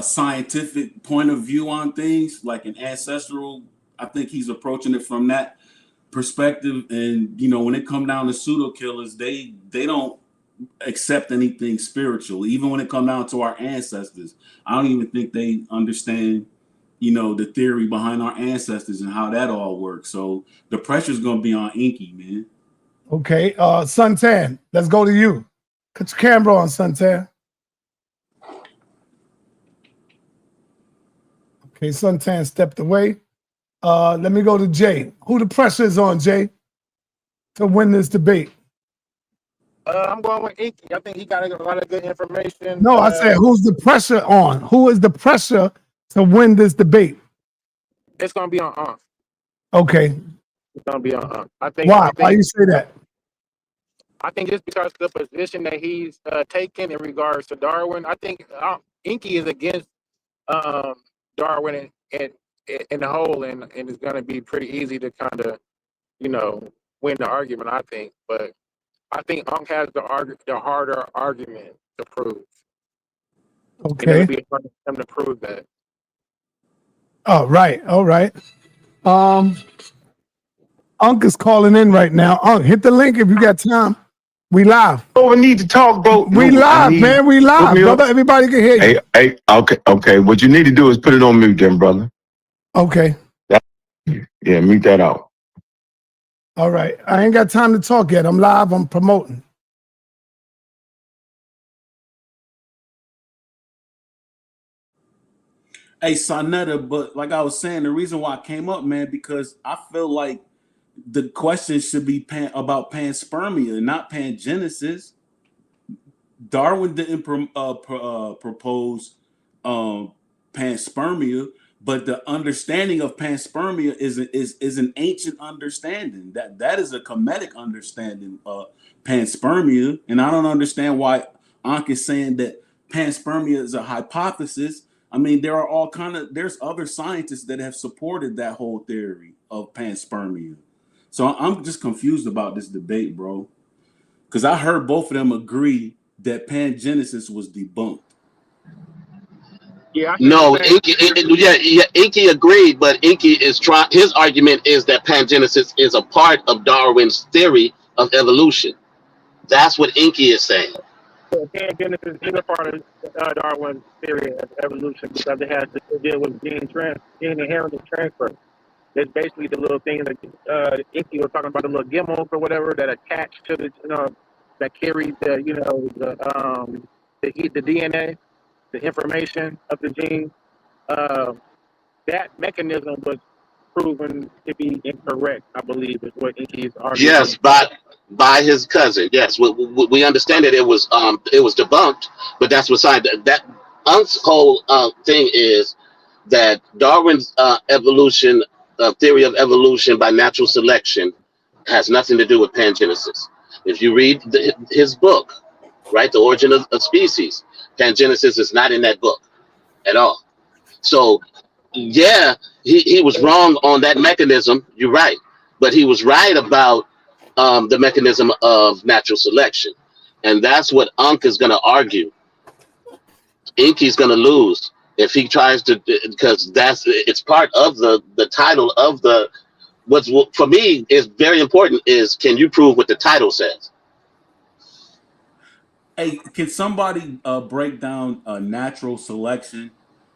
scientific point of view on things, like an ancestral. I think he's approaching it from that perspective. And, you know, when it comes down to pseudo killers, they don't accept anything spiritual. Even when it comes down to our ancestors, I don't even think they understand, you know, the theory behind our ancestors and how that all works. So the pressure is going to be on Inky, man. Okay, Suntan, let's go to you. Put your camera on, Suntan. Okay, Suntan stepped away. Let me go to Jay. Who the pressure is on, Jay, to win this debate? I'm going with Inky. I think he got a lot of good information. No, I said, who's the pressure on? Who is the pressure to win this debate? It's going to be on Unc. Okay. It's going to be on Unc. I think. Why? Why you say that? I think just because of the position that he's taken in regards to Darwin, I think Inky is against Darwin and in the whole, and it's going to be pretty easy to kind of, you know, win the argument, I think. But I think Unc has the harder argument to prove. Okay. It'll be hard for him to prove that. Oh, right. All right. Unc is calling in right now. Unc, hit the link if you got time. We live. Oh, we need to talk, bro. We live, man. We live, brother. Everybody can hear you. Hey, okay. What you need to do is put it on mute then, brother. Okay. Yeah, mute that out. All right. I ain't got time to talk yet. I'm live. I'm promoting. Hey, sa.neter, but like I was saying, the reason why I came up, man, because I feel like the question should be about panspermia, not pangenesis. Darwin didn't propose panspermia, but the understanding of panspermia is an ancient understanding. That is a Kemetic understanding of panspermia, and I don't understand why Ankh is saying that panspermia is a hypothesis. I mean, there's other scientists that have supported that whole theory of panspermia. So I'm just confused about this debate, bro. Because I heard both of them agree that pangenesis was debunked. Yeah, I hear the No, same. Inky agreed, but Inky is trying. His argument is that pangenesis is a part of Darwin's theory of evolution. That's what Inky is saying. Pangenesis is a part of Darwin's theory of evolution because it has to deal with gene inheritance transfer. It's basically the little thing that Inky was talking about, the little gimmels or whatever that attach to the, that carry the, the DNA, the information of the gene. That mechanism was proven to be incorrect, I believe, is what Inky is arguing. Yes, by his cousin. Yes, we understand that it was debunked, but that's what side that Unk's whole thing is that Darwin's evolution theory of evolution by natural selection has nothing to do with pangenesis. If you read his book, right, The Origin of Species, pangenesis is not in that book at all. So yeah, he was wrong on that mechanism. You're right, but he was right about the mechanism of natural selection, and that's what Unk is going to argue. Inky's going to lose if he tries to, because it's part of the title of the. What's for me is very important is, can you prove what the title says? Hey, can somebody break down natural selection?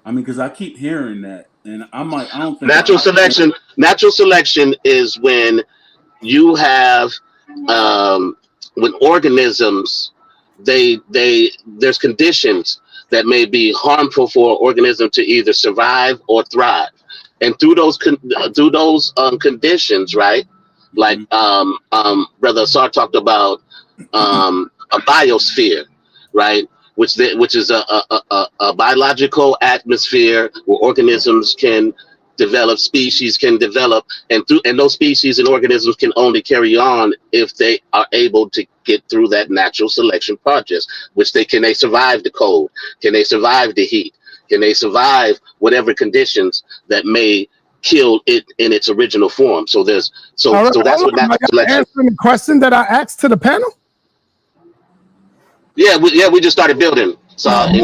I mean, because I keep hearing that, and I'm like, I don't think Natural selection. Natural selection is when you have when organisms there's conditions that may be harmful for an organism to either survive or thrive, and through those conditions, right? Like Brother Asar talked about a biosphere, right? Which is a biological atmosphere where organisms can develop, species can develop, and those species and organisms can only carry on if they are able to get through that natural selection process. Can they survive the cold? Can they survive the heat? Can they survive whatever conditions that may kill it in its original form? So that's what natural selection. Answering the question that I asked to the panel. Yeah, we just started building. So let me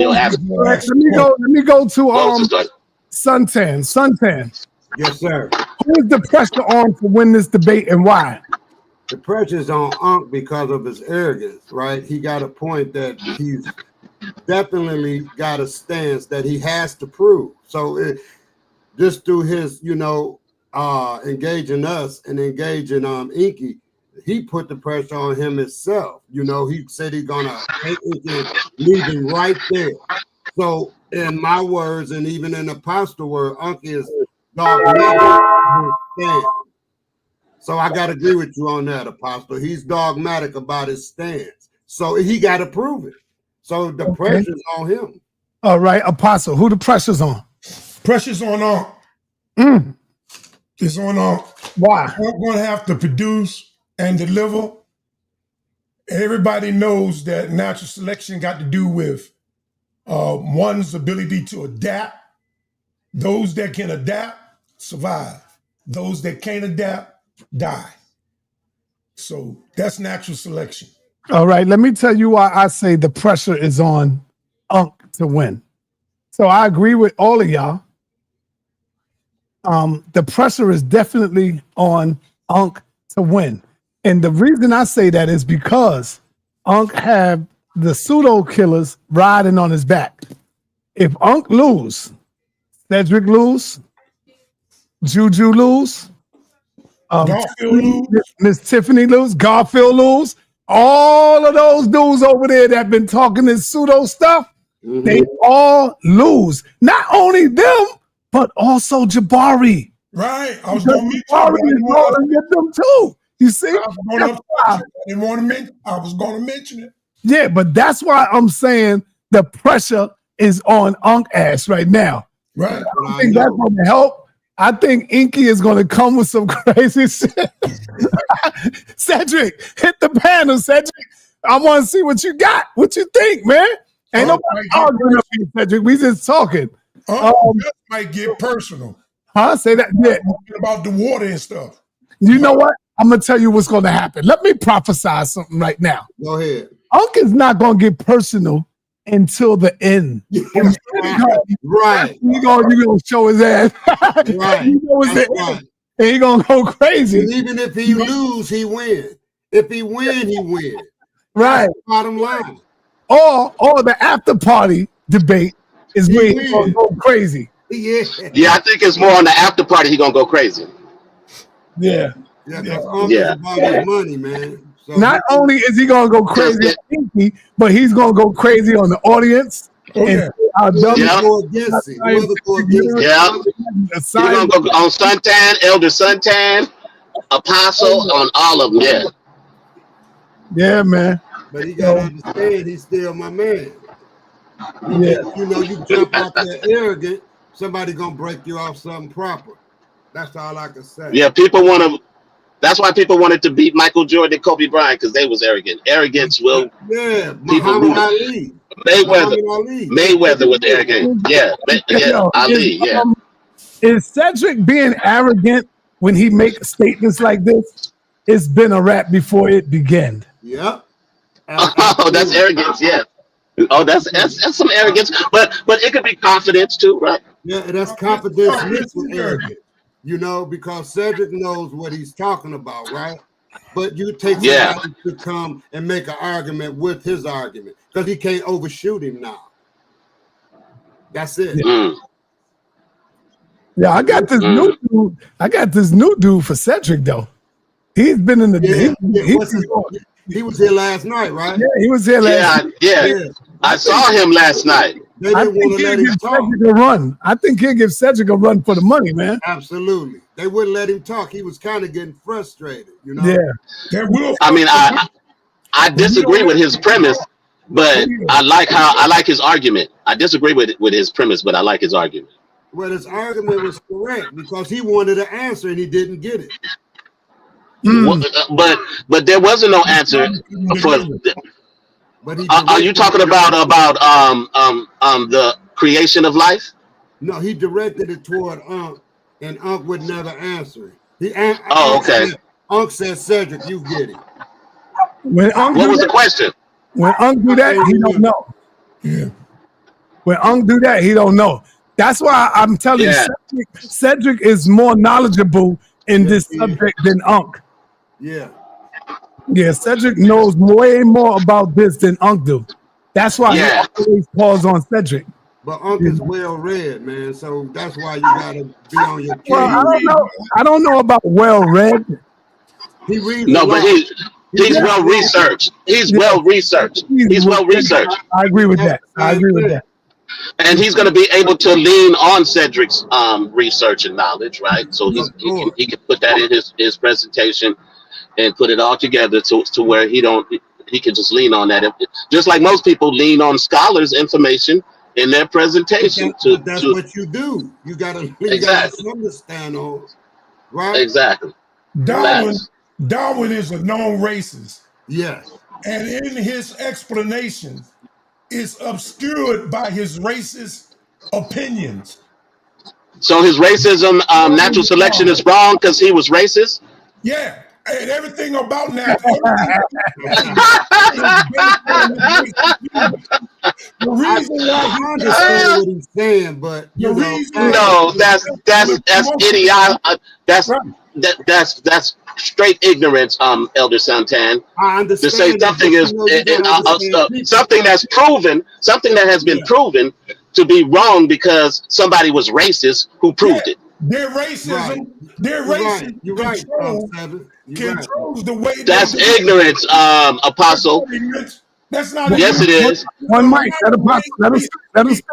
go to Suntan. Yes, sir. Who is the pressure on to win this debate and why? The pressure's on Unk because of his arrogance, right? He got a point that he's definitely got a stance that he has to prove. So just through his, engaging us and engaging Inky, he put the pressure on him himself. He said he's gonna leave him right there. So in my words, and even in Apostle word, Unk is dogmatic. So I gotta agree with you on that, Apostle. He's dogmatic about his stance. So he got to prove it. So the pressure's on him. All right, Apostle, who the pressure's on? Pressure's on Unk. It's on Unk. Why? We're going to have to produce and deliver. Everybody knows that natural selection got to do with one's ability to adapt. Those that can adapt, survive. Those that can't adapt, die. So that's natural selection. All right, let me tell you why I say the pressure is on Unk to win. So I agree with all of y'all. The pressure is definitely on Unk to win. And the reason I say that is because Unk have the pseudo killers riding on his back. If Unk lose, Cedric lose, Juju lose, Garfield lose. Miss Tiffany lose, Garfield lose. All of those dudes over there that been talking this pseudo stuff, they all lose. Not only them, but also Jabari. Right. I was going to mention Jabari is going to get them too. You see? I was going to mention it. Yeah, but that's why I'm saying the pressure is on Unk Ass right now. Right. I don't think that's going to help. I think Inky is going to come with some crazy shit. Cedric, hit the panel, Cedric. I want to see what you got. What you think, man? Ain't nobody arguing up here, Cedric. We just talking. That might get personal. Huh? Say that. Yeah. About the water and stuff. You know what? I'm going to tell you what's going to happen. Let me prophesy something right now. Go ahead. Unk is not going to get personal until the end. Right. You're going to show his ass. Right. You know it's the end. And he's going to go crazy. And even if he lose, he win. If he win, he win. Right. That's the bottom line. Or the after party debate is where he's going to go crazy. Yeah. Yeah, I think it's more on the after party. He gonna go crazy. Yeah. Yeah, that's about his money, man. So not only is he gonna go crazy on Inky, but he's gonna go crazy on the audience. And go against it. Yeah. He's gonna go on Suntan, Elder Suntan, Apostle, on all of them. Yeah. Yeah, man. But he gotta understand he's still my man. Yeah. You know, you jump out there arrogant, somebody gonna break you off something proper. That's all I can say. Yeah, people want to. That's why people wanted to beat Michael Jordan and Kobe Bryant, because they was arrogant. Arrogance will. Yeah, Muhammad Ali. Mayweather was arrogant. Yeah, Ali. Yeah. Is Cedric being arrogant when he makes statements like this? It's been a rap before it began. Yep. Oh, that's arrogance. Yeah. Oh, that's some arrogance, but it could be confidence too, right? Yeah, that's confidence mixed with arrogance. You know, because Cedric knows what he's talking about, right? But you take somebody to come and make an argument with his argument because he can't overshoot him now. That's it. Yeah, I got this new dude. I got this new dude for Cedric though. He's been in the he was here last night, right? Yeah, he was here last night. Yeah. I saw him last night. They didn't want to let him talk. A run. I think he'll give Cedric a run for the money, man. Absolutely. They wouldn't let him talk. He was kind of getting frustrated, you know? Yeah. I mean, I disagree with his premise, but I like his argument. I disagree with his premise, but I like his argument. Well, his argument was correct because he wanted an answer and he didn't get it. But there wasn't no answer for. Are you talking about the creation of life? No, he directed it toward Unc, and Unc would never answer it. Okay. Unc said, "Cedric, you get it." What was the question? When Unc do that, he don't know. Yeah. When Unc do that, he don't know. That's why I'm telling you, Cedric is more knowledgeable in this subject than Unc. Yeah. Yeah, Cedric knows way more about this than Unc do. That's why he always calls on Cedric. But Unc is well read, man. So that's why you gotta be on your game. Well, I don't know about well read. He reads. No, but he's well researched. He's well researched. He's well researched. I agree with that. I agree with that. And he's going to be able to lean on Cedric's research and knowledge, right? So he can put that in his presentation and put it all together to where he can just lean on that. Just like most people lean on scholars' information in their presentation. That's what you do. You gotta something to stand on, right? Exactly. Darwin is a known racist. Yes. And in his explanation, is obscured by his racist opinions. So his racism, natural selection is wrong because he was racist? Yeah, and everything about natural. The reason why I understand what he's saying, but that's idiotic. That's straight ignorance, Elder Santan. I understand. To say something is something that's proven, something that has been proven to be wrong because somebody was racist who proved it. Their racism, You're right, controls the way That's they ignorance, Apostle. That's not Yes, it is. One mic. Let him speak.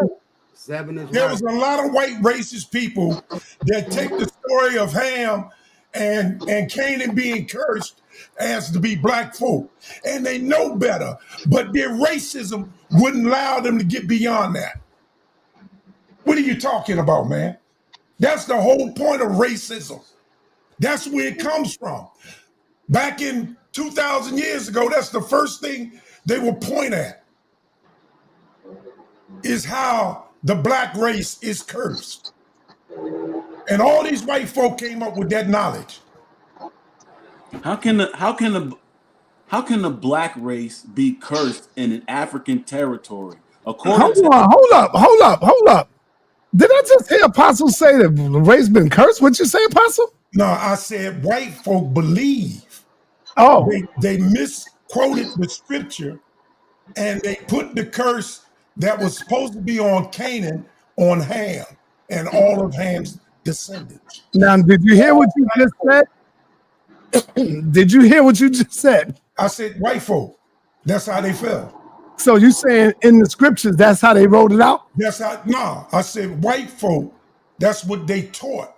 7 is There right. was a lot of white racist people that take the story of Ham and Canaan being cursed as to be black folk, and they know better, but their racism wouldn't allow them to get beyond that. What are you talking about, man? That's the whole point of racism. That's where it comes from. Back in 2,000 years ago, that's the first thing they will point at, is how the black race is cursed. And all these white folk came up with that knowledge. How can the black race be cursed in an African territory? Hold up. Did I just hear Apostle say that the race been cursed? What'd you say, Apostle? No, I said white folk believe. Oh, they misquoted the scripture, and they put the curse that was supposed to be on Canaan on Ham and all of Ham's descendants. now did you hear what you just said? Did you hear what you just said? I said white folk. That's how they felt. So you saying in the scriptures that's how they wrote it out? I said white folk. That's what they taught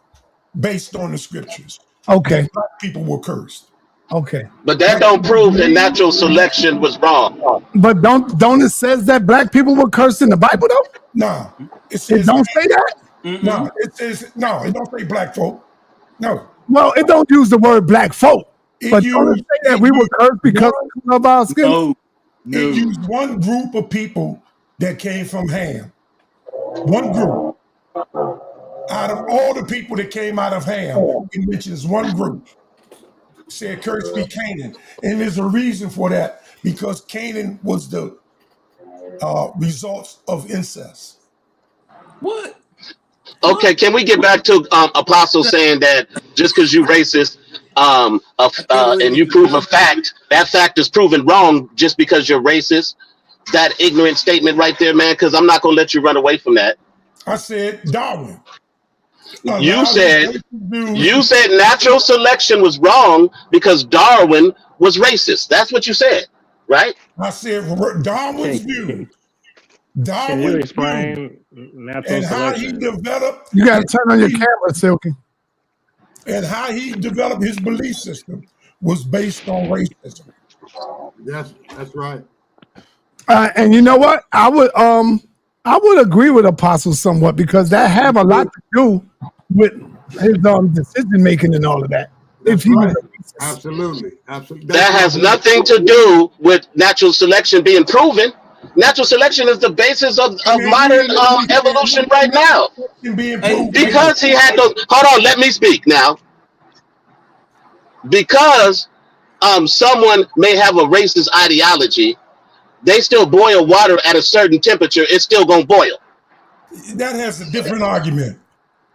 based on the scriptures. Okay. That black people were cursed. Okay. But that don't prove that natural selection was wrong. But don't it says that black people were cursed in the Bible though? No. It don't say that? No, it says no, it don't say black folk. No. Well, it don't use the word black folk. But don't it say that we were cursed because of our skin? No. It used one group of people that came from Ham. One group. Out of all the people that came out of Ham, it mentions one group. Said, "Cursed be Canaan," and there's a reason for that, because Canaan was the results of incest. What? Okay, can we get back to Apostle saying that just because you racist and you prove a fact, that fact is proven wrong just because you're racist? That ignorant statement right there, man, because I'm not going to let you run away from that. I said Darwin. You said natural selection was wrong because Darwin was racist. That's what you said, right? I said Darwin's view. Can you explain natural and how he selection? developed. You got to turn on your camera, Silky. And how he developed his belief system was based on racism. That's right. And you know what? I would agree with Apostle somewhat, because that have a lot to do with his decision making and all of that. If he was absolutely. That has nothing to do with natural selection being proven. Natural selection is the basis of modern evolution right now. Because he had those. Hold on, let me speak now. Because someone may have a racist ideology, they still boil water at a certain temperature. It's still gonna boil. That has a different argument.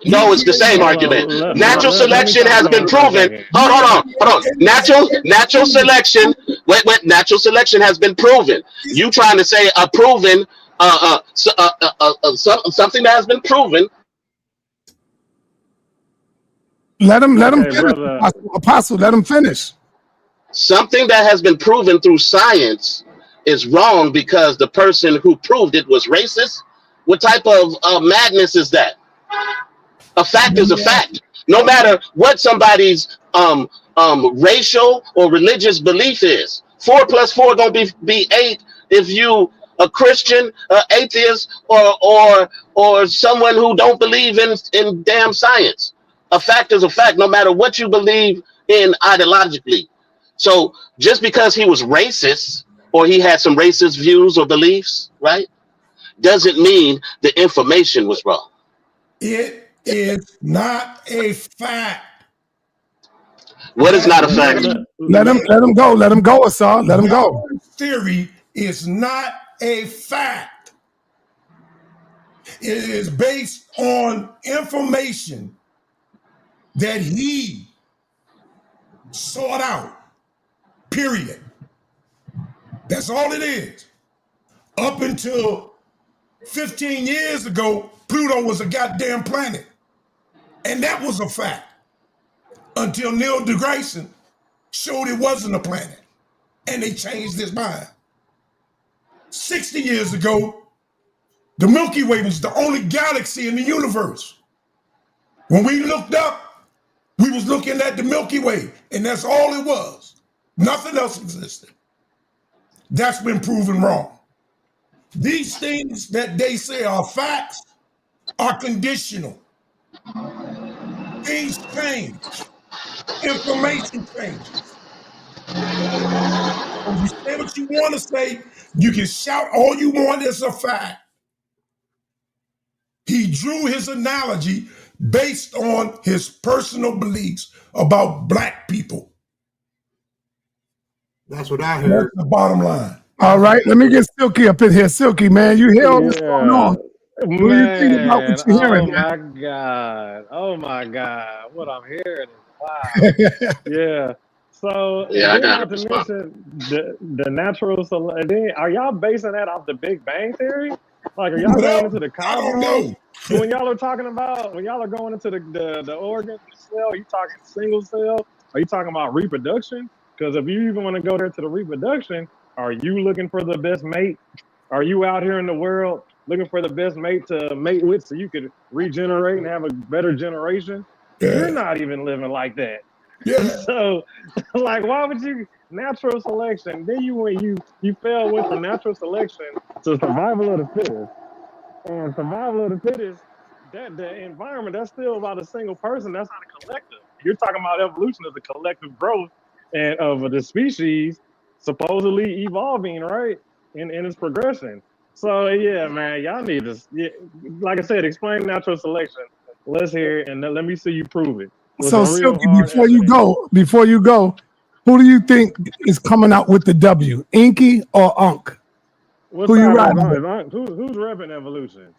No, it's the same argument. Natural selection has been proven. Hold on. Natural selection. Wait. Natural selection has been proven. You trying to say a proven something that has been proven? Let him finish. Apostle, let him finish. Something that has been proven through science is wrong because the person who proved it was racist. What type of madness is that? A fact is a fact. No matter what somebody's racial or religious belief is. 4 + 4 gonna be 8 if you a Christian, atheist, or someone who don't believe in damn science. A fact is a fact, no matter what you believe in ideologically. So just because he was racist or he had some racist views or beliefs, right, doesn't mean the information was wrong. It is not a fact. What is not a fact? Let him go. Let him go, Asad. Let him go. Theory is not a fact. It is based on information that he sought out. Period. That's all it is. Up until 15 years ago, Pluto was a goddamn planet. And that was a fact until Neil deGrasse showed it wasn't a planet. And they changed his mind. 60 years ago, the Milky Way was the only galaxy in the universe. When we looked up, we was looking at the Milky Way, and that's all it was. Nothing else existed. That's been proven wrong. These things that they say are facts are conditional. Things change. Information changes. When you say what you want to say, you can shout all you want, it's a fact. He drew his analogy based on his personal beliefs about black people. That's what I heard. That's the bottom line. All right, let me get Silky up in here. Silky, man, you hear all this going on. What do you think about what you're hearing, man? Oh my God. What I'm hearing is wow. Yeah. So Yeah, I then got not to to respond. mention the natural selection. Are y'all basing that off the Big Bang Theory? Like, are y'all Well, going into the I don't cosmos? know. So when y'all are talking about, when y'all are going into the organs, the cell, are you talking single cell? Are you talking about reproduction? Because if you even want to go there to the reproduction, are you looking for the best mate? Are you out here in the world looking for the best mate to mate with so you could regenerate and have a better generation? Yeah. You're not even living like that. Yeah. So, like, why would you natural selection? Then you went from natural selection to survival of the fittest. And survival of the fittest, that the environment, that's still about a single person. That's not a collective. You're talking about evolution as a collective growth and of the species supposedly evolving, right? In its progression. So yeah, man, y'all need to, like I said, explain natural selection. Let's hear it, and let me see you prove it. So Silky, before you go, who do you think is coming out with the W? Inky or Unk? What Who you side riding is with? who's repping evolution?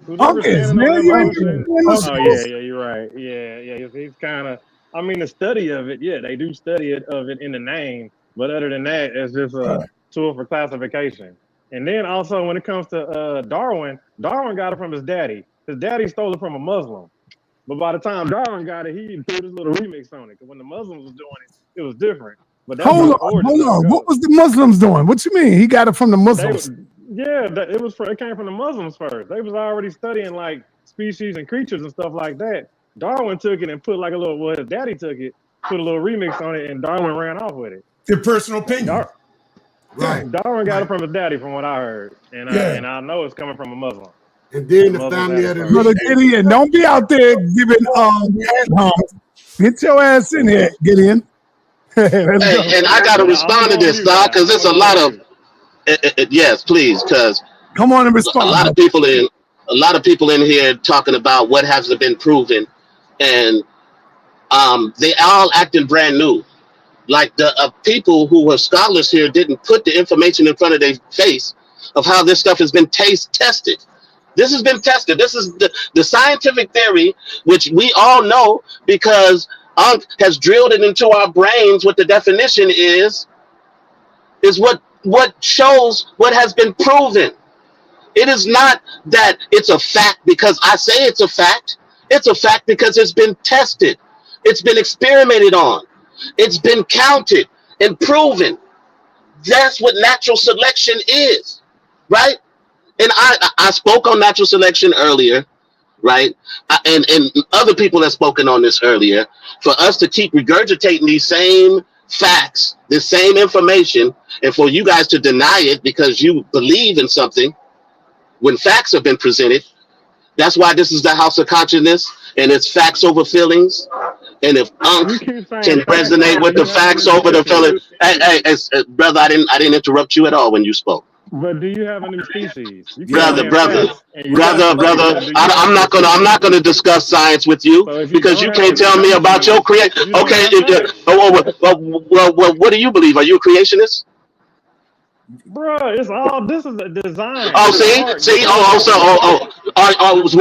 Who's Unk is, standing on man. You ain't evolution? in the Oh yeah, schools. you're right. Yeah. He's kind of. I mean, the study of it, yeah, they do study of it in the name, but other than that, it's just a tool for classification. And then also, when it comes to Darwin got it from his daddy. His daddy stole it from a Muslim. But by the time Darwin got it, he threw this little remix on it. Because when the Muslims was doing it, it was different. But that's how the origins of it goes. What was the Muslims doing? What you mean? He got it from the Muslims. It came from the Muslims first. They was already studying like species and creatures and stuff like that. Darwin took it and put like his daddy took it, put a little remix on it, and Darwin ran off with it. Your personal opinion. Right. Darwin got it from his daddy, from what I heard, and I know it's coming from a Muslim. And then the family of the Brother Gideon, don't be out there giving get your ass in here, Gideon. Hey, and I got to respond to this, dog, because there's a lot of yes, please, because come on and respond. A lot of people in here talking about what hasn't been proven, and they all acting brand new. Like the people who were scholars here didn't put the information in front of their face of how this stuff has been tested. This has been tested. This is the scientific theory, which we all know because Unk has drilled it into our brains. What the definition is what shows what has been proven. It is not that it's a fact because I say it's a fact. It's a fact because it's been tested. It's been experimented on. It's been counted and proven. That's what natural selection is, right? And I spoke on natural selection earlier, right? And other people have spoken on this earlier. For us to keep regurgitating these same facts, this same information, and for you guys to deny it because you believe in something when facts have been presented, that's why this is the house of consciousness, and it's facts over feelings. And if Unk can resonate with the facts over the feelings, hey, brother, I didn't interrupt you at all when you spoke. But do you have a new species? Brother, I'm not gonna discuss science with you because you can't tell me about your creation. Okay, well, what do you believe? Are you a creationist? Bruh, it's all, this is a design. Oh, It's art. see.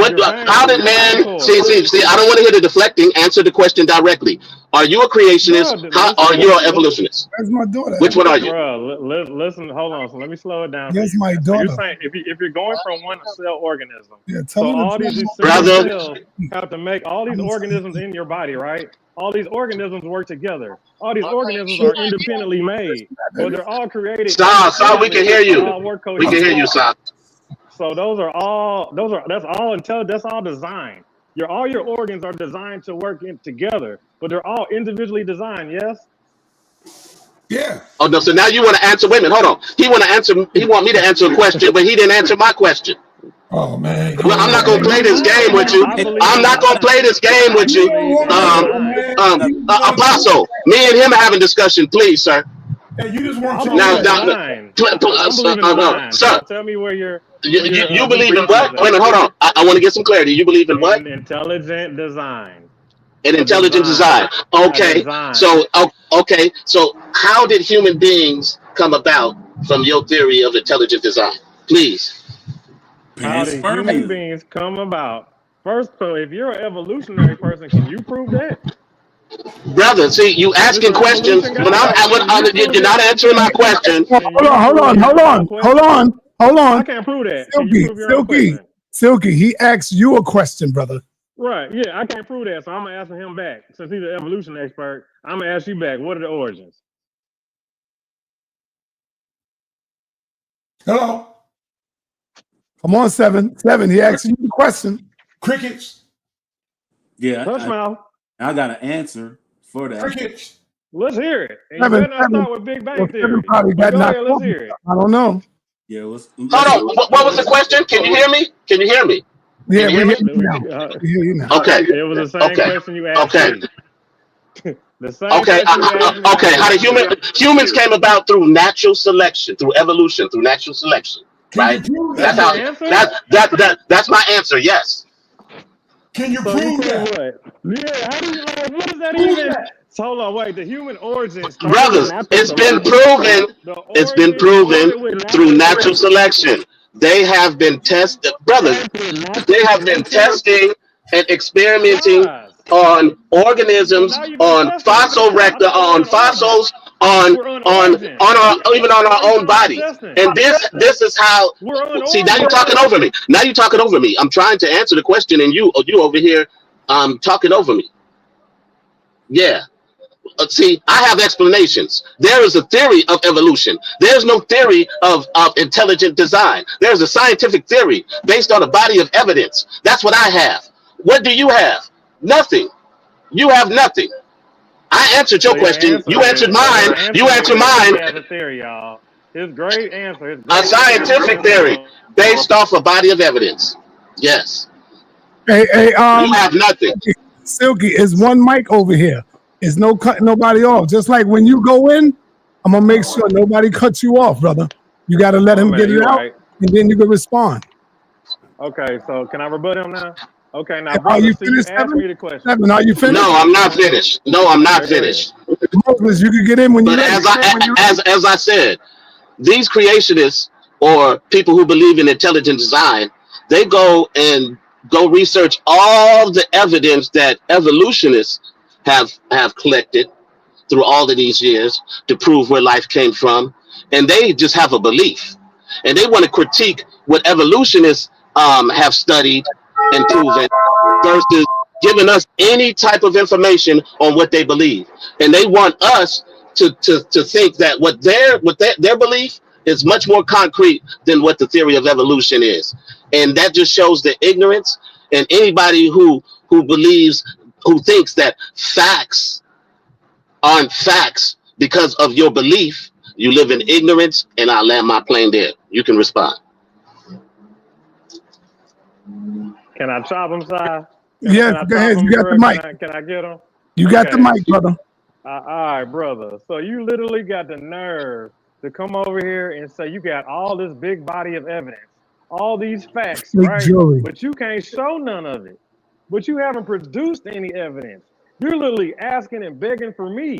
Design, How did design man? for See. I don't want to hear the deflecting. Answer the question directly. Are you a creationist? Bruh, How are you an evolutionist? Where's my daughter Which at? one are you? listen, hold on. So let me slow it down for Where's you, my man. So you're daughter? saying if you're going from one cell organism, Yeah, tell so her to all these join. single Brother. cells have to make all these organisms in your body, right? All these organisms work together. All these organisms are independently made, but they're all created Sir, we can hear independently. They you. all work We can hear you, cohesively. sir. So that's all design. All your organs are designed to work together, but they're all individually designed. Yes. Yeah. Oh no, so now you want to answer. Wait a minute, hold on. He want me to answer a question, but he didn't answer my question. Oh man. Well, I'm not I gonna believe play in this game design. with you. I believe I'm in not gonna design. play this game with I you. believe in design. Apostle, me and him are having discussion, please, sir. Hey, you just want I your believe in Now, design. I'm believing in design. sir, Tell me where your you believe in research is what? Wait a at. minute, hold on. I want to get some clarity. You believe in what? In intelligent design. In A intelligent design. design. A Okay. design. Okay. So how did human beings come about from your theory of intelligent design? Please. How do human Panspermia. beings come about? First, so if you're an evolutionary person, can you prove that? Brother, see, you Is this asking an questions evolution guy? Can you prove you're not it? answering my question. Can you Hold prove on, it hold answering my on, hold question? on, hold I on. can't prove that. Can you prove your own Silky, question? Silky. He asked you a question, brother. Right. Yeah, I can't prove that. So I'm gonna ask him back. Since he's an evolution expert, I'm gonna ask you back. What are the origins? hello. Come on, seven. He asked you the question. Crickets. Yeah, Hush mouth. I got an answer for that. Crickets. Let's hear it. And you Seven, better not start with Big Bang Theory. Seven probably But got go knocked ahead, let's off. hear it. I don't know. Yeah, let's Hold on. What was the question? Can you hear me? Can you hear me? Yeah, Can you hear me? We hear you now. Okay. It was the same question you asked Okay. me. The same Okay. question you asked me. Okay. How did humans came about through natural selection, through evolution, through natural selection, Can right? you prove That's that? your answer? That's my answer. Yes. Can you So you prove prove that? what? Yeah, how do you what is that Prove even? that. So hold on, wait. The human origin started with Brothers, natural it's been selection. proven. The It's been origin proven started with through natural selection. selection. They have been tested, brothers. They have been testing and experimenting Lies. on So organisms, now you're gonna on test them. fossil I record, thought we were on on origin. fossils, on We're on origin. even on our Why are you own talking about bodies. testing? And this is how. We're on See, now you're origin. talking over me. Now you're talking over me. I'm trying to answer the question, and you over here, talking over me. Yeah. See, I have explanations. There is a theory of evolution. There's no theory of intelligent design. There's a scientific theory based on a body of evidence. That's what I have. What do you have? Nothing. You have nothing. I answered your question. You answered mine. You answered mine. He has a theory, y'all. His great answer. A scientific theory based off a body of evidence. Yes. Hey, you have nothing. Silky, is one mic over here. Is no cutting nobody off. Just like when you go in, I'm gonna make sure nobody cuts you off, brother. You got to let him get it out, and then you can respond. Okay, so can I rebut him now? Okay, now, Are brother, you so you finished, asked Seven? me the question. Seven, are you finished? No, I'm not finished. No, I'm not finished. Moses, you can get in when you're But ready. as I said, these creationists or people who believe in intelligent design, they go research all the evidence that evolutionists have collected through all of these years to prove where life came from, and they just have a belief, and they want to critique what evolutionists have studied and proven versus giving us any type of information on what they believe, and they want us to think that what their belief is much more concrete than what the theory of evolution is, and that just shows the ignorance. And anybody who thinks that facts aren't facts because of your belief, you live in ignorance. And I'll land my plane there. You can respond. Can I chop him, Si? Yes, go ahead. You got the mic. Can I get him? You got the mic, brother. All right, brother. So you literally got the nerve to come over here and say you got all this big body of evidence, all these facts, right? Jury. But you can't show none of it. But you haven't produced any evidence. You're literally asking and begging for me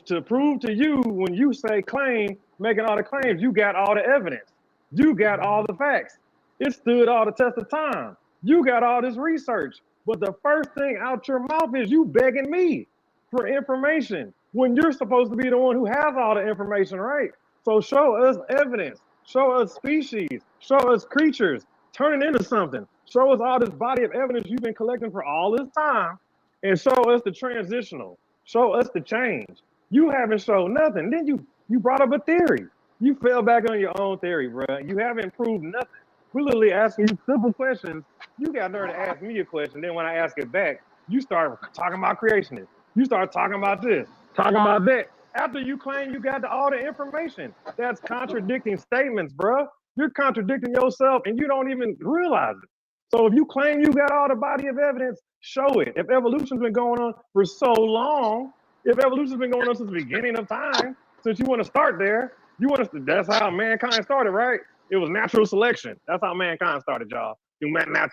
to prove to you when you say claim making all the claims. You got all the evidence. You got all the facts. It stood all the test of time. You got all this research. But the first thing out your mouth is you begging me for information when you're supposed to be the one who has all the information, right? So show us evidence. Show us species. Show us creatures. Turn it into something. Show us all this body of evidence you've been collecting for all this time, and show us the transitional. Show us the change. You haven't shown nothing. Then you brought up a theory. You fell back on your own theory, bro. You haven't proved nothing. We're literally asking you simple questions. You got nerve to ask me a question. Then when I ask it back, you start talking about creationists. You start talking about this, talking about that. After you claim you got all the information, that's contradicting statements, bro. You're contradicting yourself and you don't even realize it. So if you claim you got all the body of evidence, show it. If evolution's been going on for so long, if evolution's been going on since the beginning of time, since you want to start there, that's how mankind started, right? It was natural selection. That's how mankind started, y'all.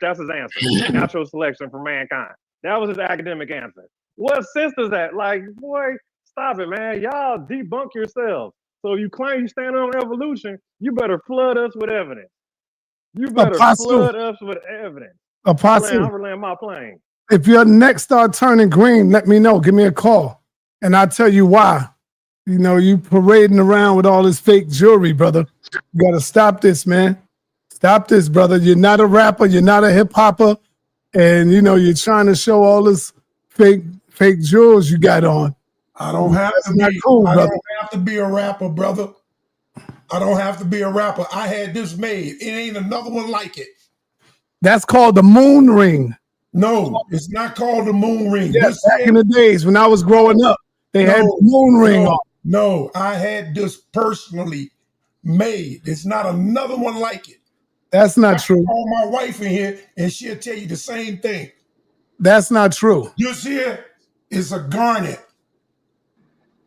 That's his answer. Natural selection for mankind. That was his academic answer. What sense does that? Like, boy, stop it, man. Y'all debunk yourselves. So if you claim you stand on evolution, you better flood us with evidence. You better flood us with evidence. Apostle, I'm land my plane. If your neck start turning green, let me know. Give me a call, and I'll tell you why. You know, you parading around with all this fake jewelry, brother. You got to stop this, man. Stop this, brother. You're not a rapper. You're not a hip hopper, and you know you're trying to show all this fake jewels you got on. I don't have to be. Cool, I don't have to be a rapper, brother. I don't have to be a rapper. I had this made. It ain't another one like it. That's called the moon ring. No, it's not called the moon ring. Yeah, back in the days when I was growing up, they had the moon ring on. No, I had this personally made. It's not another one like it. That's not true. Call my wife in here and she'll tell you the same thing. That's not true. This here is a garnet.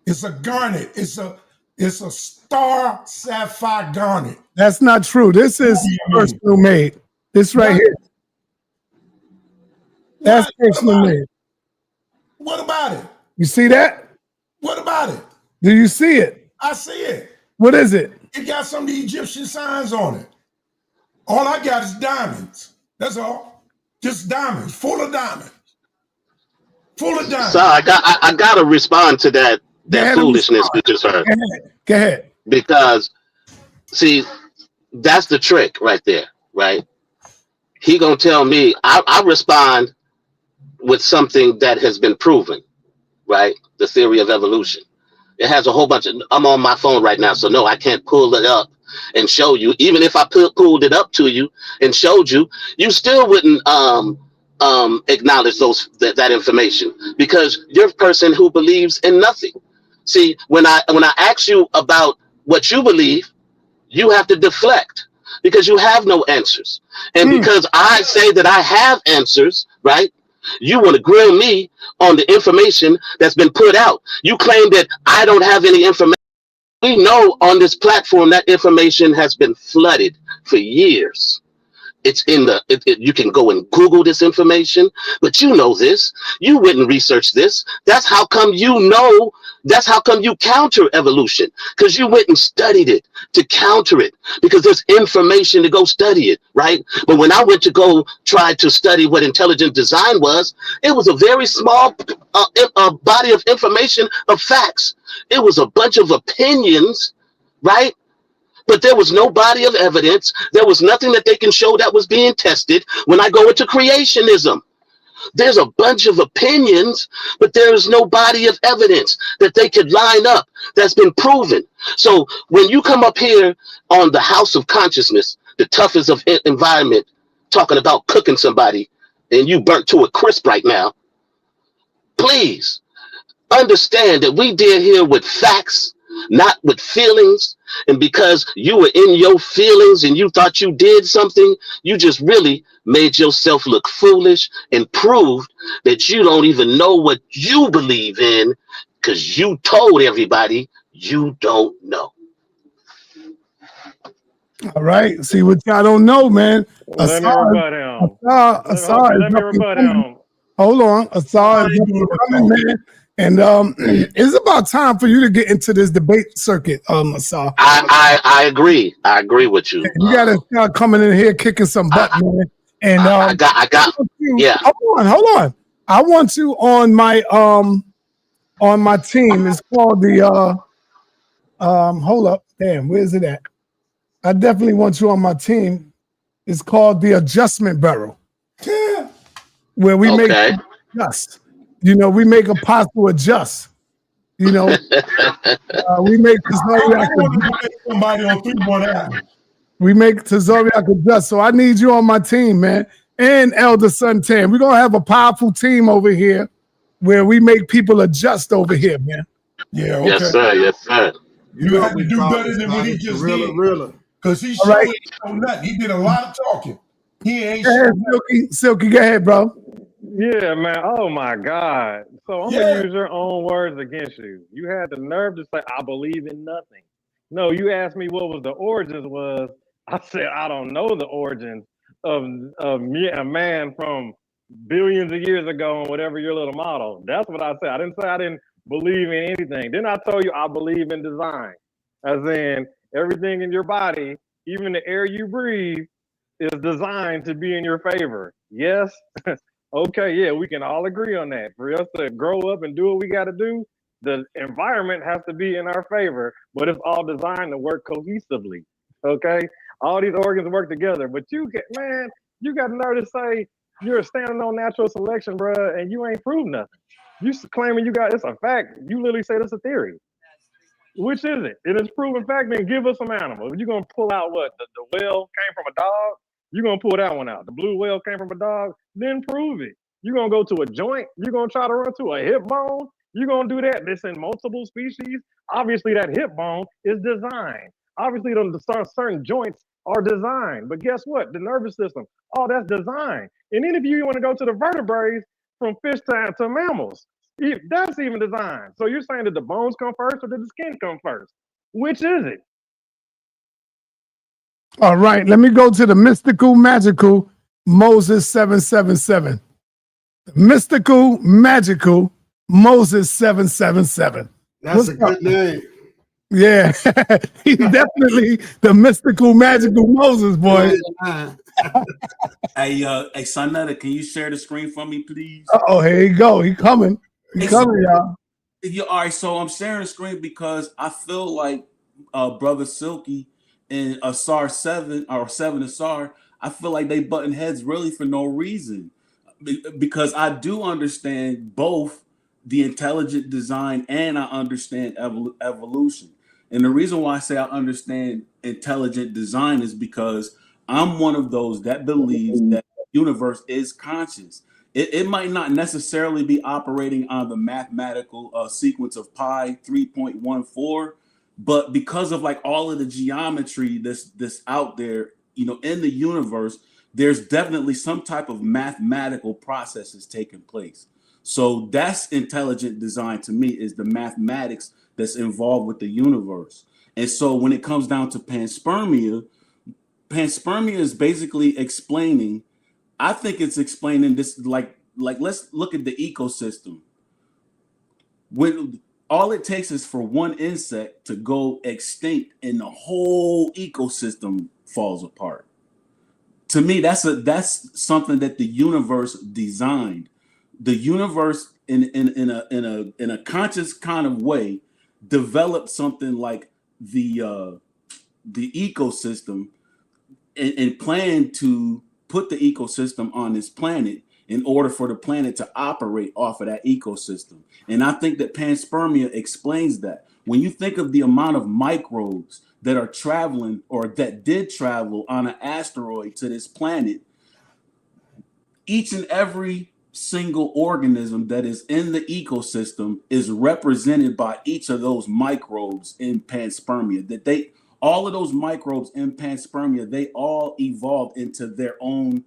It's a garnet. It's a star sapphire garnet. That's not true. This is personal made. This right here. That's personal made. What about it? You see that? What about it? Do you see it? I see it. What is it? It got some of the Egyptian signs on it. All I got is diamonds. That's all. Just diamonds, full of diamonds. Full of diamonds. So I gotta respond to that foolishness we just heard. Go ahead. Because see, that's the trick right there, right? He gonna tell me I respond with something that has been proven, right? The theory of evolution. It has a whole bunch of, I'm on my phone right now, so no, I can't pull it up and show you. Even if I pulled it up to you and showed you, you still wouldn't acknowledge that information because you're a person who believes in nothing. See, when I ask you about what you believe, you have to deflect because you have no answers. And because I say that I have answers, right? You want to grill me on the information that's been put out. You claim that I don't have any information. We know on this platform that information has been flooded for years. It's in you can go and Google this information, but you know this. You wouldn't research this. That's how come you know. That's how come you counter evolution, because you went and studied it to counter it, because there's information to go study it, right? But when I went to go try to study what intelligent design was, it was a very small body of information of facts. It was a bunch of opinions, right? But there was no body of evidence. There was nothing that they can show that was being tested. When I go into creationism, there's a bunch of opinions, but there is no body of evidence that they could line up that's been proven. So when you come up here on the House of Consciousness, the toughest of environment, talking about cooking somebody and you burnt to a crisp right now, please understand that we deal here with facts, not with feelings. And because you were in your feelings and you thought you did something, you just really made yourself look foolish and proved that you don't even know what you believe in because you told everybody you don't know. All right. See what y'all don't know, man. Let me rebut him. Hold on. Asar is coming, man. And it's about time for you to get into this debate circuit, Asar. I agree. I agree with you. You gotta start coming in here kicking some butt, man. And I got. Yeah. Hold on. I want you on my team. It's called the hold up. Damn, where's it at? I definitely want you on my team. It's called the Adjustment Bureau. Where we make adjust. You know, we make a possible adjust. You know, we make somebody on 3-1 we make Tazariak adjust. So I need you on my team, man. And Elder Suntan. We're gonna have a powerful team over here where we make people adjust over here, man. Yeah, okay. Yes, sir. Yes, sir. You have to do better than what he just did. Because he showed nothing. He did a lot of talking. He ain't Silky, go ahead, bro. Yeah, man. Oh my God. So I'm gonna use your own words against you. You had the nerve to say, I believe in nothing. No, you asked me what was the origins was. I said, I don't know the origins of a man from billions of years ago and whatever your little model. That's what I said. I didn't say I didn't believe in anything. Then I told you I believe in design. As in everything in your body, even the air you breathe, is designed to be in your favor. Yes. Okay, yeah, we can all agree on that. For us to grow up and do what we got to do, the environment has to be in our favor, but it's all designed to work cohesively. Okay, all these organs work together. But you got the nerve to say you're standing on natural selection, bro, and you ain't proved nothing. You claiming it's a fact. You literally said it's a theory. Which is it? It is proven fact. Then give us some animals. You're gonna pull out what the whale came from a dog. You're going to pull that one out. The blue whale came from a dog, then prove it. You're going to go to a joint. You're going to try to run to a hip bone. You're going to do that. This in multiple species. Obviously, that hip bone is designed. Obviously, certain joints are designed. But guess what? The nervous system, that's designed. And then if you want to go to the vertebrae, from fish to mammals, that's even designed. So you're saying that the bones come first or did the skin come first? Which is it? All right, let me go to the mystical, magical Moses 777. Mystical, magical Moses 777. That's a good name. Yeah, he's definitely the mystical, magical Moses, boy. Hey, sa.neter, can you share the screen for me, please? Oh, here you go. He coming. He coming, y'all. All right, so I'm sharing the screen because I feel like Brother Silky and Asar 7 Asar, I feel like they button heads really for no reason. Because I do understand both the intelligent design and I understand evolution. And the reason why I say I understand intelligent design is because I'm one of those that believes that the universe is conscious. It might not necessarily be operating on the mathematical sequence of pi 3.14, but because of like all of the geometry that's out there, in the universe, there's definitely some type of mathematical processes taking place. So that's intelligent design to me, is the mathematics that's involved with the universe. And so when it comes down to panspermia is basically explaining, I think it's explaining this like let's look at the ecosystem. When all it takes is for one insect to go extinct and the whole ecosystem falls apart. To me, that's something that the universe designed. The universe in a conscious kind of way developed something like the ecosystem and planned to put the ecosystem on this planet in order for the planet to operate off of that ecosystem. And I think that panspermia explains that. When you think of the amount of microbes that are traveling or that did travel on an asteroid to this planet, each and every single organism that is in the ecosystem is represented by each of those microbes in panspermia. That all of those microbes in panspermia, they all evolved into their own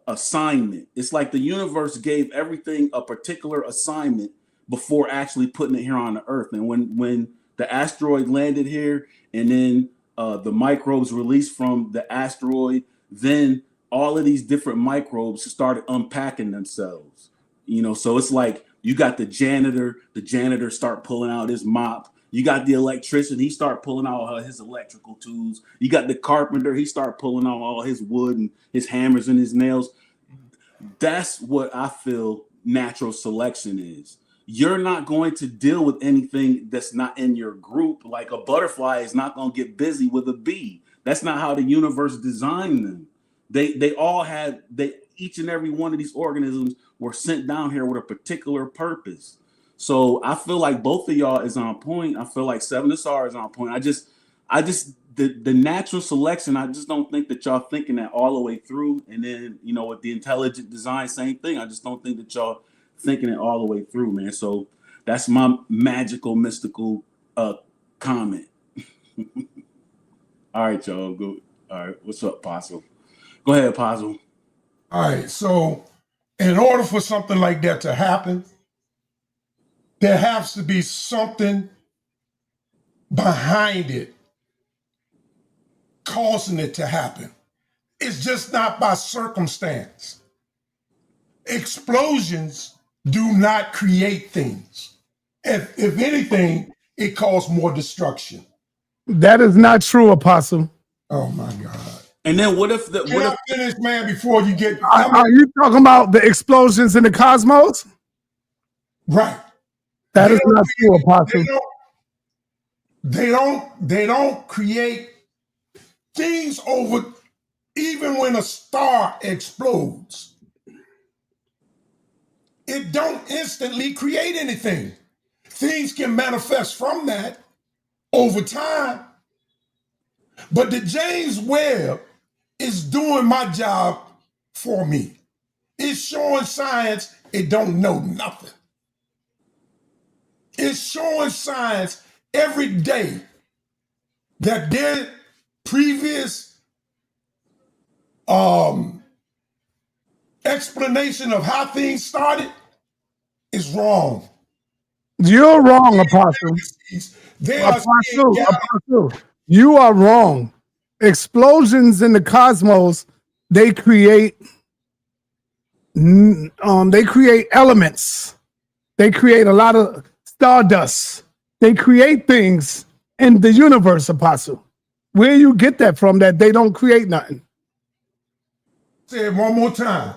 assignment. It's like the universe gave everything a particular assignment before actually putting it here on the earth. And when the asteroid landed here and then the microbes released from the asteroid, then all of these different microbes started unpacking themselves. So it's like You got the janitor start pulling out his mop. You got the electrician, he start pulling out all his electrical tools. You got the carpenter, he start pulling out all his wood and his hammers and his nails. That's what I feel natural selection is. You're not going to deal with anything that's not in your group. Like a butterfly is not going to get busy with a bee. That's not how the universe designed them. Each and every one of these organisms were sent down here with a particular purpose. So I feel like both of y'all is on point. I feel like Seven of Star is on point. The natural selection, I just don't think that y'all thinking that all the way through. And then, with the intelligent design, same thing. I just don't think that y'all thinking it all the way through, man. So that's my magical, mystical comment. All right, y'all. Go. All right, what's up, Possum? Go ahead, Possum. All right, so in order for something like that to happen, there has to be something behind it causing it to happen. It's just not by circumstance. Explosions do not create things. If anything, it causes more destruction. That is not true, Apostle. Oh my God. And then what if Can I finish, man, before you get... Are you talking about the explosions in the cosmos? Right. That is not true, Apostle. They don't create things over, even when a star explodes. It don't instantly create anything. Things can manifest from that over time. But the James Webb is doing my job for me. It's showing science it don't know nothing. It's showing science every day that their previous explanation of how things started is wrong. You're wrong, Apostle. Apostle, you are wrong. Explosions in the cosmos, they create elements. They create a lot of stardust. They create things in the universe, Apostle. Where you get that from, that they don't create nothing? Say it one more time.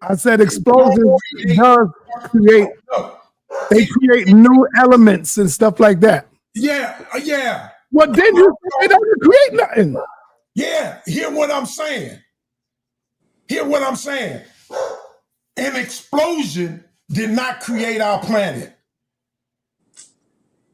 I said explosions does create, they create new elements and stuff like that. Yeah. Well, then you say they don't create nothing. Yeah, hear what I'm saying. An explosion did not create our planet.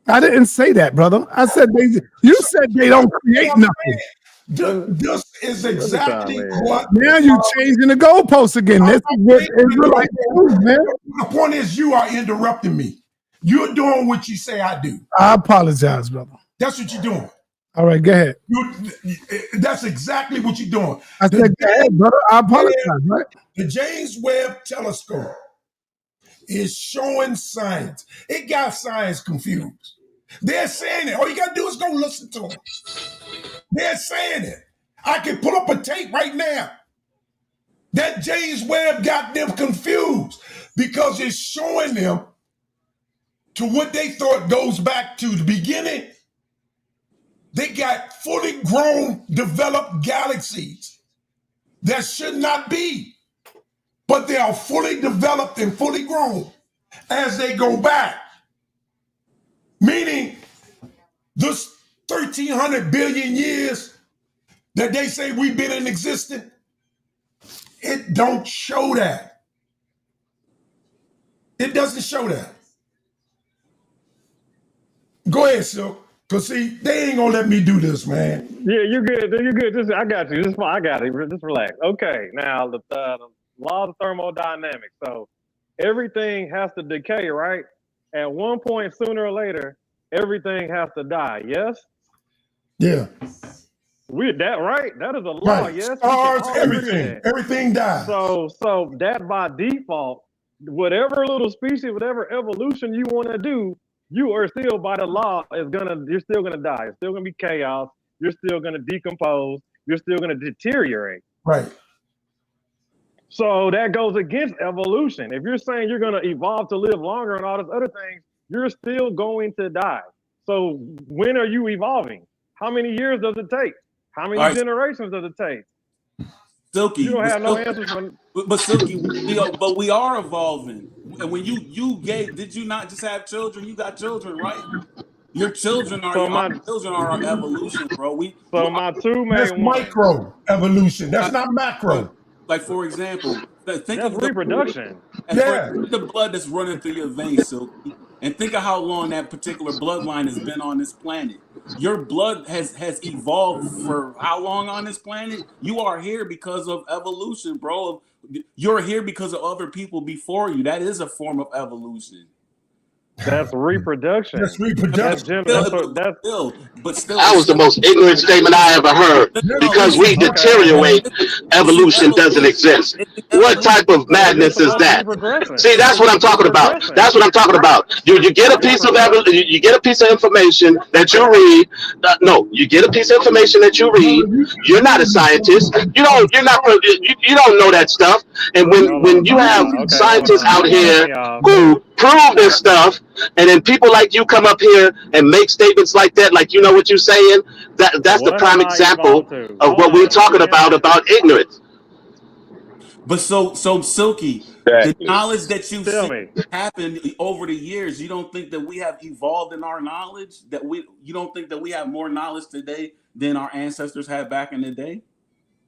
I didn't say that, brother. I said you said they don't create nothing. This is exactly what... Now you're changing the goalposts again. This is what Israelites do, man. The point is, you are interrupting me. You're doing what you say I do. I apologize, brother. That's what you're doing. All right, go ahead. That's exactly what you're doing. I said, go ahead, brother. I apologize, right? The James Webb Telescope is showing science. It got science confused. They're saying it. All you got to do is go listen to them. They're saying it. I can pull up a tape right now. That James Webb got them confused because it's showing them to what they thought goes back to the beginning. They got fully grown, developed galaxies that should not be, but they are fully developed and fully grown as they go back. Meaning, this 1,300 billion years that they say we've been in existence, it don't show that. It doesn't show that. Go ahead, Silk. Because see, they ain't gonna let me do this, man. Yeah, you're good. You're good. I got you. I got it. Just relax. Okay, now the law of thermodynamics. So everything has to decay, right? At one point, sooner or later, everything has to die. Yes. Yeah. That right? That is a law. Right. Yes. Stars, everything dies. So that by default, whatever little species, whatever evolution you want to do, you are still by the law you're still gonna die. It's still gonna be chaos. You're still gonna decompose. You're still gonna deteriorate. Right. So that goes against evolution. If you're saying you're going to evolve to live longer and all this other things, you're still going to die. So when are you evolving? How many years does it take? How many generations does it take? Silky, You don't have no answers for. but Silky, we are evolving. And when you gave, did you not just have children? You got children, right? Your children are our evolution, bro. My two That's main ones. micro evolution. That's not macro. Like for example, think That's of reproduction. The blood that's running through your veins, Silky, and think of how long that particular bloodline has been on this planet. Your blood has evolved for how long on this planet? You are here because of evolution, bro. You're here because of other people before you. That is a form of evolution. That's reproduction. That's reproduction. But still, that was the most ignorant statement I ever heard. Because we deteriorate, evolution doesn't exist. What type of madness is that? See, that's what I'm talking about. That's what I'm talking about. You get a piece of you get a piece of information that you read. No, you get a piece of information that you read. You're not a scientist. You don't know that stuff. And when you have scientists out here who prove this stuff, and then people like you come up here and make statements like that, like you know what you're saying, that's the prime example of what we're talking about ignorance. But so Silky, the knowledge that you've seen happen over the years, you don't think that we have evolved in our knowledge? You don't think that we have more knowledge today than our ancestors had back in the day?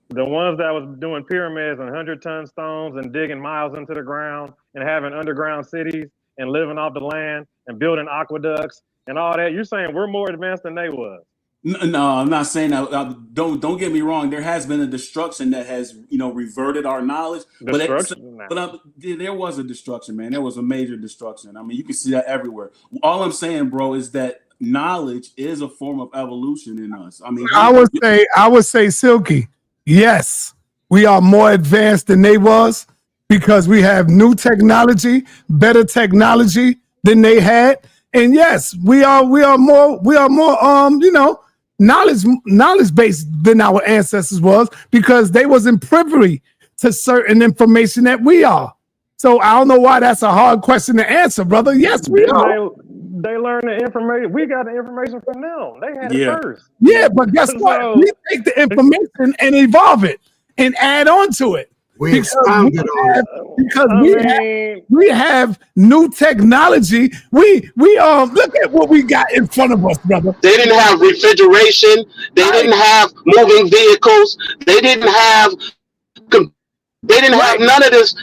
The ones that was doing pyramids and 100-ton stones and digging miles into the ground and having underground cities and living off the land and building aqueducts and all that. You're saying we're more advanced than they was? No, I'm not saying that. Don't get me wrong. There has been a destruction that has reverted our knowledge. But there was a destruction, man. There was a major destruction. I mean, you can see that everywhere. All I'm saying, bro, is that knowledge is a form of evolution in us. I mean, I would say, Silky, yes, we are more advanced than they was because we have new technology, better technology than they had. And yes, we are more knowledge based than our ancestors was because they wasn't privy to certain information that we are. So I don't know why that's a hard question to answer, brother. Yes, we are. They learn the information. We got the information from them. They had it first. Yeah, but guess what? We take the information and evolve it and add on to it. Because we have new technology. We look at what we got in front of us, brother. They didn't have refrigeration. They didn't have moving vehicles. They didn't have none of this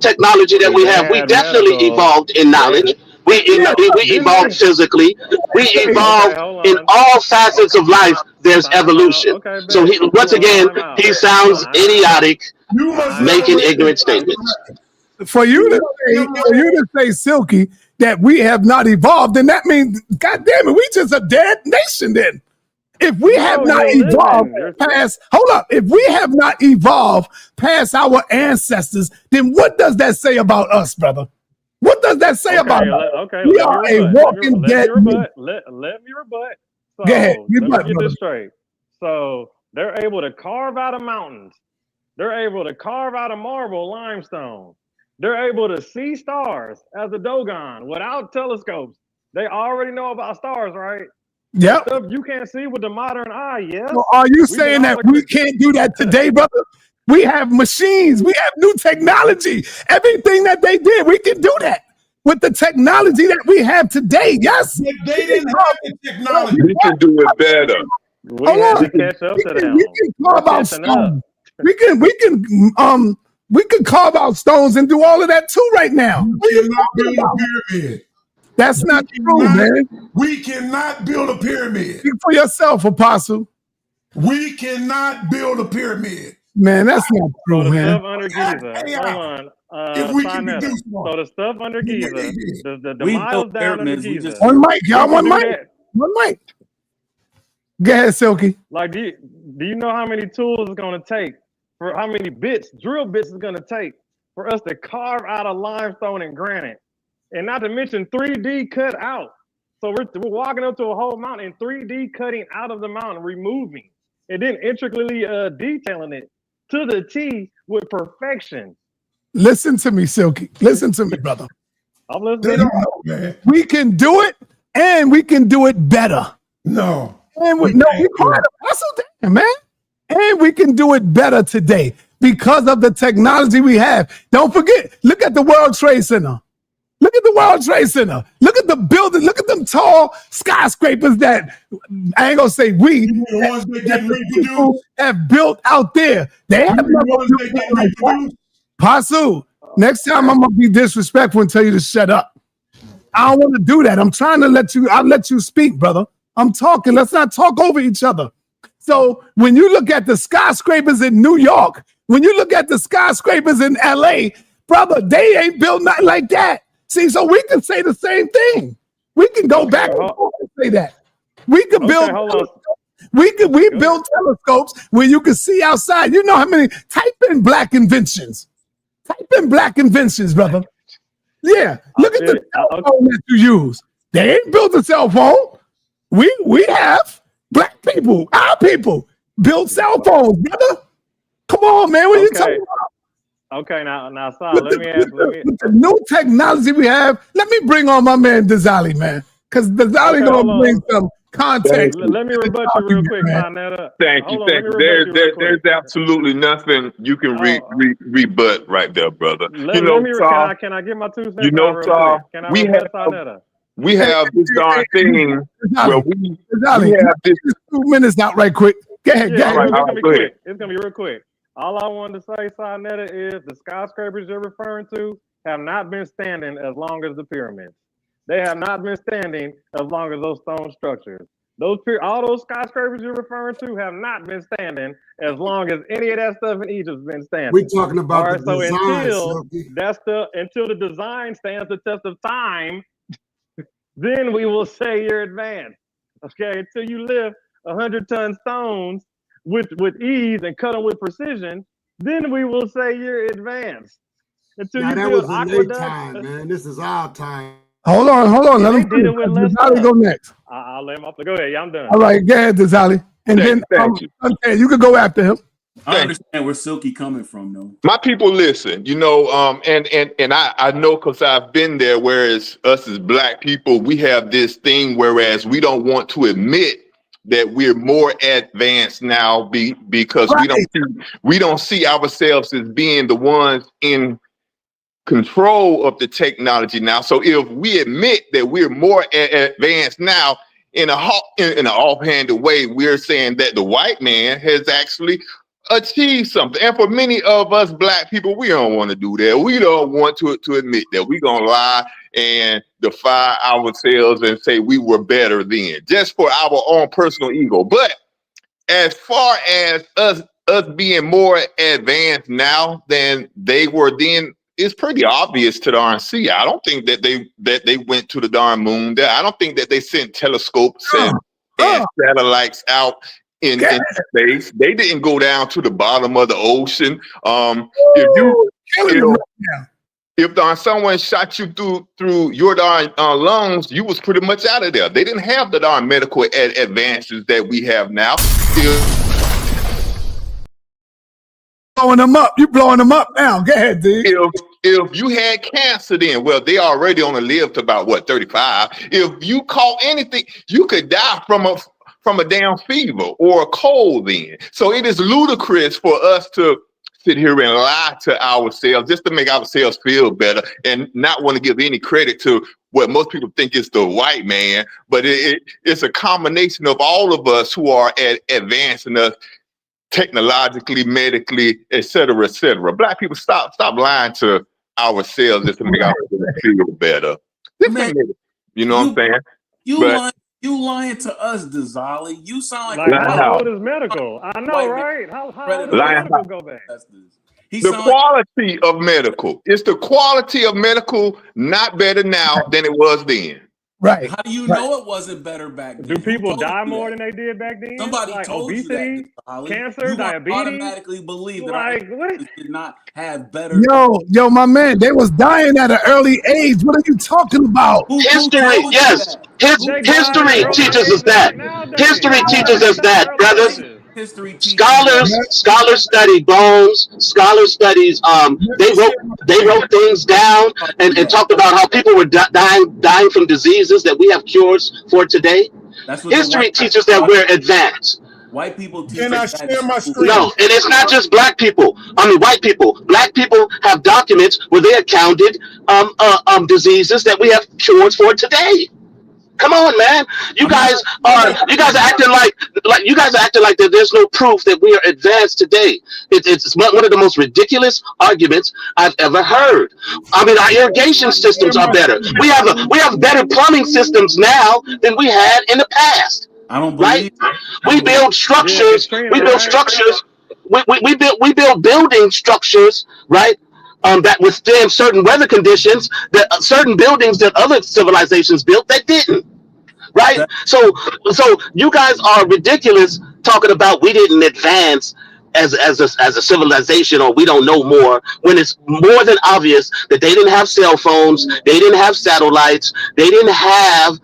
technology that we have. We definitely evolved in knowledge. We evolved physically. We evolved in all facets of life. There's evolution. So once again, he sounds idiotic, making ignorant statements. For you to say, Silky, that we have not evolved, then that means, God damn it, we just a dead nation then. If we have not evolved past, if we have not evolved past our ancestors, then what does that say about us, brother? What does that say about us? We are a walking dead. Let me rebut. So, go ahead. Let me get this straight. So they're able to carve out of mountains. They're able to carve out of marble, limestone. They're able to see stars as a Dogon without telescopes. They already know about stars, right? Yep. Stuff you can't see with the modern eye, yes. So are you saying that we can't do that today, brother? We have machines. We have new technology. Everything that they did, we can do that with the technology that we have today. Yes. But they didn't have the technology. We can do it better. We have to catch up to them. We can carve out stones. We can carve out stones and do all of that too right now. We cannot build a pyramid. That's not true, man. We cannot build a pyramid. Speak for yourself, Apostle. We cannot build a pyramid. Man, that's not true, so man. Stuff under Giza. Hold on. If we can do so the stuff under Giza, the miles down under Giza. One mic, y'all. One mic. One mic. Go ahead, Silky. Like, do you know how many tools it's going to take for how many drill bits it's going to take for us to carve out of limestone and granite? And not to mention 3D cut out. So we're walking up to a whole mountain, 3D cutting out of the mountain, removing, and then intricately detailing it to the T with perfection. Listen to me, Silky. Listen to me, brother. I'm They listening. don't know, man. We can do it, and we can do it better. No. And we We can't do cried it. that's so damn, man. And we can do it better today because of the technology we have. Don't forget, look at the World Trade Center. Look at the World Trade Center. Look at the building. Look at them tall skyscrapers that I ain't gonna say we You mean the ones that get reproduced? have built out there. They You have mean the never ones built that that get like that. reproduced? Pasu, next time I'm gonna be disrespectful and tell you to shut up. I don't want to do that. I'm trying to I'll let you speak, brother. I'm talking. Let's not talk over each other. So when you look at the skyscrapers in New York, when you look at the skyscrapers in LA, brother, they ain't built nothing like that. See, so we can say the same thing. We can go back and forth and say that. We can build. We build telescopes where you can see outside. You know how many? Type in black inventions. Type in black inventions, brother. Yeah, look at the cell phone that you use. They ain't built a cell phone. We have black people, our people, build cell phones, brother. Come on, man. What are you talking about? Okay, now, Sal, let me ask. With the new technology we have, let me bring on my man Dizali, man, because Dizali gonna bring some context. Let me rebut you real quick, sa.neter. Thank you. There's absolutely nothing you can rebut right there, brother. Can I get my 2 cents? You know, Saul, we have this darn thing where we have this 2 minutes out right quick. Go ahead. It's gonna be real quick. All I wanted to say, sa.neter, is the skyscrapers you're referring to have not been standing as long as the pyramids. They have not been standing as long as those stone structures. All those skyscrapers you're referring to have not been standing as long as any of that stuff in Egypt's been standing. We're talking about the design. Until the design stands the test of time, then we will say you're advanced. Okay, until you lift 100-ton stones with ease and cut them with precision, then we will say you're advanced. Until now, you that build was in their time, man. This is our time. Hold on. Let him Dizali go next. I'll let him off. Go ahead. Yeah, I'm done. All right, go ahead, Dizali. And then you could go after him. I understand where Silky coming from, though. My people listen, you know, and I know because I've been there, whereas us as black people, we have this thing, whereas we don't want to admit that we're more advanced now because we don't see ourselves as being the ones in control of the technology now. So if we admit that we're more advanced now, in an offhanded way, we're saying that the white man has actually achieved something. And for many of us black people, we don't want to do that. We don't want to admit that. We're going to lie and defy ourselves and say we were better then, just for our own personal ego. But as far as us being more advanced now than they were then, it's pretty obvious to the RNC. I don't think that they went to the darn moon. I don't think that they sent telescopes and satellites out in space. They didn't go down to the bottom of the ocean. If someone shot you through your darn lungs, you was pretty much out of there. They didn't have the darn medical advances that we have now. Blowing them up. You blowing them up now. Go ahead, dude. If you had cancer then, well, they already only lived to about 35. If you caught anything, you could die from a damn fever or a cold then. So it is ludicrous for us to sit here and lie to ourselves just to make ourselves feel better and not want to give any credit to what most people think is the white man. But it's a combination of all of us who are advancing us technologically, medically, et cetera, et cetera. Black people, stop lying to ourselves just to make ourselves feel better. Man, you know what I'm saying? You lying to us, Dizali. You sound like how old is medical? I know, right? How old does medical go back? The quality of medical. It's the quality of medical not better now than it was then. Right. How do you know it wasn't better back then? Do people die more than they did back then? Somebody told obesity, you that, cancer, you diabetes. Automatically believe that I did not have better. Yo, my man, they was dying at an early age. What are you talking about? History, yes. History teaches us that. History teaches us that, brothers. history teaches Scholars study bones. Scholars studies. They wrote things down and talked about how people were dying from diseases that we have cures for today. That's what History teaches that we're advanced. white people teach Can I us that. share my screen? No, and it's not just black people. I mean, white people. Black people have documents where they accounted diseases that we have cures for today. Come on, man. You guys are acting like that there's no proof that we are advanced today. It's one of the most ridiculous arguments I've ever heard. I mean, our irrigation systems are better. We have better plumbing systems now than we had in the past. I don't believe. Right? We build structures. We build structures. We build building structures, right? That withstand certain weather conditions, that certain buildings that other civilizations built that didn't. Right? So you guys are ridiculous talking about we didn't advance as a civilization, or we don't know more, when it's more than obvious that they didn't have cell phones, they didn't have satellites, they didn't have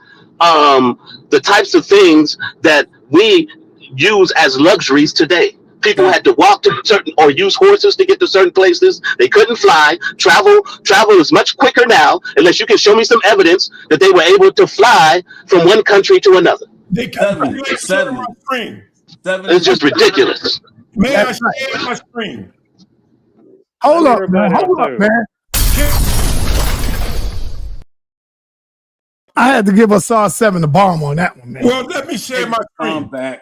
the types of things that we use as luxuries today. People had to walk to certain or use horses to get to certain places. They couldn't fly. Travel is much quicker now, unless you can show me some evidence that they were able to fly from one country to another. They can't share my screen. It's just ridiculous. May I share my screen? Hold up, man. I had to give Assad 7 the bomb on that one, man. Well, let me share my screen. Back.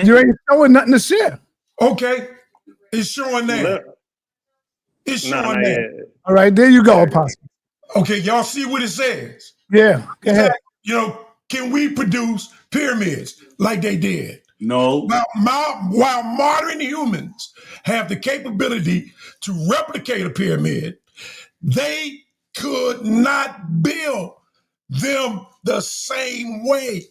You ain't showing nothing to share. Okay. It's showing that. It's showing that. All right, there you go, Apostle. Okay, y'all see what it says? Yeah, go ahead. Can we produce pyramids like they did? No. While modern humans have the capability to replicate a pyramid, they could not build them the same way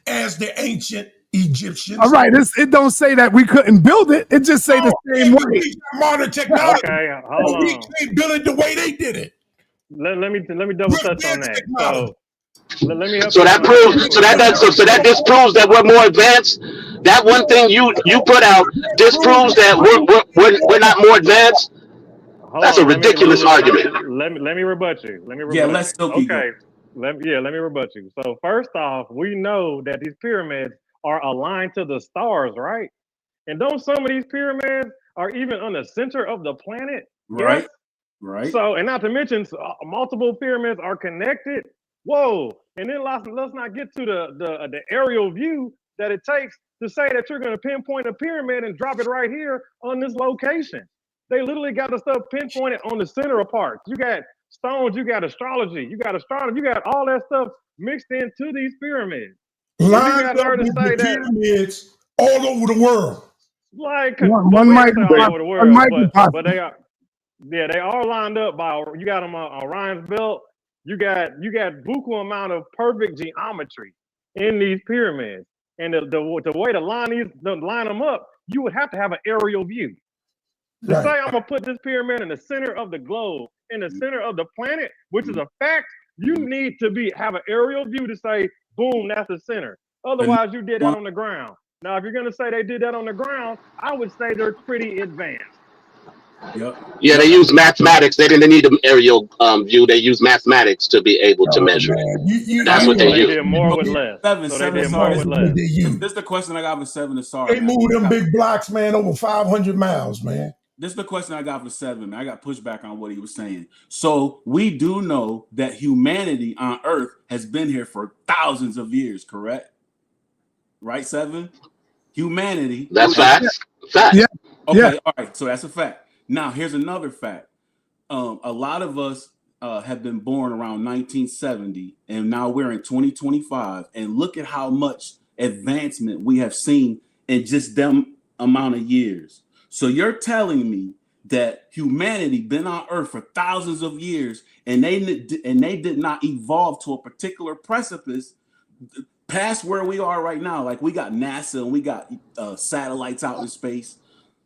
as the ancient Egyptians. All right, it don't say that we couldn't build it. It just say the same way. Modern technology. Okay, hold on. We can't build it the way they did it. Let me double touch on that. So let me help So that disproves that we're more advanced. That one thing you put out disproves that we're not more advanced. That's a ridiculous argument. Let me rebut you. Let's okay. Let me rebut you. So first off, we know that these pyramids are aligned to the stars, right? And don't some of these pyramids are even on the center of the planet? Right. Yes? Right. So, and not to mention, multiple pyramids are connected. Whoa! And then let's not get to the aerial view that it takes to say that you're going to pinpoint a pyramid and drop it right here on this location. They literally got the stuff pinpointed on the center of parts. You got stones, you got astrology, you got astronomy, you got all that stuff mixed into these pyramids. Lined up with the pyramids all over the world. Like one might all over the world, but they are. Yeah, they are lined up by, you got them on Orion's belt. You got buku amount of perfect geometry in these pyramids. And the way to line them up, you would have to have an aerial view. To say I'm gonna put this pyramid in the center of the globe, in the center of the planet, which is a fact, you need to have an aerial view to say, boom, that's the center. Otherwise, you did that on the ground. Now, if you're gonna say they did that on the ground, I would say they're pretty advanced. Yep. Yeah, they use mathematics. They didn't need an aerial view. They use mathematics to be able to measure it. That's what they use. They did more with less. This is the question I got for 7 to Sorry. They moved them big blocks, man, over 500 miles, man. This is the question I got for 7, man. I got pushback on what he was saying. So we do know that humanity on Earth has been here for thousands of years, correct? Right, 7? Humanity. That's facts. Fact. Yeah. Okay, yeah. All right. So that's a fact. Now, here's another fact. A lot of us have been born around 1970, and now we're in 2025. And look at how much advancement we have seen in just them amount of years. So you're telling me that humanity been on Earth for thousands of years, and they did not evolve to a particular precipice past where we are right now. Like we got NASA and we got satellites out in space.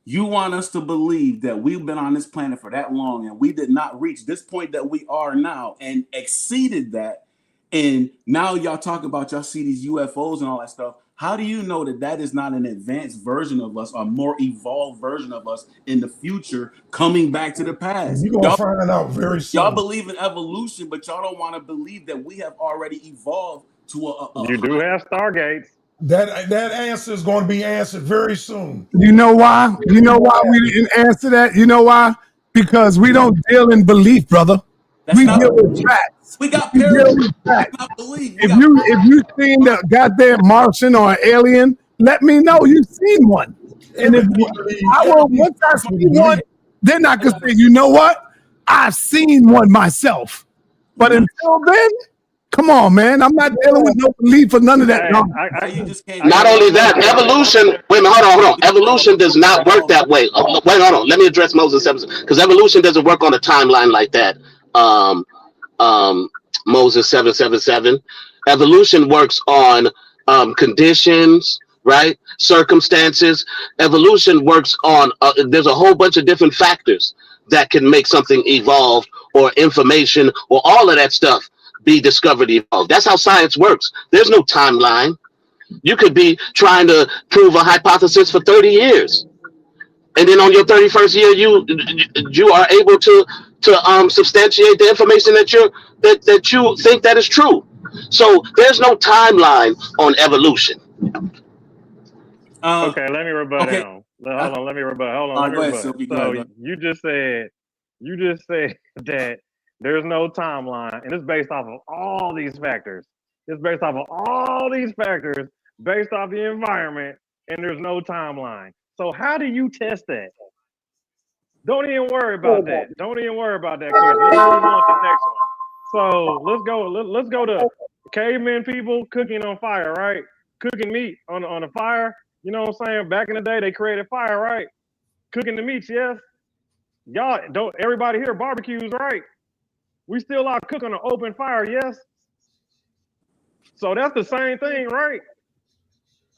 You want us to believe that we've been on this planet for that long and we did not reach this point that we are now and exceeded that. And now y'all talk about y'all see these UFOs and all that stuff. How do you know that that is not an advanced version of us, or a more evolved version of us in the future coming back to the past? You're going to find out very soon. Y'all believe in evolution, but y'all don't want to believe that we have already evolved to a You do have Stargates. That answer is going to be answered very soon. You know why? You know why we didn't answer that? You know why? Because we don't deal in belief, brother. We deal with facts. We got paradigms. Believe. If you seen the goddamn Martian or an alien, let me know you seen one. And if once I see one, then I can say, you know what? I've seen one myself. But until then, come on, man. I'm not dealing with no belief or none of that. Not only that, evolution. Wait a minute, hold on. Evolution does not work that way. Wait, hold on. Let me address Moses 7, because evolution doesn't work on a timeline like that. Moses 7:7. Evolution works on conditions, right? Circumstances. Evolution works on. There's a whole bunch of different factors that can make something evolve, or information, or all of that stuff be discovered, evolved. That's how science works. There's no timeline. You could be trying to prove a hypothesis for 30 years, and then on your 31st year, you are able to substantiate the information that you think that is true. So there's no timeline on evolution. Okay, let me rebut down. Hold on, let me rebut. So you just said that there's no timeline, and it's based off of all these factors. It's based off of all these factors, based off the environment, and there's no timeline. So how do you test that? Don't even worry about that. Don't even worry about that question. Let's move on to the next one. So let's go to cavemen people cooking on fire, right? Cooking meat on a fire. You know what I'm saying? Back in the day, they created fire, right? Cooking the meats, yes. Y'all don't. Everybody here barbecues, right? We still are cooking on open fire, yes. So that's the same thing, right?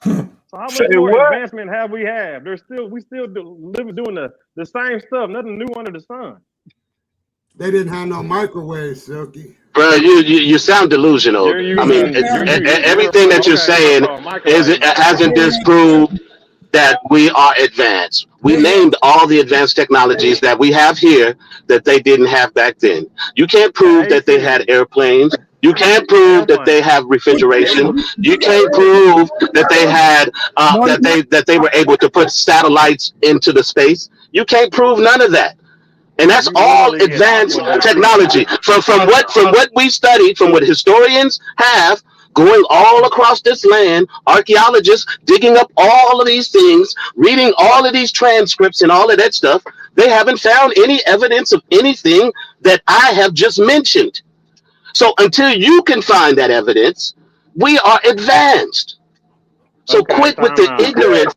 So how much more advancement have we had? We still doing the same stuff. Nothing new under the sun. They didn't have no microwaves, Silky. Bro, you sound delusional. I mean, everything that you're saying hasn't disproved that we are advanced. We named all the advanced technologies that we have here that they didn't have back then. You can't prove that they had airplanes. You can't prove that they have refrigeration. You can't prove that they had that they were able to put satellites into the space. You can't prove none of that. And that's all advanced technology. From what we studied, from what historians have, going all across this land, archaeologists digging up all of these things, reading all of these transcripts and all of that stuff, they haven't found any evidence of anything that I have just mentioned. So until you can find that evidence, we are advanced. So quit with the ignorant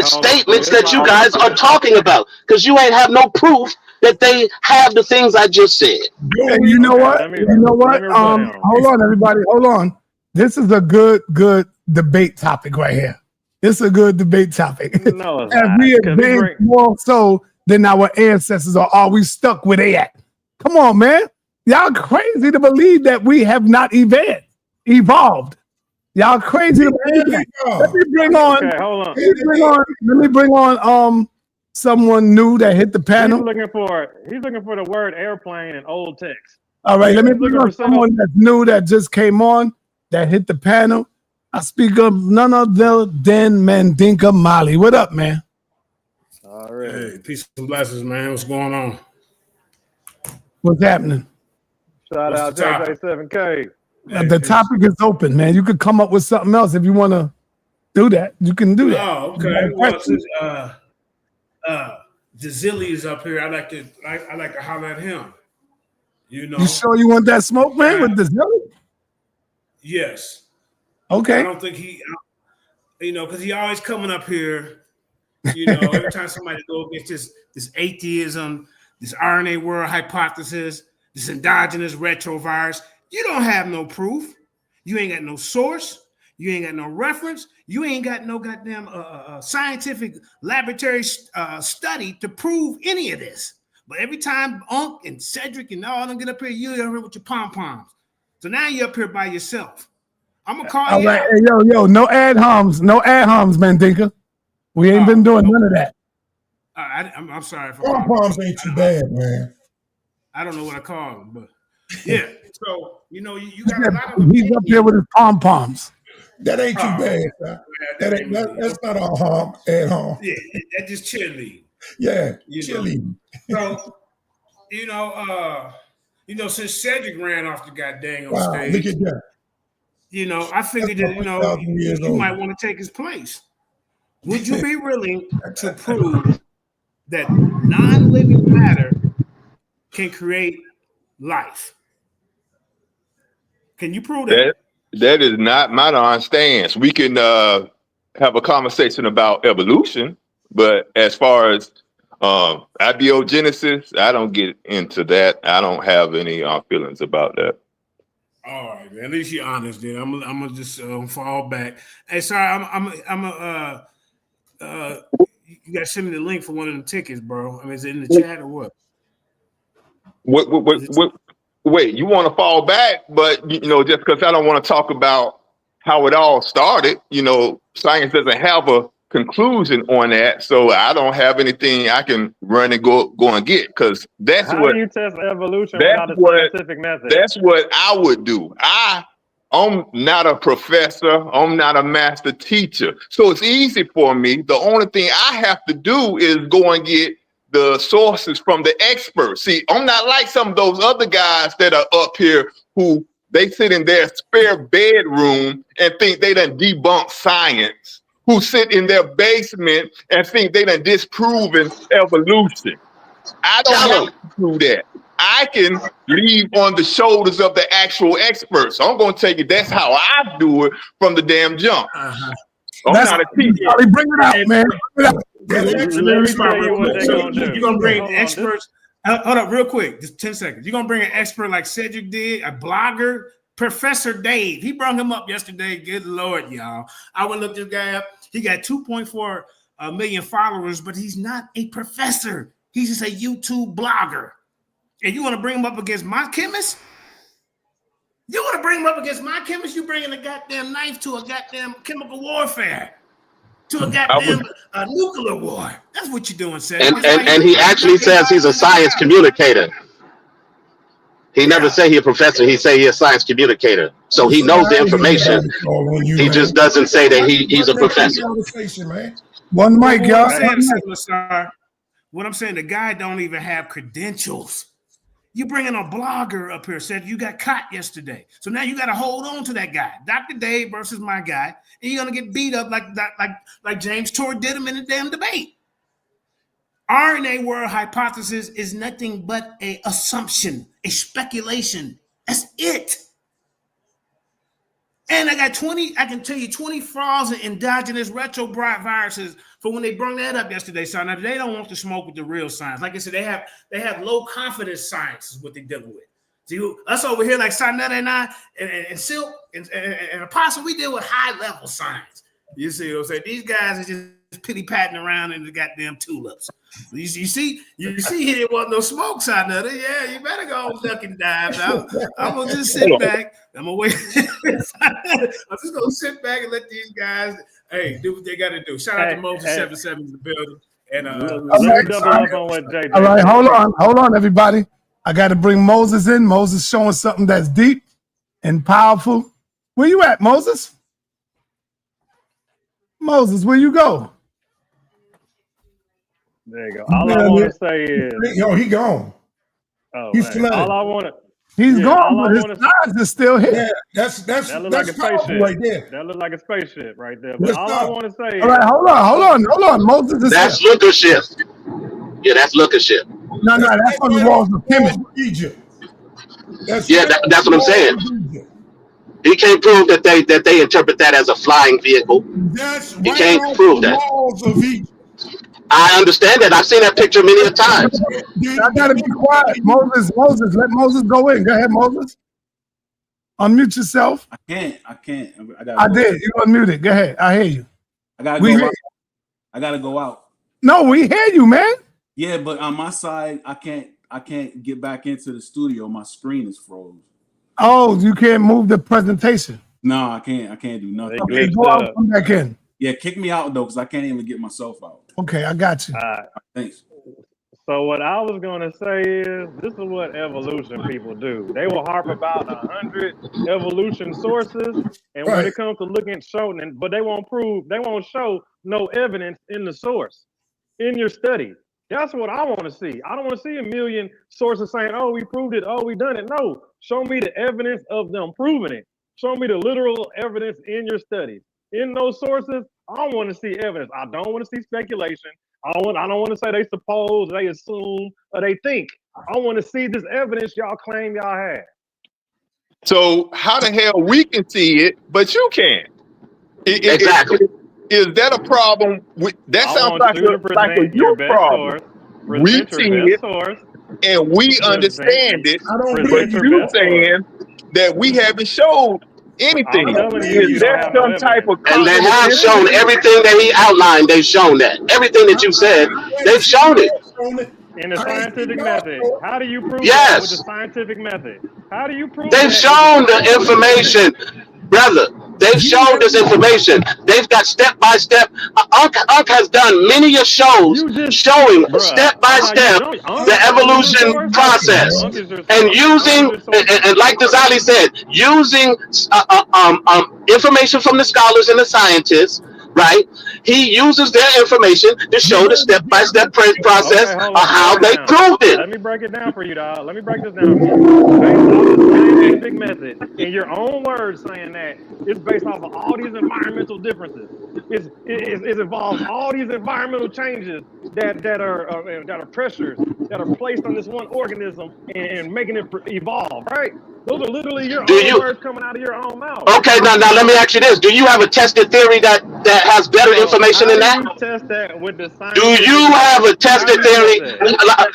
statements that you guys are talking about, because you ain't have no proof that they have the things I just said. Hey, you know what? Hold on, everybody. Hold on. This is a good debate topic right here. This is a good debate topic. No, it's and we advance more so than our ancestors, or are we stuck where they at? Come on, man. Y'all crazy to believe that we have not evolved. Y'all crazy to believe that. Let me bring on. Okay, hold on. Let me bring on someone new that hit the panel. He's looking for the word airplane in old text. All right, let me bring on someone that's new that just came on that hit the panel. I speak of none other than Mandinka Mali. What up, man? All right. Hey, peace and blessings, man. What's going on? What's happening? Shout out to J7K. The topic is open, man. You could come up with something else if you want to do that. You can do that. Oh, okay. Well, since Dezilli is up here, I like to holler at him. You know. You sure you want that smoke, man, with Dezilli? Yes. Okay. I don't think because he always coming up here. You know, every time somebody go against this atheism, this RNA world hypothesis, this endogenous retrovirus. You don't have no proof. You ain't got no source. You ain't got no reference. You ain't got no goddamn scientific laboratory study to prove any of this. But every time Unc and Cedric and all them get up here, you're here with your pom-poms. So now you're up here by yourself. I'm gonna call All you right, out. hey, yo, no ad homs, Mandinka. We ain't been doing none of that. I'm sorry for Pom poms ain't too bad, man. I don't know what I call them, but yeah. So you got a lot of He's up there with his pom poms. That ain't too bad. That's not all harm at home. Yeah, that just cheerleading. Yeah, cheerleading. So since Cedric ran off the goddamn on Wow, stage, look at that. I figured that you might want to take his place. Would you be willing to prove that non-living matter can create life? Can you prove that? That is not my stance. We can have a conversation about evolution, but as far as abiogenesis, I don't get into that. I don't have any feelings about that. All right, man. At least you're honest, then. I'm gonna just fall back. Hey, sorry, you gotta send me the link for one of them tickets, bro. I mean, is it in the chat or what? Wait, you want to fall back, but just because I don't want to talk about how it all started, science doesn't have a conclusion on that, so I don't have anything I can run and go and get, because that's how do you test evolution without a scientific method? That's what I would do. I'm not a professor. I'm not a master teacher, so it's easy for me. The only thing I have to do is go and get the sources from the experts. See, I'm not like some of those other guys that are up here who they sit in their spare bedroom and think they done debunked science, who sit in their basement and think they done disproven evolution. I don't have to do that. I can leave on the shoulders of the actual experts. I'm going to take it. That's how I do it from the damn jump. I'm not a teacher. Bring it out, man. You're gonna bring experts. Hold up, real quick, just 10 seconds. You're gonna bring an expert like Cedric did, a blogger, Professor Dave. He brought him up yesterday. Good Lord, y'all. I would look this guy up. He got 2.4 million followers, but he's not a professor. He's just a YouTube blogger. And you want to bring him up against my chemist? You want to bring him up against my chemist? You bringing a goddamn knife to a goddamn chemical warfare. To a goddamn nuclear war. That's what you're doing, Seth. And he actually says he's a science communicator. He never say he's a professor. He say he's a science communicator. So he knows the information. He just doesn't say that he's a professor. One mic, y'all. What I'm saying, the guy don't even have credentials. You bringing a blogger up here, said you got caught yesterday. So now you got to hold on to that guy, Dr. Dave versus my guy, and you're gonna get beat up like James Tour did him in the damn debate. RNA world hypothesis is nothing but an assumption, a speculation. That's it. And I can tell you 20 frauds and endogenous retroviruses for when they brought that up yesterday. So now they don't want to smoke with the real science. Like I said, they have low confidence science is what they're dealing with. See, us over here like sa.neter and I and Silk and Apostle, we deal with high level science. You see what I'm saying? These guys are just pity patting around in the goddamn tulips. You see, here there wasn't no smoke sa.neter. Yeah, you better go duck and dive. I'm gonna just sit back. I'm gonna wait. I'm just gonna sit back and let these guys, do what they gotta do. Shout out to Moses 77 in the building. And all right, hold on, everybody. I got to bring Moses in. Moses showing something that's deep and powerful. Where you at, Moses? Moses, where you go? There you go. All I want to say is, he gone. Oh, he's flooded. All I want to. He's gone, but his eyes is still here. Yeah, that look like a spaceship right there. That looks like a spaceship right there. But all I want to say is, all right, hold on. Moses is that's lookership. Yeah, that's lookership. No, that's on the walls of Kemet. Egypt. That's what I'm saying. He can't prove that they interpret that as a flying vehicle. He can't prove that. I understand that. I've seen that picture many times. I gotta be quiet. Moses, let Moses go in. Go ahead, Moses. Unmute yourself. I can't. I did. You unmuted. Go ahead. I hear you. I gotta go out. No, we hear you, man. Yeah, but on my side, I can't get back into the studio. My screen is froze. Oh, you can't move the presentation. No, I can't do nothing. Okay, go out, come back in. Yeah, kick me out though, because I can't even get myself out. Okay, I got you. Thanks. So what I was gonna say is, this is what evolution people do. They will harp about 100 evolution sources, and when it comes to looking at showing, but they won't show no evidence in the source, in your study. That's what I want to see. I don't want to see a million sources saying, "Oh, we proved it. Oh, we done it." No, show me the evidence of them proving it. Show me the literal evidence in your studies. In those sources, I want to see evidence. I don't want to see speculation. I don't want to say they suppose, they assume, or they think. I want to see this evidence y'all claim y'all have. So how the hell we can see it, but you can't? Exactly. Is that a problem? That sounds like a you problem. We see it and we understand it, but you saying that we haven't showed anything. Is that some type of? And they have shown everything that he outlined. They've shown that. Everything that you said, they've shown it. In the scientific method. How do you prove that with the scientific method? How do you prove They've shown the information, brother. They've shown this information. They've got step by step. Unc has done many shows showing step by step the evolution process, and using and like Dazali said, using information from the scholars and the scientists. Right? He uses their information to show the step by step process of how they proved it. Let me break it down for you, dog. Let me break this down for you. Based off the scientific method, in your own words, saying that it's based off of all these environmental differences. It involves all these environmental changes that are pressures that are placed on this one organism and making it evolve. Right? Those are literally your own words coming out of your own mouth. Okay, now let me ask you this: do you have a tested theory that has better information than that? Test that with the science. Do you have a tested theory?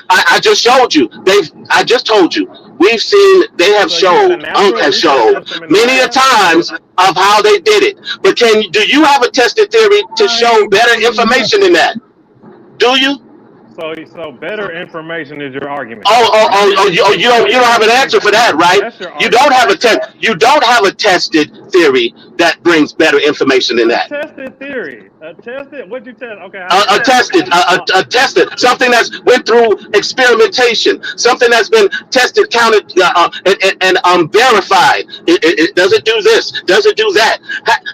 I just showed you. I just told you. We've seen. They have shown. Unc has shown many a times of how they did it. But do you have a tested theory to show better information than that? Do you? So better information is your argument. You don't have an answer for that, right? You don't have a tested theory that brings better information than that. Tested theory. Tested. What'd you test? Okay. Tested. Something that's went through experimentation. Something that's been tested, counted, and verified. Does it do this? Does it do that?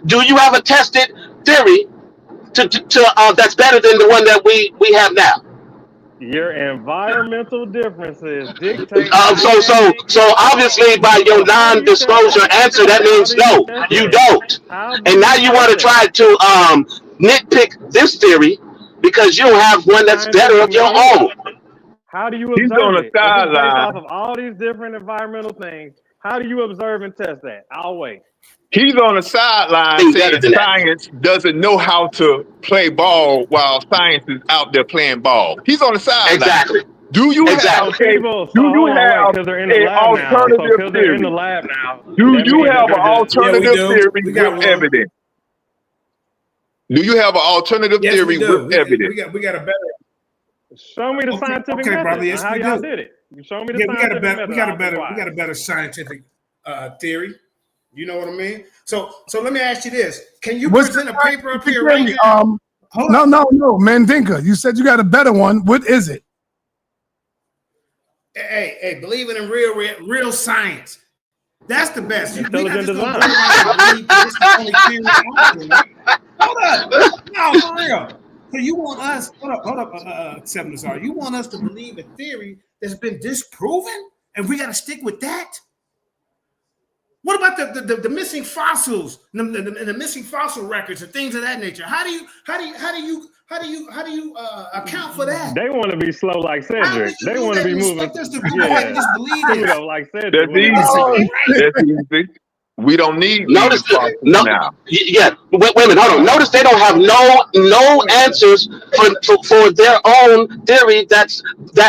Do you have a tested theory that's better than the one that we have now? Your environmental differences dictate. So obviously, by your non-disclosure answer, that means no, you don't. And now you want to try to nitpick this theory because you don't have one that's better of your own. How do you observe it? Based off of all these different environmental things, how do you observe and test that? I'll wait. He's on the sideline saying science doesn't know how to play ball while science is out there playing ball. He's on the sideline. Exactly. Do you have an alternative theory? Do you have an alternative theory with evidence? Do you have an alternative theory with evidence? We got a better. Show me the scientific method. Brother, yes, how y'all did it. You show me the scientific method. We got a better scientific theory. You know what I mean? So let me ask you this: can you present a paper up here right now? No, Mandinka. You said you got a better one. What is it? Hey, believing in real science. That's the best. Intelligent design. Hold up. No, for real. So you want us? Hold up, 7 SR. You want us to believe a theory that's been disproven, and we got to stick with that? What about the missing fossils, the missing fossil records and things of that nature? How do you account for that? They want to be slow like Cedric. They want to be moving. Just believe it. Like Cedric. That's easy. We don't need now. Yeah, wait a minute, hold on. Notice they don't have no answers for their own theory that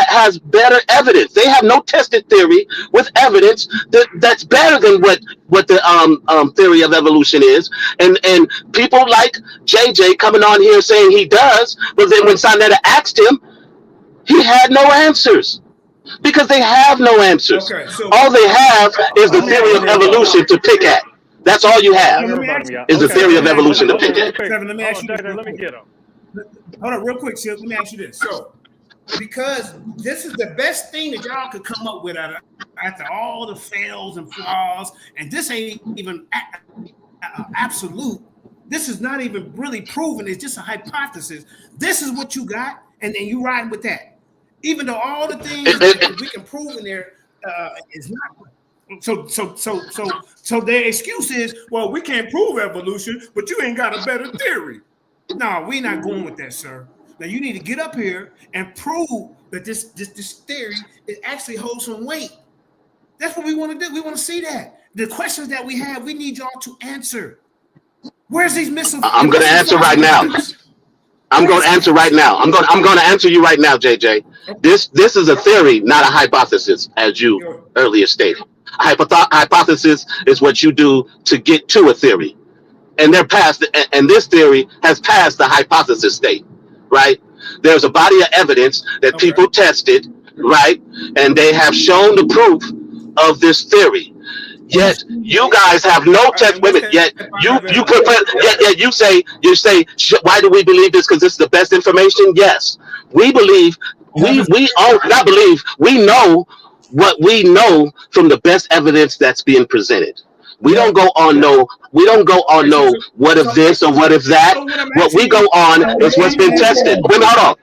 has better evidence. They have no tested theory with evidence that's better than what the theory of evolution is. And people like JJ coming on here saying he does, but then when sa.neter asked him, he had no answers. Because they have no answers. Okay, so all they have is the theory of evolution to pick at. That's all you have Let me rebut him, y'all. is the Okay, theory of hold on, evolution hold on, opinion. real quick. Trevor, let me ask you this JJ, real let me quick. get him. Hold on, real quick, Silk. Let me ask you this. So, because this is the best thing that y'all could come up with after all the fails and flaws, and this ain't even absolute. This is not even really proven. It's just a hypothesis. This is what you got, and then you ride with that. Even though all the things that we can prove in there is not. So their excuse is, well, we can't prove evolution, but you ain't got a better theory. No, we're not going with that, sir. Now you need to get up here and prove that this theory it actually holds some weight. That's what we want to do. We want to see that. The questions that we have, we need y'all to answer. Where's these missiles? I'm going to answer right now. I'm going to answer right now. I'm going to answer you right now, JJ. This is a theory, not a hypothesis, as you earlier stated. Hypothesis is what you do to get to a theory, and this theory has passed the hypothesis state, right? There's a body of evidence that people tested, right, and they have shown the proof of this theory. Yet you guys have no test. Wait a minute. Yet you say why do we believe this? Because this is the best information. Yes, we believe. We all not believe. We know what we know from the best evidence that's being presented. We don't go on no what if this or what if that. What we go on is what's been tested. Wait, hold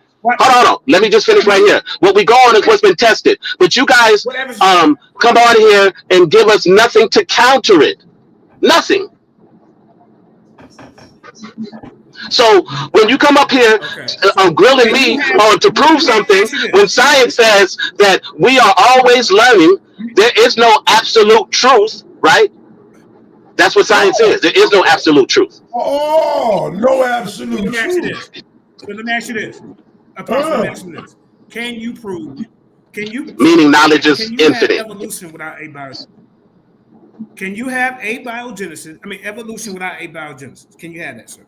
on. Let me just finish right here. What we go on is what's been tested. But you guys come on here and give us nothing to counter it. Nothing. So when you come up here grilling me to prove something, when science says that we are always learning, there is no absolute truth, right? That's what science is. There is no absolute truth. Oh, no absolute truth. Let me ask you this. Apostle, let me ask you this. Can you prove? Meaning knowledge is infinite. Evolution without abiogenesis. Can you have abiogenesis? I mean, evolution without abiogenesis. Can you have that, sir?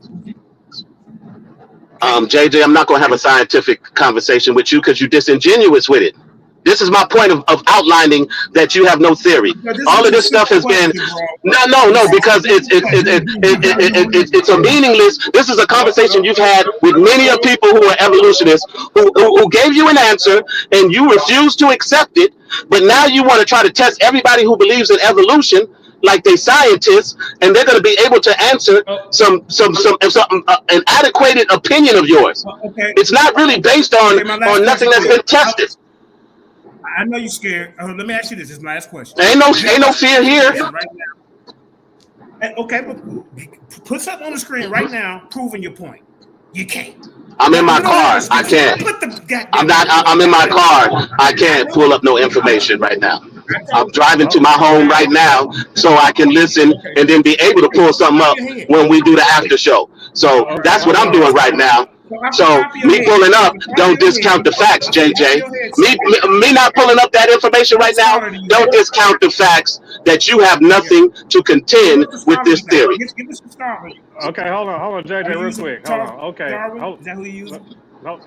JJ, I'm not going to have a scientific conversation with you because you're disingenuous with it. This is my point of outlining that you have no theory. All of this stuff has been no, because it's a meaningless. This is a conversation you've had with many of people who are evolutionists who gave you an answer and you refused to accept it. But now you want to try to test everybody who believes in evolution like they scientists, and they're going to be able to answer an adequate opinion of yours. It's not really based on nothing that's been tested. I know you're scared. Let me ask you this. This is my last question. Ain't no fear here. Right now. Okay, but put something on the screen right now proving your point. You can't. I'm in my car. I can't. I'm in my car. I can't pull up no information right now. I'm driving to my home right now so I can listen and then be able to pull something up when we do the after show. So that's what I'm doing right now. So me pulling up, don't discount the facts, JJ. Me not pulling up that information right now, don't discount the facts that you have nothing to contend with this theory. Okay, hold on, JJ, real quick. Hold on. Okay. Is that who you use? No.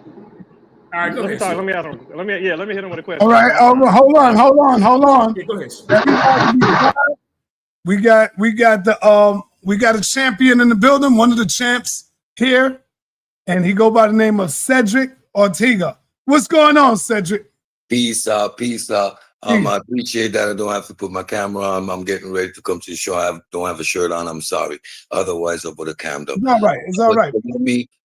All right, go ahead. Let me ask him. Let me hit him with a question. All right, hold on. Yeah, go ahead. We got a champion in the building, one of the champs here, and he go by the name of Cedric Ortega. What's going on, Cedric? Peace. I appreciate that I don't have to put my camera on. I'm getting ready to come to the show. I don't have a shirt on. I'm sorry. Otherwise, I would have cammed up. It's all right.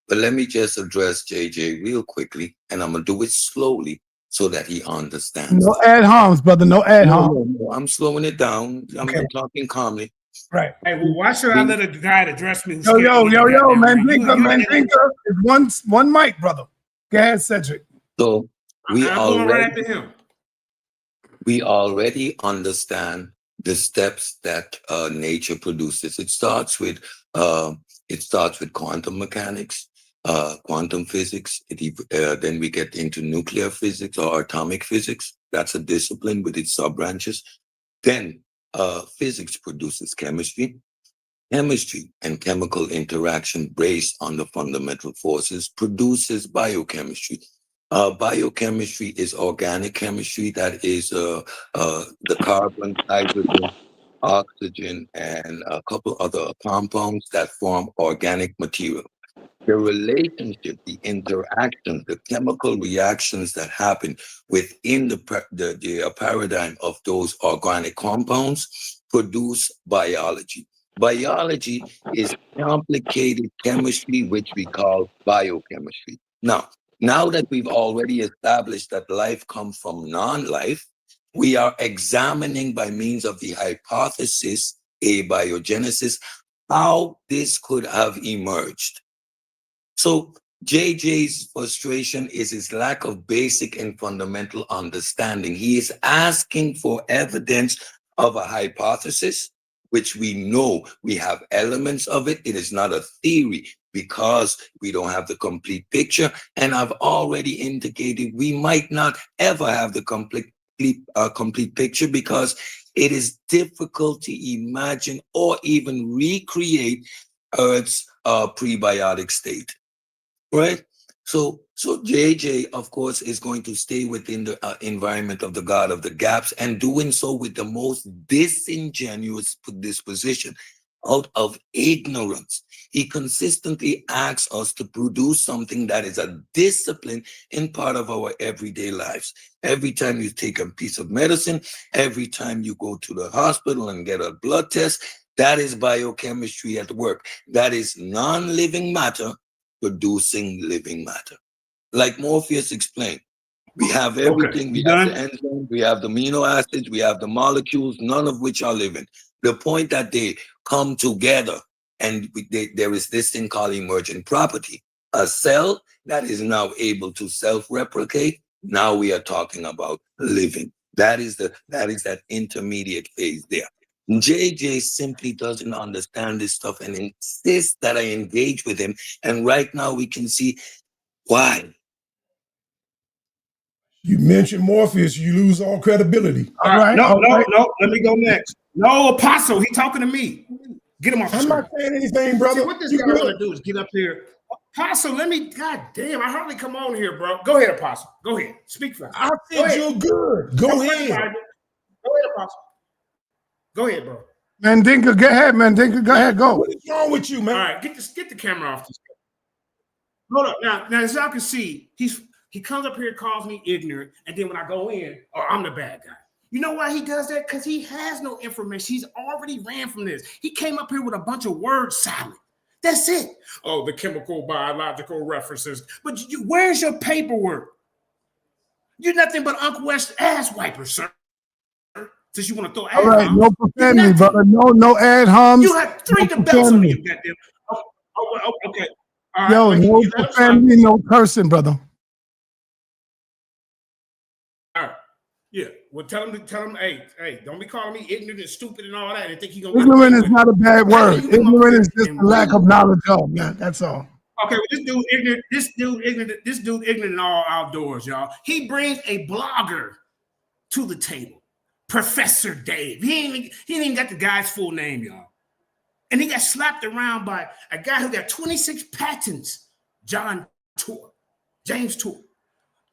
But let me just address JJ real quickly, and I'm going to do it slowly so that he understands. No ad homs, brother. No ad homs. No, I'm slowing it down. I'm talking calmly. Right. Hey, well, why should I let a guy address me? Yo, Mandinka is one mic, brother. Go ahead, Cedric. So we already understand the steps that nature produces. It starts with quantum mechanics, quantum physics. Then we get into nuclear physics or atomic physics. That's a discipline with its sub-branches. Then physics produces chemistry. Chemistry and chemical interaction based on the fundamental forces produces biochemistry. Biochemistry is organic chemistry. That is the carbon, hydrogen, oxygen, and a couple other compounds that form organic material. The relationship, the interactions, the chemical reactions that happen within the paradigm of those organic compounds produce biology. Biology is complicated chemistry, which we call biochemistry. Now that we've already established that life comes from non-life, we are examining by means of the hypothesis, abiogenesis, how this could have emerged. So JJ's frustration is his lack of basic and fundamental understanding. He is asking for evidence of a hypothesis, which we know we have elements of it. It is not a theory because we don't have the complete picture. And I've already indicated we might not ever have the complete picture because it is difficult to imagine or even recreate Earth's prebiotic state. Right? So JJ, of course, is going to stay within the environment of the God of the gaps, and doing so with the most disingenuous disposition out of ignorance. He consistently asks us to produce something that is a discipline in part of our everyday lives. Every time you take a piece of medicine, every time you go to the hospital and get a blood test, that is biochemistry at work. That is non-living matter producing living matter. Like Morpheus explained, we have everything. We have the enzymes, we have the amino acids, we have the molecules, none of which are living. The point that they come together and there is this thing called emergent property. A cell that is now able to self-replicate, now we are talking about living. That is that intermediate phase there. JJ simply doesn't understand this stuff and insists that I engage with him. And right now we can see why. You mentioned Morpheus, you lose all credibility. All right. No. Let me go next. No, Apostle, he talking to me. Get him off the screen. I'm not saying anything, brother. See, what this guy want to do is get up here. Apostle, God damn, I hardly come on here, bro. Go ahead, Apostle. Go ahead. Speak for us. I think you're good. Go ahead. Go ahead, Apostle. Go ahead, bro. Mandinka, go ahead, Mandinka. Go ahead, go. What is wrong with you, man? All right, get the camera off this. Hold up. Now, as y'all can see, he comes up here and calls me ignorant, and then when I go in, I'm the bad guy. You know why he does that? Because he has no information. He's already ran from this. He came up here with a bunch of word salad. That's it. Oh, the chemical, biological references. But where's your paperwork? You're nothing but Uncle West's ass wiper, sir. Since you want to throw ad All right, homs. no profanity, brother. No ad homs. You have 3 belts on you, goddamn. Okay. All right, yo, no profanity, no cursing, brother. All right. Yeah. Well, tell him, hey, don't be calling me ignorant and stupid and all that. And think he gonna. Ignorant is not a bad word. Ignorant is just a lack of knowledge of, man. That's all. Okay, well, this dude ignorant in all outdoors, y'all. He brings a blogger to the table. Professor Dave. He ain't even got the guy's full name, y'all. And he got slapped around by a guy who got 26 patents, James Tour.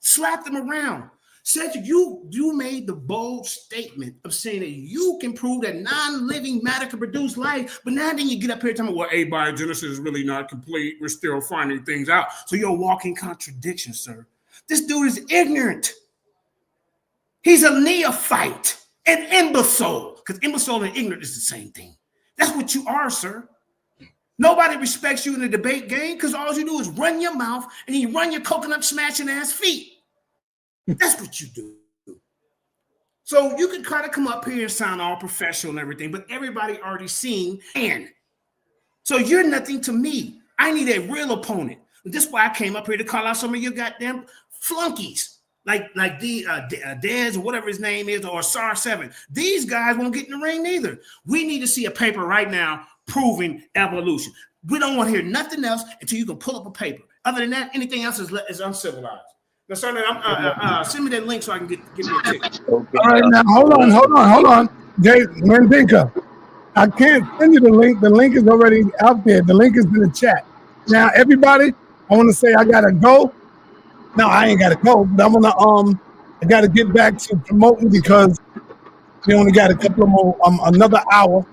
Slapped him around. Said you made the bold statement of saying that you can prove that non-living matter can produce life, but now then you get up here telling me, well, abiogenesis is really not complete. We're still finding things out. So you're a walking contradiction, sir. This dude is ignorant. He's a neophyte. An imbecile, because imbecile and ignorant is the same thing. That's what you are, sir. Nobody respects you in the debate game because all you do is run your mouth and you run your coconut smashing ass feet. That's what you do. So you can kind of come up here and sound all professional and everything, but everybody already seen. And so you're nothing to me. I need a real opponent. This is why I came up here to call out some of your goddamn flunkies. Like the Dez or whatever his name is, or SAR7. These guys won't get in the ring neither. We need to see a paper right now proving evolution. We don't want to hear nothing else until you can pull up a paper. Other than that, anything else is uncivilized. Now, sir, send me that link so I can get me a ticket. All right, now hold on. Jay Mandinka, I can't send you the link. The link is already out there. The link is in the chat. Now, everybody, I want to say I gotta go. No, I ain't gotta go, but I gotta get back to promoting because We only got a couple of more, another hour,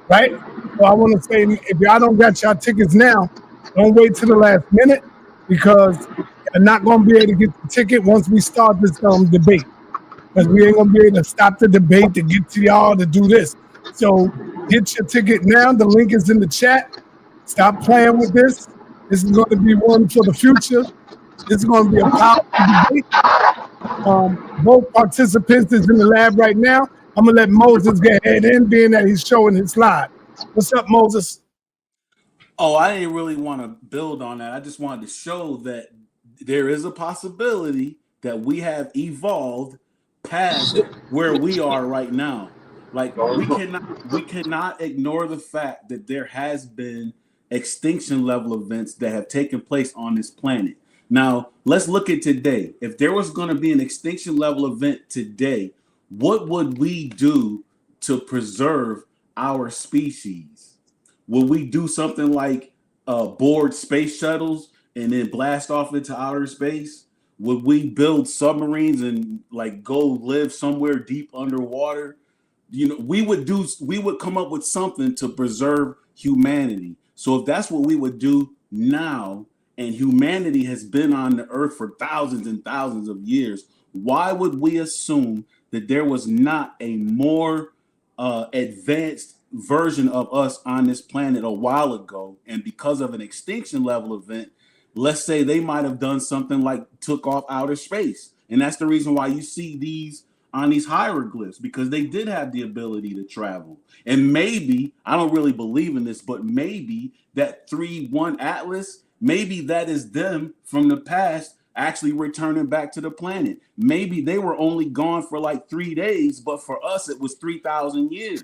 right? So I want to say, if y'all don't got y'all tickets now, don't wait till the last minute because you're not going to be able to get the ticket once we start this debate. Because we ain't going to be able to stop the debate to get to y'all to do this. So get your ticket now. The link is in the chat. Stop playing with this. This is going to be one for the future. This is going to be a powerful debate. Both participants is in the lab right now. I'm going to let Moses get ahead in, being that he's showing his slide. What's up, Moses? Oh, I didn't really want to build on that. I just wanted to show that there is a possibility that we have evolved past where we are right now. Like we cannot ignore the fact that there has been extinction level events that have taken place on this planet. Now, let's look at today. If there was going to be an extinction level event today, what would we do to preserve our species? Would we do something like board space shuttles and then blast off into outer space? Would we build submarines and like go live somewhere deep underwater? You know, we would come up with something to preserve humanity. So if that's what we would do now, and humanity has been on the earth for thousands and thousands of years, why would we assume that there was not a more advanced version of us on this planet a while ago? And because of an extinction level event, let's say they might have done something like took off outer space. And that's the reason why you see these on these hieroglyphs, because they did have the ability to travel. And maybe, I don't really believe in this, but maybe that 3-1 Atlas, maybe that is them from the past actually returning back to the planet. Maybe they were only gone for like 3 days, but for us, it was 3,000 years.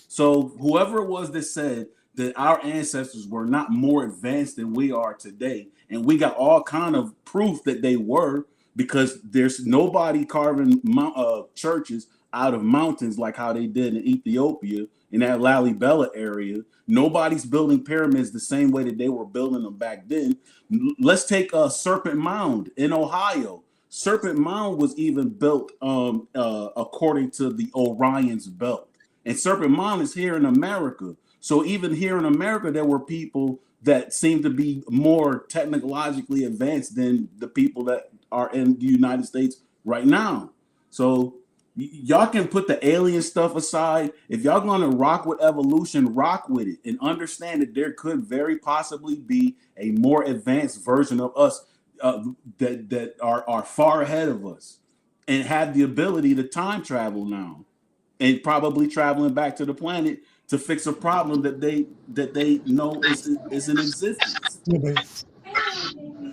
So whoever it was that said that our ancestors were not more advanced than we are today, and we got all kind of proof that they were, because there's nobody carving churches out of mountains like how they did in Ethiopia in that Lalibela area. Nobody's building pyramids the same way that they were building them back then. Let's take a Serpent Mound in Ohio. Serpent Mound was even built according to the Orion's belt. And Serpent Mound is here in America. So even here in America, there were people that seem to be more technologically advanced than the people that are in the United States right now. So y'all can put the alien stuff aside. If y'all gonna rock with evolution, rock with it, and understand that there could very possibly be a more advanced version of us that are far ahead of us and have the ability to time travel now, and probably traveling back to the planet to fix a problem that they know is in existence.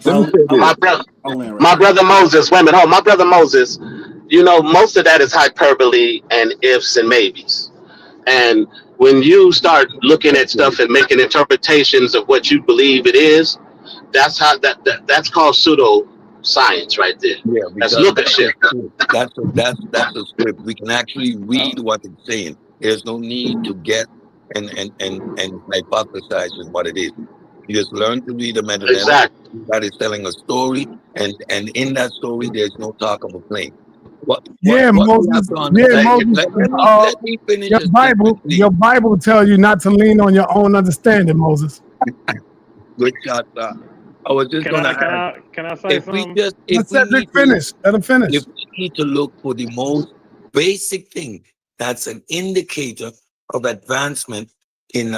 My brother Moses, wait a minute, my brother Moses, you know, most of that is hyperbole and ifs and maybes. And when you start looking at stuff and making interpretations of what you believe it is, that's how that's called pseudo science right there. Yeah, That's looking shit. That's a script. We can actually read what it's saying. There's no need to get and hypothesize with what it is. You just learn to read the metonymy. Exactly. That is telling a story, and in that story, there's no talk of a plane. Moses. Let me finish. Your Bible tells you not to lean on your own understanding, Moses. Good shot, sir. I was just going to ask. Can I say something? Let him finish. If we need to look for the most basic thing that's an indicator of advancement in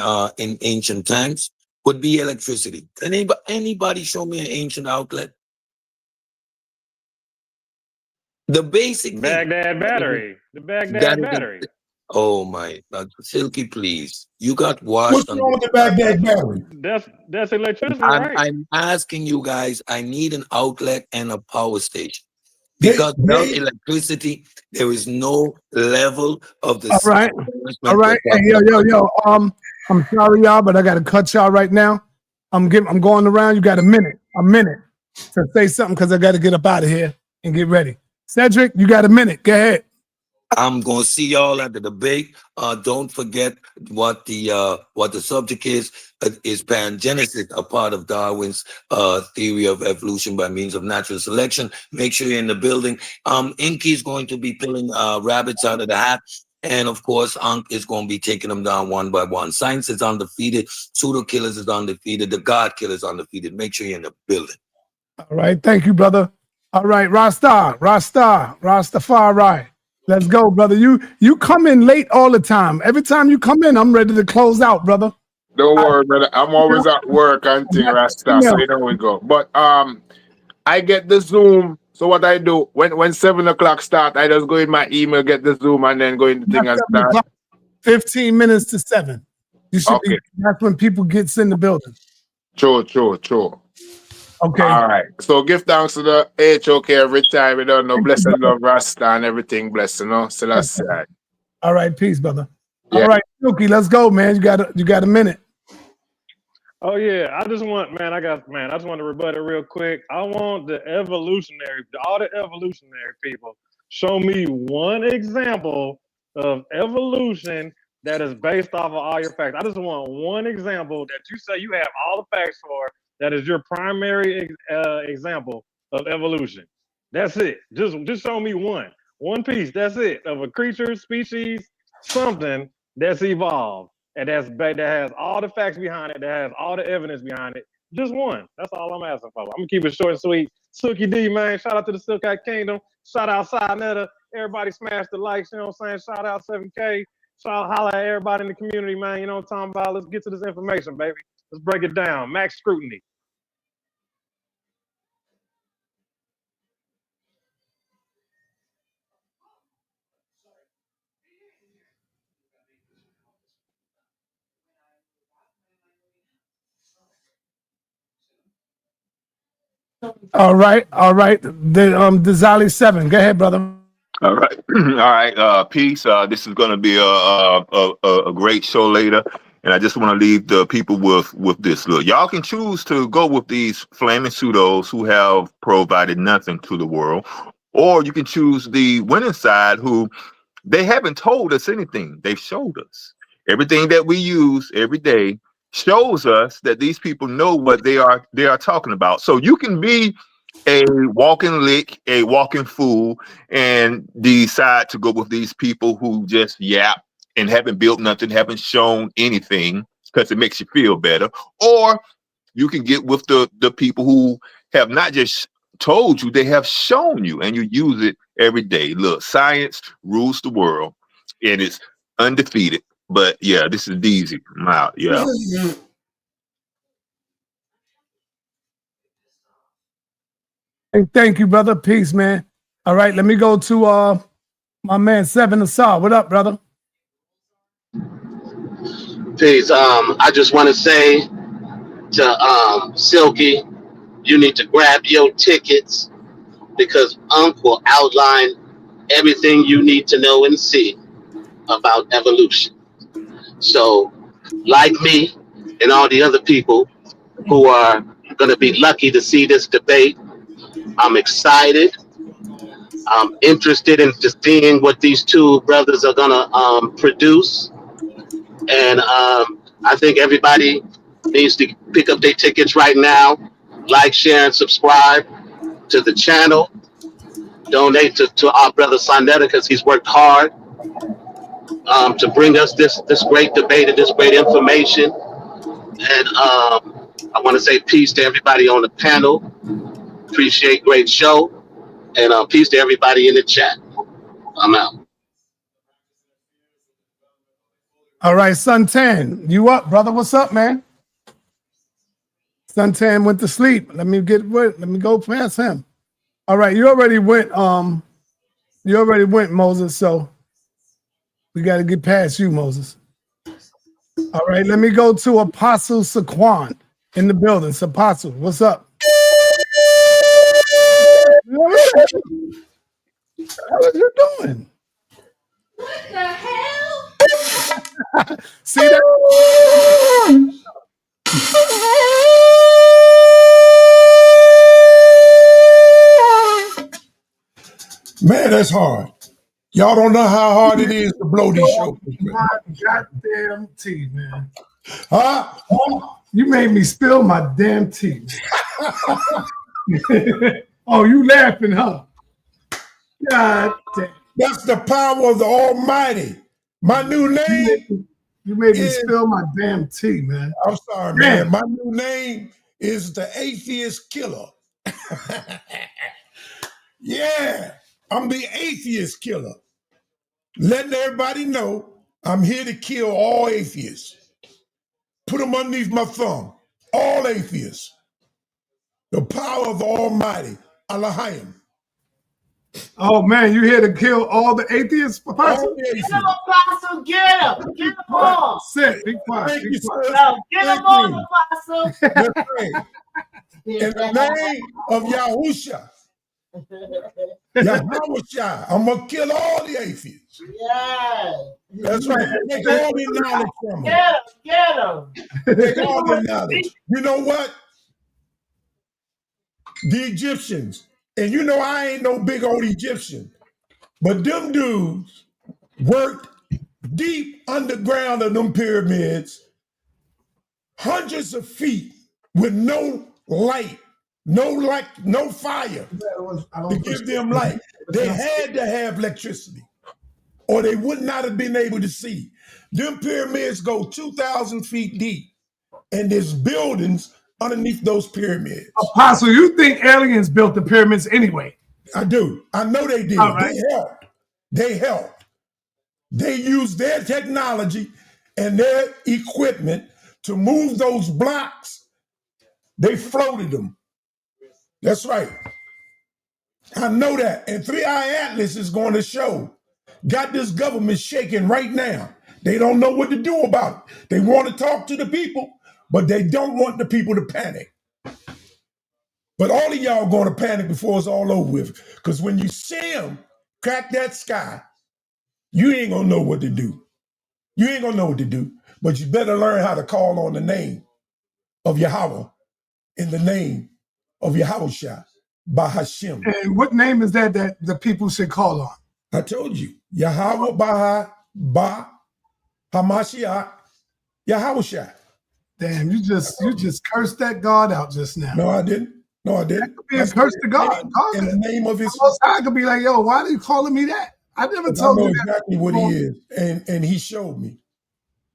ancient times, would be electricity. Can anybody show me an ancient outlet? The basic Baghdad battery. The Baghdad battery. Oh my God, Silky, please. You got washed. What's wrong with the Baghdad battery? That's electricity, right? I'm asking you guys, I need an outlet and a power station. Because without electricity, there is no level of the All right. Hey, yo. I'm sorry, y'all, but I gotta cut y'all right now. I'm going around. You got a minute to say something because I gotta get up out of here and get ready. Cedric, you got a minute. Go ahead. I'm gonna see y'all at the debate. Don't forget what the subject is. Is pangenesis a part of Darwin's theory of evolution by means of natural selection? Make sure you're in the building. Inky's going to be pulling rabbits out of the hat. And of course, Ankh is going to be taking them down one by one. Science is undefeated. Pseudo killers is undefeated. The God killer is undefeated. Make sure you're in the building. All right. Thank you, brother. All right. Rastafari. Let's go, brother. You come in late all the time. Every time you come in, I'm ready to close out, brother. Don't worry, brother. I'm always at work until Rasta, so you know we go. But I get the Zoom. So what I do when 7 o'clock start, I just go in my email, get the Zoom, and then go in the thing and start. 15 minutes to 7. You should be. That's when people gets in the building. True. Okay. All right. So give thanks to the HOK every time. We don't know. Bless and love Rasta and everything. Bless, you know. So that's right. All right. Peace, brother. Yeah. All right, Silky, let's go, man. You got a minute. Oh yeah, I just want to rebut it real quick. I want all the evolutionary people, show me one example of evolution that is based off of all your facts. I just want one example that you say you have all the facts for, that is your primary example of evolution. That's it. Just show me one piece. That's it, of a creature, species, something that's evolved. And that has all the facts behind it, that has all the evidence behind it. Just one. That's all I'm asking for. I'm gonna keep it short and sweet. Silky D, man. Shout out to the Silkite Kingdom. Shout out sa.neter. Everybody smash the likes, you know what I'm saying? Shout out 7K. Shout out, holla at everybody in the community, man. You know what I'm talking about? Let's get to this information, baby. Let's break it down. Max scrutiny. All right. The Zali 7. Go ahead, brother. All right. All right. Peace. This is going to be a great show later. And I just want to leave the people with this. Look, y'all can choose to go with these flaming pseudos who have provided nothing to the world, or you can choose the winning side who they haven't told us anything. They've showed us everything that we use every day shows us that these people know what they are talking about. So you can be a walking lick, a walking fool, and decide to go with these people who just yap and haven't built nothing, haven't shown anything because it makes you feel better. Or you can get with the people who have not just told you, they have shown you, and you use it every day. Look, science rules the world, and it's undefeated. But yeah, this is Deezy. I'm out. Yeah. Thank you, brother. Peace, man. All right, let me go to my man 7 Asar. What up, brother? Peace. I just want to say to Silky, you need to grab your tickets because Unc will outline everything you need to know and see about evolution. So, like me and all the other people who are going to be lucky to see this debate, I'm excited. I'm interested in just seeing what these two brothers are going to produce. And I think everybody needs to pick up their tickets right now, like, share, and subscribe to the channel. Donate to our brother sa.neter because he's worked hard to bring us this great debate and this great information. And I want to say peace to everybody on the panel. Appreciate great show. And peace to everybody in the chat. I'm out. All right, Suntan, you up, brother? What's up, man? Suntan went to sleep. Let me go past him. All right, you already went, Moses, so we got to get past you, Moses. All right, let me go to Apostle Saquon in the building. Apostle, what's up? What are you doing? What the hell? See that? Man, that's hard. Y'all don't know how hard it is to blow these shows. My goddamn tea, man. Huh? You made me spill my damn tea. Oh, you laughing, huh? God damn. That's the power of the Almighty. My new name. You made me spill my damn tea, man. I'm sorry, man. My new name is the Atheist Killer. Yeah, I'm the Atheist Killer. Letting everybody know I'm here to kill all atheists. Put them underneath my thumb. All atheists. The power of the Almighty. Allahayim. Oh man, you here to kill all the atheists? All the atheists. Get him, Apostle. Get him. Get him all. Sit. Be quiet. Thank Be you, quiet. sir. No, get him Thank all, you. Apostle. That's right. In the name of Yahusha. Yahusha. I'm going to kill all the atheists. Yeah. That's right. Take all their knowledge from them. Get him. Get him. Take all their knowledge. You know what? The Egyptians, and you know I ain't no big old Egyptian, but them dudes worked deep underground of them pyramids, hundreds of feet with no light, no fire to give them light. They had to have electricity, or they would not have been able to see. Them pyramids go 2,000 feet deep, and there's buildings underneath those pyramids. Apostle, you think aliens built the pyramids anyway? I do. I know they did. Right. They helped. They helped. They used their technology and their equipment to move those blocks. They floated them. That's right. I know that. And 3i Atlas is going to show. Got this government shaking right now. They don't know what to do about it. They want to talk to the people, but they don't want the people to panic. But all of y'all going to panic before it's all over with. Because when you see them crack that sky, you ain't going to know what to do. You ain't going to know what to do. But you better learn how to call on the name of Yahweh in the name of Yahushua by Hashem. And what name is that the people should call on? I told you. Yahweh ba Hamashiach Yahushua. Damn, you just cursed that God out just now. No, I didn't. No, I didn't. That could be a curse to God. In the name of his. I could be like, yo, why are you calling me that? I never told you exactly what he is. And he showed me.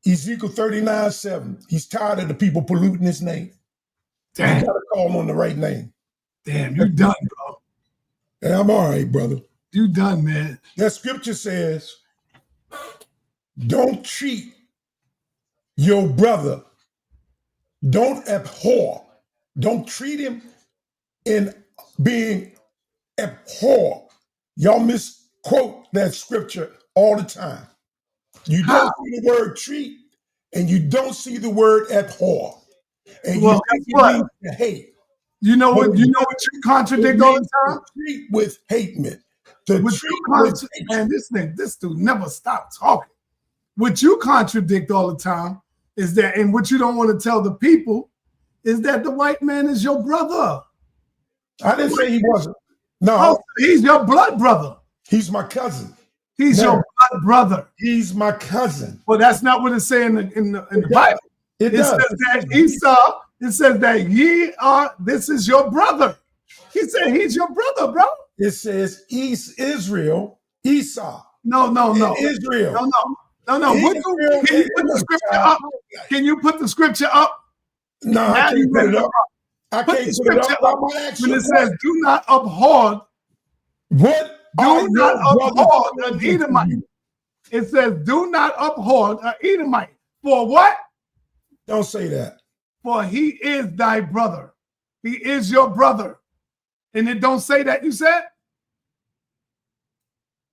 Ezekiel 39:7. He's tired of the people polluting his name. Damn. You gotta call on the right name. Damn, you done, bro. And I'm all right, brother. You done, man. That scripture says, don't treat your brother, don't abhor, don't treat him in being abhor. Y'all misquote that scripture all the time. You don't see the word treat, and you don't see the word abhor. And you think it means to hate. You know what you contradict all the time? Treat with hatement. Man, this dude never stopped talking. What you contradict all the time is that, and what you don't want to tell the people is that the white man is your brother. I didn't say he wasn't. No. He's your blood brother. He's my cousin. He's your blood brother. He's my cousin. Well, that's not what it's saying in the Bible. It says that Esau, it says that ye are, this is your brother. He said he's your brother, bro. It says East Israel, Esau. No. Israel. No. Can you put the scripture up? Can you put the scripture up? No, I can't put it up. I can't put it up. When it says, do not abhor. What? Do not abhor an Edomite. It says, do not abhor an Edomite. For what? Don't say that. For he is thy brother. He is your brother. And it don't say that, you said?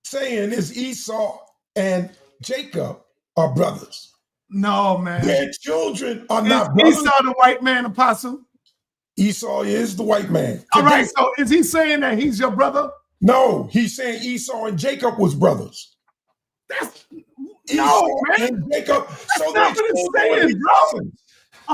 Saying is Esau and Jacob are brothers. No, man. Their children are not brothers. Esau the white man, Apostle? Esau is the white man. All right, so is he saying that he's your brother? No, he's saying Esau and Jacob was brothers. That's Esau man. And Jacob. That's not what it's saying, bro.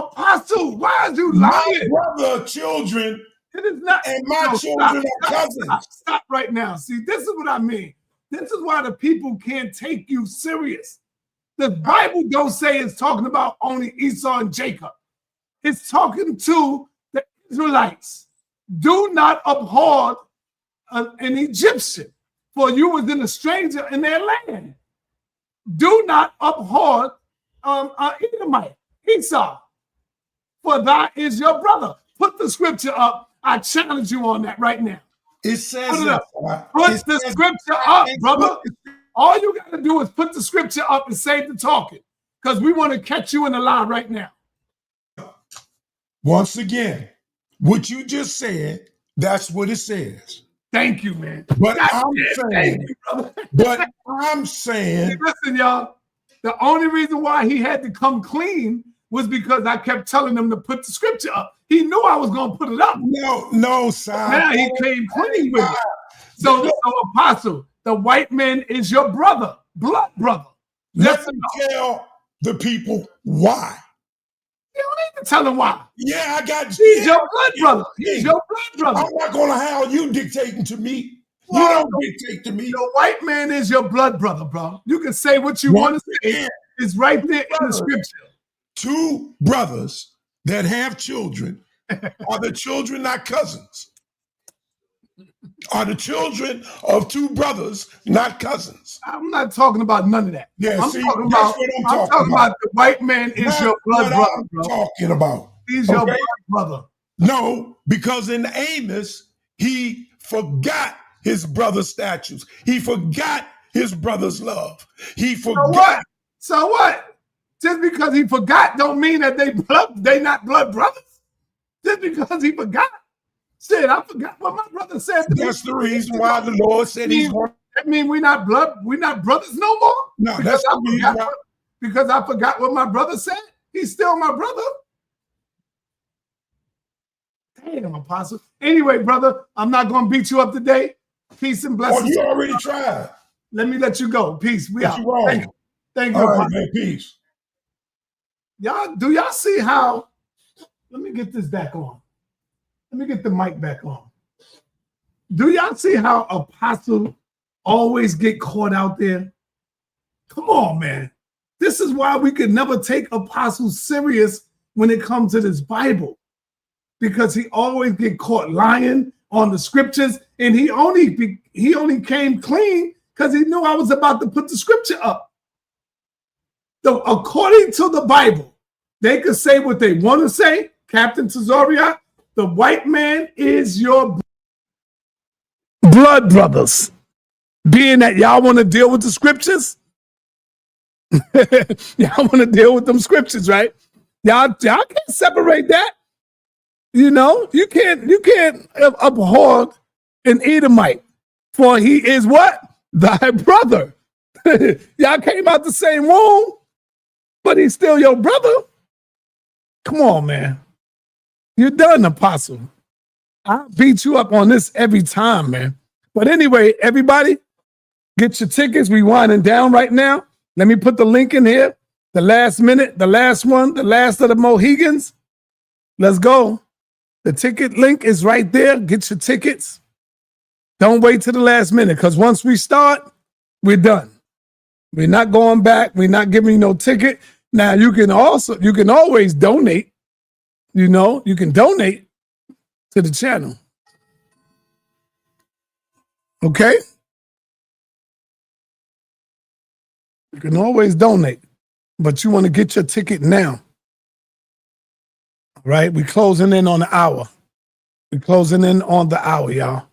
Apostle, why are you lying? My brother children. It is not. And my children are cousins. Stop right now. See, this is what I mean. This is why the people can't take you serious. The Bible don't say it's talking about only Esau and Jacob. It's talking to the Israelites. Do not abhor an Egyptian, for you was in a stranger in their land. do not abhor Edomite, Esau, for that is your brother. Put the scripture up. I challenge you on that right now. It says Put it that. up. Put the scripture up, brother. All you got to do is put the scripture up and save the talking, because we want to catch you in the lie right now. Once again, what you just said, that's what it says. Thank you, man. But God I'm damn, saying, thank you, brother. but I'm saying, See, listen, y'all. The only reason why he had to come clean was because I kept telling him to put the scripture up. He knew I was going to put it up. no, son. Now he came clean with it. So Apostle, the white man is your brother, blood brother. Let me tell the people why. You don't need to tell him why. Yeah, I got. He's your blood brother. He's your blood brother. I'm not going to have you dictating to me. Well, you don't dictate to me. The white man is your blood brother, bro. You can say what you want to say. It's right there in the scripture. Two brothers that have children are the children, not cousins. Are the children of two brothers, not cousins. I'm not talking about none of that. Yeah, I'm see, talking that's about, what I'm I'm talking about the white man is That's your blood what brother, I'm bro. talking about. He's your blood brother. No, because in Amos, he forgot his brother's statutes. He forgot his brother's love. He forgot. So what? Just because he forgot don't mean that they not blood brothers. Just because he forgot. Shit, I forgot what my brother said to me. That's the reason why the Lord said he's going. That mean we're not brothers no more? No, because because I forgot what my brother said. He's still my brother. Damn, Apostle. Anyway, brother, I'm not going to beat you up today. Peace and blessings. Oh, you already tried. Let me let you go. Peace. We out. You wrong. Thank you. Thank you, All right, Apostle. man. Peace. Do y'all see how? Let me get this back on. Let me get the mic back on. Do y'all see how Apostle always get caught out there? Come on, man. This is why we could never take Apostle serious when it comes to this Bible, because he always get caught lying on the scriptures, and he only came clean because he knew I was about to put the scripture up. So according to the Bible, they could say what they want to say. Captain Tazoriak, the white man is your blood brothers. Being that y'all want to deal with the scriptures, y'all want to deal with them scriptures, right? Y'all can't separate that. You know, you can't abhor an Edomite, for he is what? Thy brother. Y'all came out the same womb, but he's still your brother. Come on, man. You're done, Apostle. I'll beat you up on this every time, man. But anyway, everybody, get your tickets. We winding down right now. Let me put the link in here. The last minute, the last one, the last of the Mohegans. Let's go. The ticket link is right there. Get your tickets. Don't wait till the last minute, because once we start, we're done. We're not going back. We're not giving you no ticket. Now, you can always donate. You know, you can donate to the channel. Okay? You can always donate, but you want to get your ticket now. All right? We're closing in on the hour. We're closing in on the hour, y'all.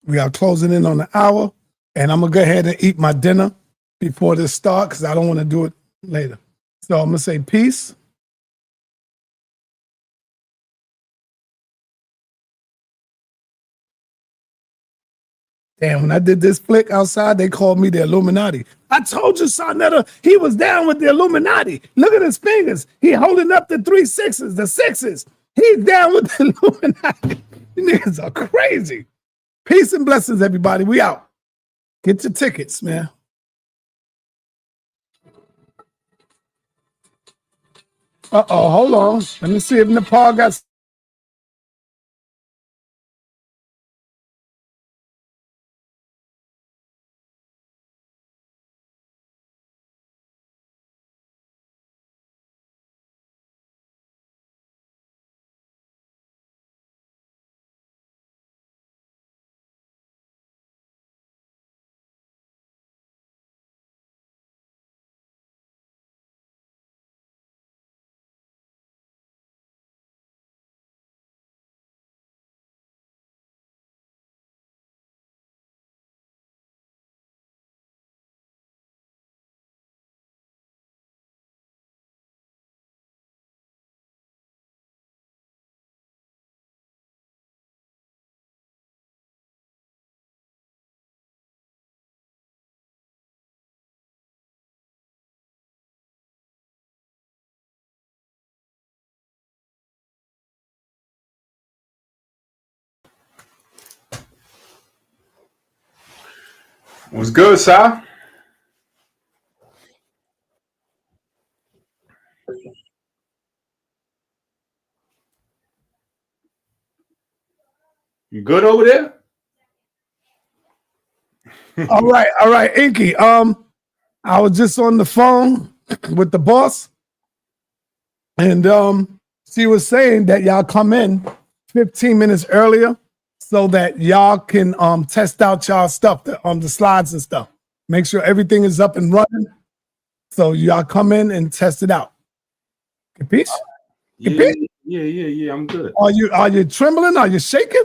We are closing in on the hour, and I'm going to go ahead and eat my dinner before this starts, because I don't want to do it later. So I'm going to say peace. Damn, when I did this flick outside, they called me the Illuminati. I told you, sa.neter, he was down with the Illuminati. Look at his fingers. He holding up the 3 6s, the 6s. He's down with the Illuminati. These niggas are crazy. Peace and blessings, everybody. We out. Get your tickets, man. Uh-oh, hold on. Let me see if Nepal got What's good, Sal? You good over there? All right, Inky. I was just on the phone with the boss, and she was saying that y'all come in 15 minutes earlier so that y'all can test out y'all stuff, the slides and stuff. Make sure everything is up and running. So y'all come in and test it out. Capiche? Yeah. I'm good. Are you trembling? Are you shaking?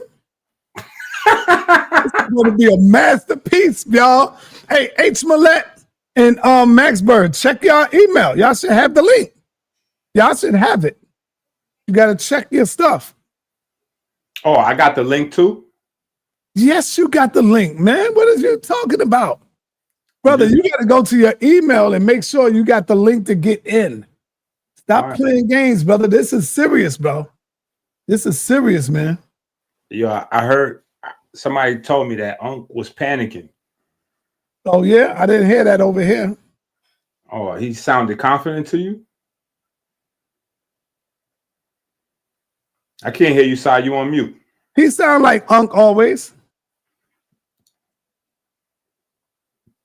It's going to be a masterpiece, y'all. Hey, H. Millette and Max Bird, check y'all email. Y'all should have the link. Y'all should have it. You got to check your stuff. Oh, I got the link too? Yes, you got the link, man. What are you talking about? Brother, you got to go to your email and make sure you got the link to get in. Stop playing games, brother. This is serious, bro. This is serious, man. Yeah, I heard somebody told me that Unc was panicking. Oh, yeah? I didn't hear that over here. Oh, he sounded confident to you? I can't hear you, Si. You on mute. He sound like Unc always.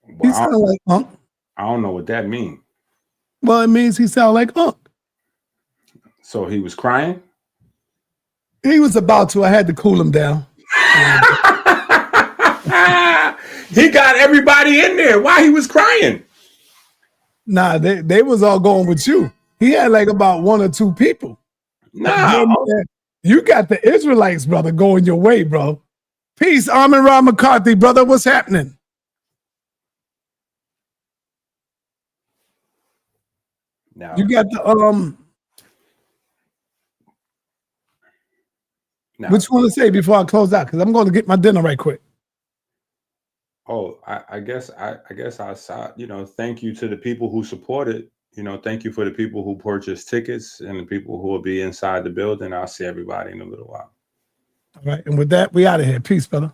Well, He sound like Unc. I don't know what that means. Well, it means he sound like Unc. So he was crying? He was about to. I had to cool him down. He got everybody in there. Why he was crying? Nah, they was all going with you. He had like about one or two people. Nah. You got the Israelites, brother, going your way, bro. Peace, Amon Ra McCarthy, brother. What's happening? Now, you got the What you want to say before I close out? Because I'm going to get my dinner right quick. Oh, I guess I saw, thank you to the people who supported. Thank you for the people who purchased tickets and the people who will be inside the building. I'll see everybody in a little while. All right. And with that, we out of here. Peace, brother.